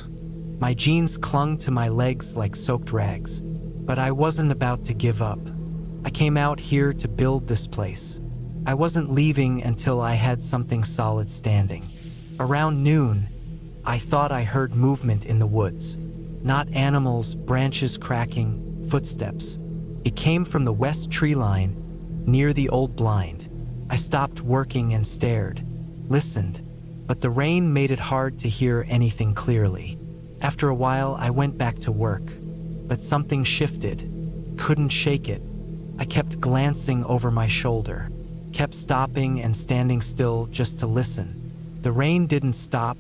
My jeans clung to my legs like soaked rags. But I wasn't about to give up. I came out here to build this place. I wasn't leaving until I had something solid standing. Around noon, I thought I heard movement in the woods. Not animals, branches cracking, footsteps. It came from the west tree line, near the old blind. I stopped working and stared, listened, but the rain made it hard to hear anything clearly. After a while, I went back to work, but something shifted. Couldn't shake it. I kept glancing over my shoulder, kept stopping and standing still just to listen. The rain didn't stop,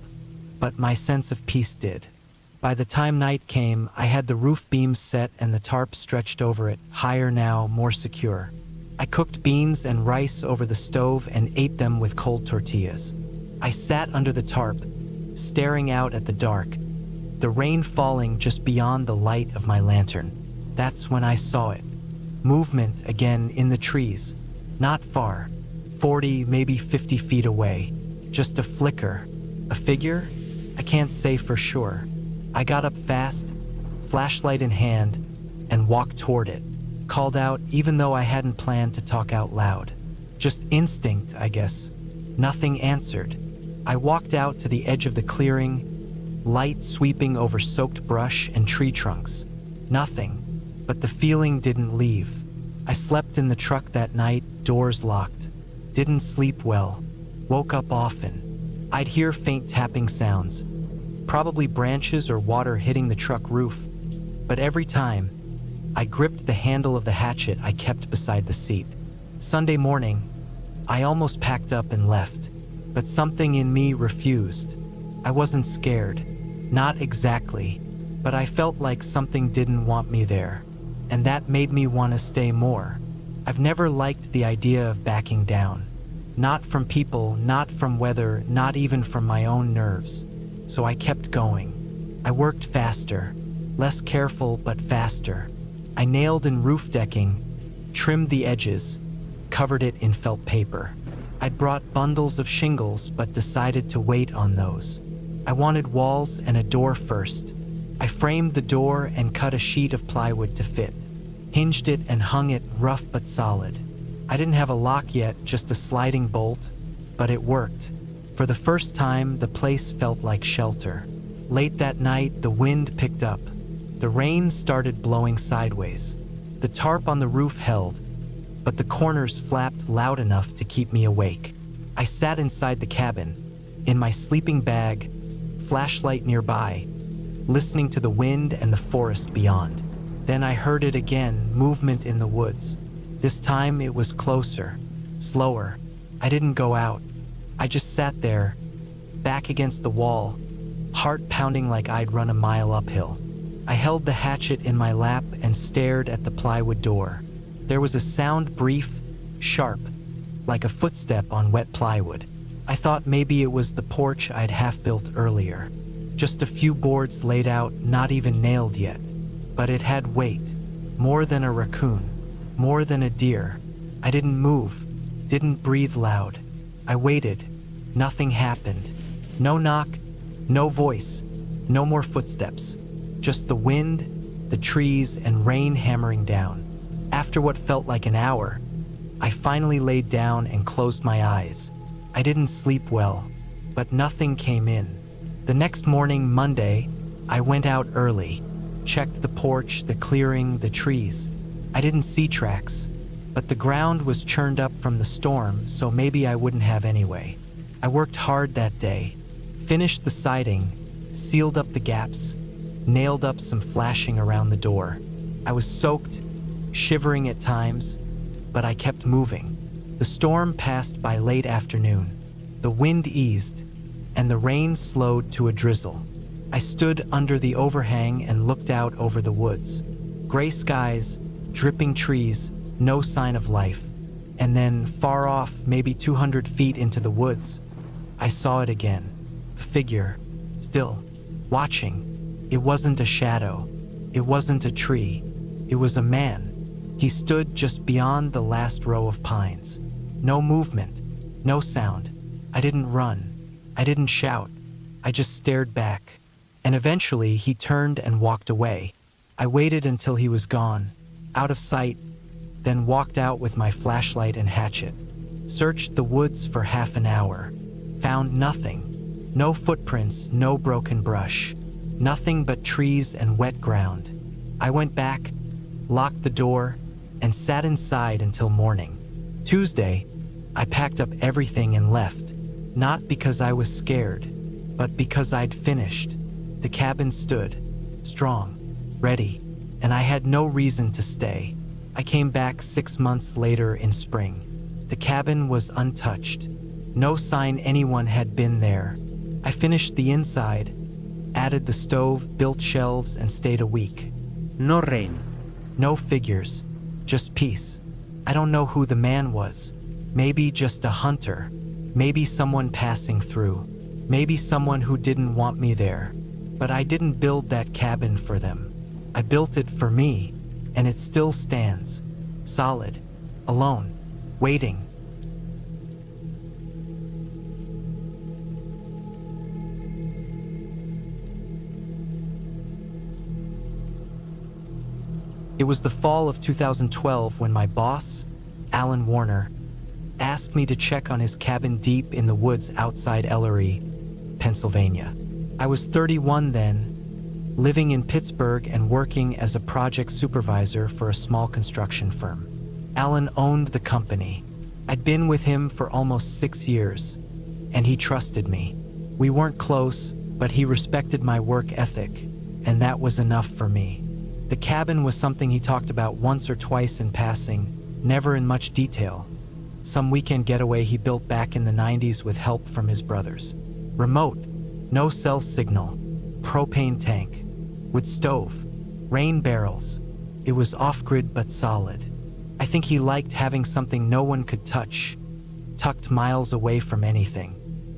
but my sense of peace did. By the time night came, I had the roof beams set and the tarp stretched over it, higher now, more secure. I cooked beans and rice over the stove and ate them with cold tortillas. I sat under the tarp, staring out at the dark, the rain falling just beyond the light of my lantern. That's when I saw it. Movement again in the trees. Not far, 40, maybe 50 feet away. Just a flicker. A figure? I can't say for sure. I got up fast, flashlight in hand, and walked toward it. Called out even though I hadn't planned to talk out loud. Just instinct, I guess. Nothing answered. I walked out to the edge of the clearing, light sweeping over soaked brush and tree trunks. Nothing, but the feeling didn't leave. I slept in the truck that night, doors locked. Didn't sleep well. Woke up often. I'd hear faint tapping sounds, probably branches or water hitting the truck roof. But every time, I gripped the handle of the hatchet I kept beside the seat. Sunday morning, I almost packed up and left, but something in me refused. I wasn't scared, not exactly, but I felt like something didn't want me there, and that made me want to stay more. I've never liked the idea of backing down. Not from people, not from weather, not even from my own nerves. So I kept going. I worked faster, less careful but faster. I nailed in roof decking, trimmed the edges, covered it in felt paper. I'd brought bundles of shingles but decided to wait on those. I wanted walls and a door first. I framed the door and cut a sheet of plywood to fit, hinged it and hung it rough but solid. I didn't have a lock yet, just a sliding bolt, but it worked. For the first time, the place felt like shelter. Late that night, the wind picked up. The rain started blowing sideways. The tarp on the roof held, but the corners flapped loud enough to keep me awake. I sat inside the cabin, in my sleeping bag, flashlight nearby, listening to the wind and the forest beyond. Then I heard it again, movement in the woods. This time it was closer, slower. I didn't go out. I just sat there, back against the wall, heart pounding like I'd run a mile uphill. I held the hatchet in my lap and stared at the plywood door. There was a sound, brief, sharp, like a footstep on wet plywood. I thought maybe it was the porch I'd half-built earlier. Just a few boards laid out, not even nailed yet. But it had weight, more than a raccoon, more than a deer. I didn't move, didn't breathe loud. I waited. Nothing happened. No knock, no voice, no more footsteps. Just the wind, the trees, and rain hammering down. After what felt like an hour, I finally laid down and closed my eyes. I didn't sleep well, but nothing came in. The next morning, Monday, I went out early, checked the porch, the clearing, the trees. I didn't see tracks, but the ground was churned up from the storm, so maybe I wouldn't have anyway. I worked hard that day, finished the siding, sealed up the gaps, nailed up some flashing around the door. I was soaked, shivering at times, but I kept moving. The storm passed by late afternoon. The wind eased, and the rain slowed to a drizzle. I stood under the overhang and looked out over the woods. Gray skies, dripping trees, no sign of life. And then, far off, maybe 200 feet into the woods, I saw it again. A figure, still, watching. It wasn't a shadow. It wasn't a tree. It was a man. He stood just beyond the last row of pines. No movement, no sound. I didn't run. I didn't shout. I just stared back, and eventually he turned and walked away. I waited until he was gone, out of sight, then walked out with my flashlight and hatchet. Searched the woods for half an hour. Found nothing. No footprints, no broken brush. Nothing but trees and wet ground. I went back, locked the door, and sat inside until morning. Tuesday, I packed up everything and left. Not because I was scared, but because I'd finished. The cabin stood, strong, ready, and I had no reason to stay. I came back 6 months later in spring. The cabin was untouched. No sign anyone had been there. I finished the inside, added the stove, built shelves, and stayed a week. No rain. No figures, just peace. I don't know who the man was. Maybe just a hunter. Maybe someone passing through. Maybe someone who didn't want me there. But I didn't build that cabin for them. I built it for me, and it still stands. Solid. Alone. Waiting. It was the fall of 2012 when my boss, Alan Warner, asked me to check on his cabin deep in the woods outside Ellery, Pennsylvania. I was 31 then, living in Pittsburgh and working as a project supervisor for a small construction firm. Alan owned the company. I'd been with him for almost 6 years, and he trusted me. We weren't close, but he respected my work ethic, and that was enough for me. The cabin was something he talked about once or twice in passing, never in much detail. Some weekend getaway he built back in the 90s with help from his brothers. Remote, no cell signal, propane tank, with stove, rain barrels. It was off-grid but solid. I think he liked having something no one could touch, tucked miles away from anything.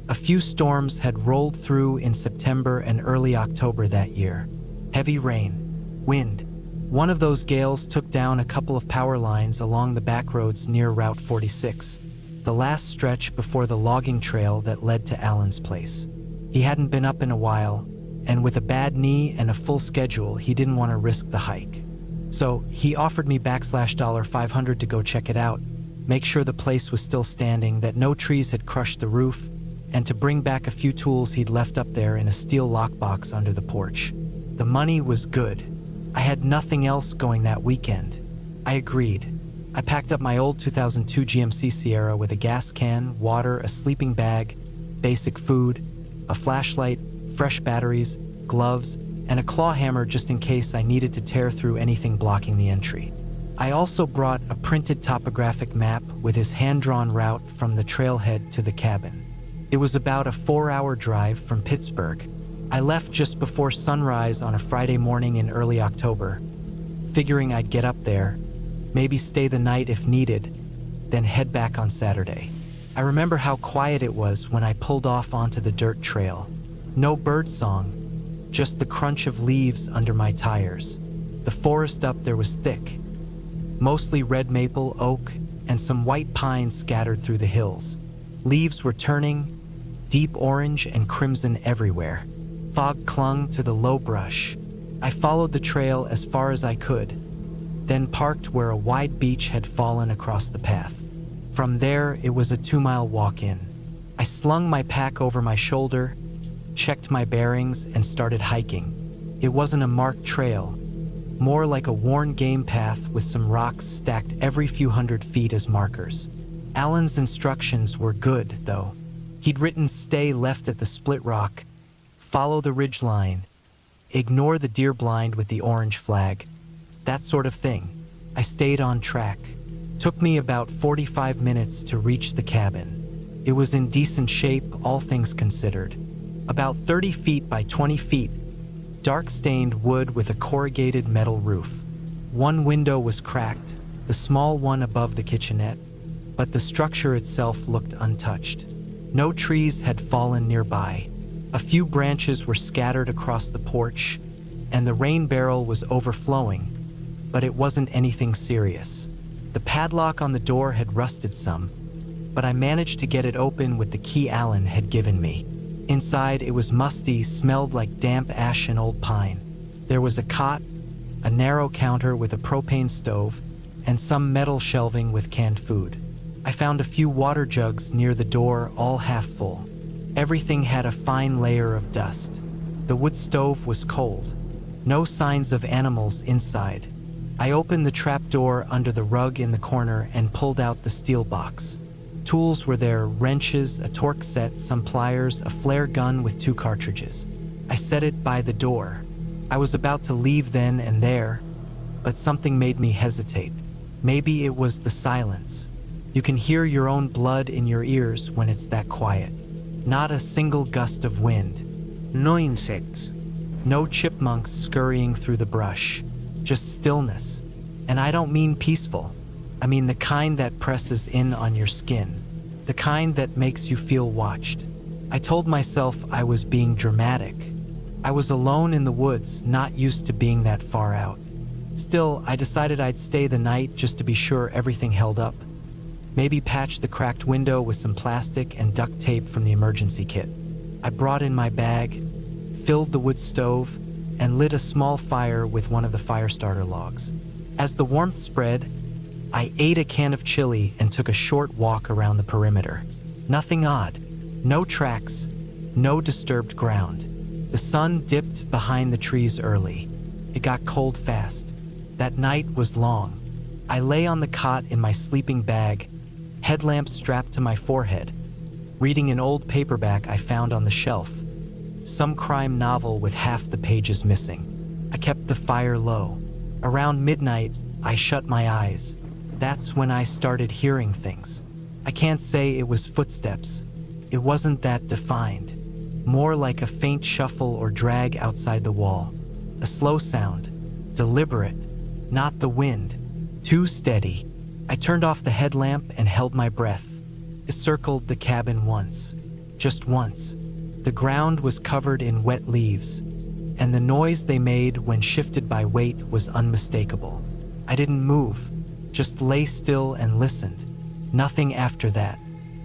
A few storms had rolled through in September and early October that year. Heavy rain, wind. One of those gales took down a couple of power lines along the back roads near Route 46, the last stretch before the logging trail that led to Alan's place. He hadn't been up in a while, and with a bad knee and a full schedule, he didn't want to risk the hike. So he offered me $500 to go check it out, make sure the place was still standing, that no trees had crushed the roof, and to bring back a few tools he'd left up there in a steel lockbox under the porch. The money was good. I had nothing else going that weekend. I agreed. I packed up my old 2002 GMC Sierra with a gas can, water, a sleeping bag, basic food, a flashlight, fresh batteries, gloves, and a claw hammer just in case I needed to tear through anything blocking the entry. I also brought a printed topographic map with his hand-drawn route from the trailhead to the cabin. It was about a 4-hour drive from Pittsburgh. I left just before sunrise on a Friday morning in early October, figuring I'd get up there, maybe stay the night if needed, then head back on Saturday. I remember how quiet it was when I pulled off onto the dirt trail. No bird song, just the crunch of leaves under my tires. The forest up there was thick, mostly red maple, oak, and some white pines scattered through the hills. Leaves were turning, deep orange and crimson everywhere. Fog clung to the low brush. I followed the trail as far as I could, then parked where a wide beach had fallen across the path. From there, it was a 2-mile walk in. I slung my pack over my shoulder, checked my bearings, and started hiking. It wasn't a marked trail, more like a worn game path with some rocks stacked every few hundred feet as markers. Alan's instructions were good, though. He'd written stay left at the split rock, follow the ridge line, ignore the deer blind with the orange flag, that sort of thing. I stayed on track. Took me about 45 minutes to reach the cabin. It was in decent shape, all things considered. About 30 feet by 20 feet, dark-stained wood with a corrugated metal roof. One window was cracked, the small one above the kitchenette, but the structure itself looked untouched. No trees had fallen nearby. A few branches were scattered across the porch, and the rain barrel was overflowing, but it wasn't anything serious. The padlock on the door had rusted some, but I managed to get it open with the key Alan had given me. Inside, it was musty, smelled like damp ash and old pine. There was a cot, a narrow counter with a propane stove, and some metal shelving with canned food. I found a few water jugs near the door, all half full. Everything had a fine layer of dust. The wood stove was cold. No signs of animals inside. I opened the trapdoor under the rug in the corner and pulled out the steel box. Tools were there: wrenches, a torque set, some pliers, a flare gun with 2 cartridges. I set it by the door. I was about to leave then and there, but something made me hesitate. Maybe it was the silence. You can hear your own blood in your ears when it's that quiet. Not a single gust of wind. No insects. No chipmunks scurrying through the brush. Just stillness. And I don't mean peaceful. I mean the kind that presses in on your skin. The kind that makes you feel watched. I told myself I was being dramatic. I was alone in the woods, not used to being that far out. Still, I decided I'd stay the night just to be sure everything held up. Maybe patch the cracked window with some plastic and duct tape from the emergency kit. I brought in my bag, filled the wood stove, and lit a small fire with one of the fire starter logs. As the warmth spread, I ate a can of chili and took a short walk around the perimeter. Nothing odd. No tracks. No disturbed ground. The sun dipped behind the trees early. It got cold fast. That night was long. I lay on the cot in my sleeping bag, headlamp strapped to my forehead, reading an old paperback I found on the shelf. Some crime novel with half the pages missing. I kept the fire low. Around midnight, I shut my eyes. That's when I started hearing things. I can't say it was footsteps. It wasn't that defined. More like a faint shuffle or drag outside the wall. A slow sound. Deliberate. Not the wind. Too steady. I turned off the headlamp and held my breath. It circled the cabin once. Just once. The ground was covered in wet leaves, and the noise they made when shifted by weight was unmistakable. I didn't move, just lay still and listened. Nothing after that.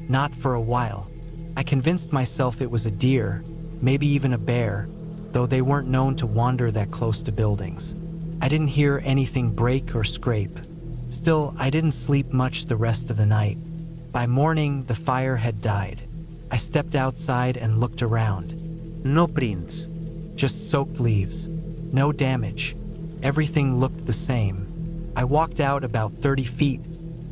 Not for a while. I convinced myself it was a deer, maybe even a bear, though they weren't known to wander that close to buildings. I didn't hear anything break or scrape. Still, I didn't sleep much the rest of the night. By morning, the fire had died. I stepped outside and looked around. No prints. Just soaked leaves. No damage. Everything looked the same. I walked out about 30 feet,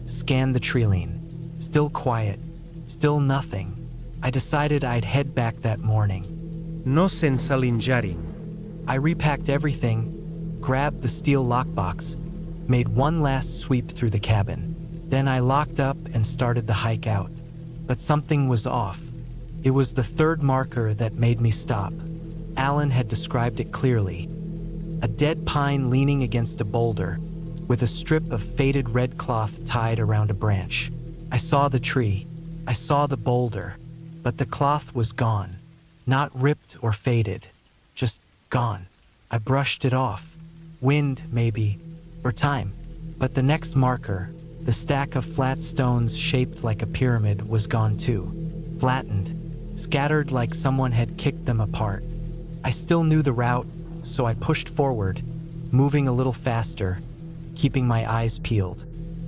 scanned the treeline. Still quiet. Still nothing. I decided I'd head back that morning. No unsettling. I repacked everything, grabbed the steel lockbox, made one last sweep through the cabin. Then I locked up and started the hike out. But something was off. It was the third marker that made me stop. Alan had described it clearly. A dead pine leaning against a boulder, with a strip of faded red cloth tied around a branch. I saw the tree. I saw the boulder. But the cloth was gone. Not ripped or faded. Just gone. I brushed it off. Wind, maybe. Or time. But the next marker, the stack of flat stones shaped like a pyramid, was gone too. Flattened. Scattered like someone had kicked them apart. I still knew the route, so I pushed forward, moving a little faster, keeping my eyes peeled.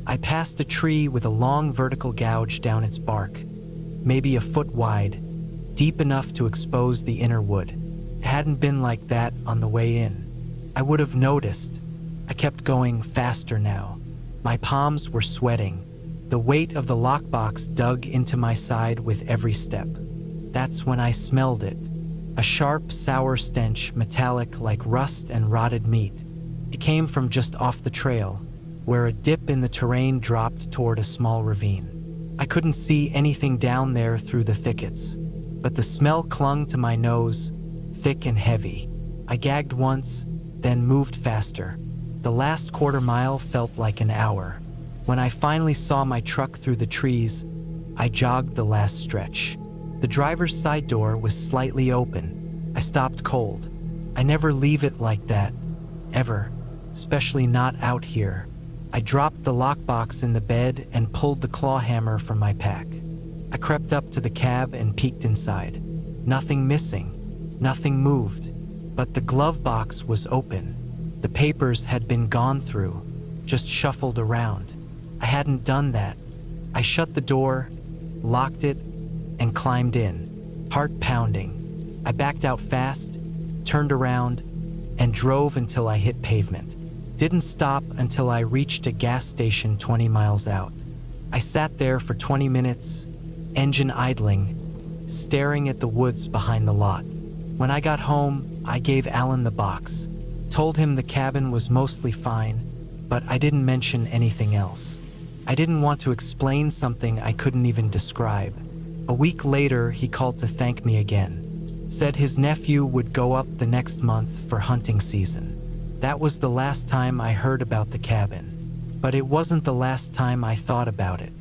I passed a tree with a long vertical gouge down its bark, maybe a foot wide, deep enough to expose the inner wood. It hadn't been like that on the way in. I would have noticed. I kept going faster now. My palms were sweating. The weight of the lockbox dug into my side with every step. That's when I smelled it. A sharp, sour stench, metallic like rust and rotted meat. It came from just off the trail, where a dip in the terrain dropped toward a small ravine. I couldn't see anything down there through the thickets, but the smell clung to my nose, thick and heavy. I gagged once, then moved faster. The last quarter mile felt like an hour. When I finally saw my truck through the trees, I jogged the last stretch. The driver's side door was slightly open. I stopped cold. I never leave it like that, ever, especially not out here. I dropped the lockbox in the bed and pulled the claw hammer from my pack. I crept up to the cab and peeked inside. Nothing missing, nothing moved, but the glove box was open. The papers had been gone through, just shuffled around. I hadn't done that. I shut the door, locked it, and climbed in, heart pounding. I backed out fast, turned around, and drove until I hit pavement. Didn't stop until I reached a gas station 20 miles out. I sat there for 20 minutes, engine idling, staring at the woods behind the lot. When I got home, I gave Alan the box, told him the cabin was mostly fine, but I didn't mention anything else. I didn't want to explain something I couldn't even describe. A week later, he called to thank me again. Said his nephew would go up the next month for hunting season. That was the last time I heard about the cabin. But it wasn't the last time I thought about it.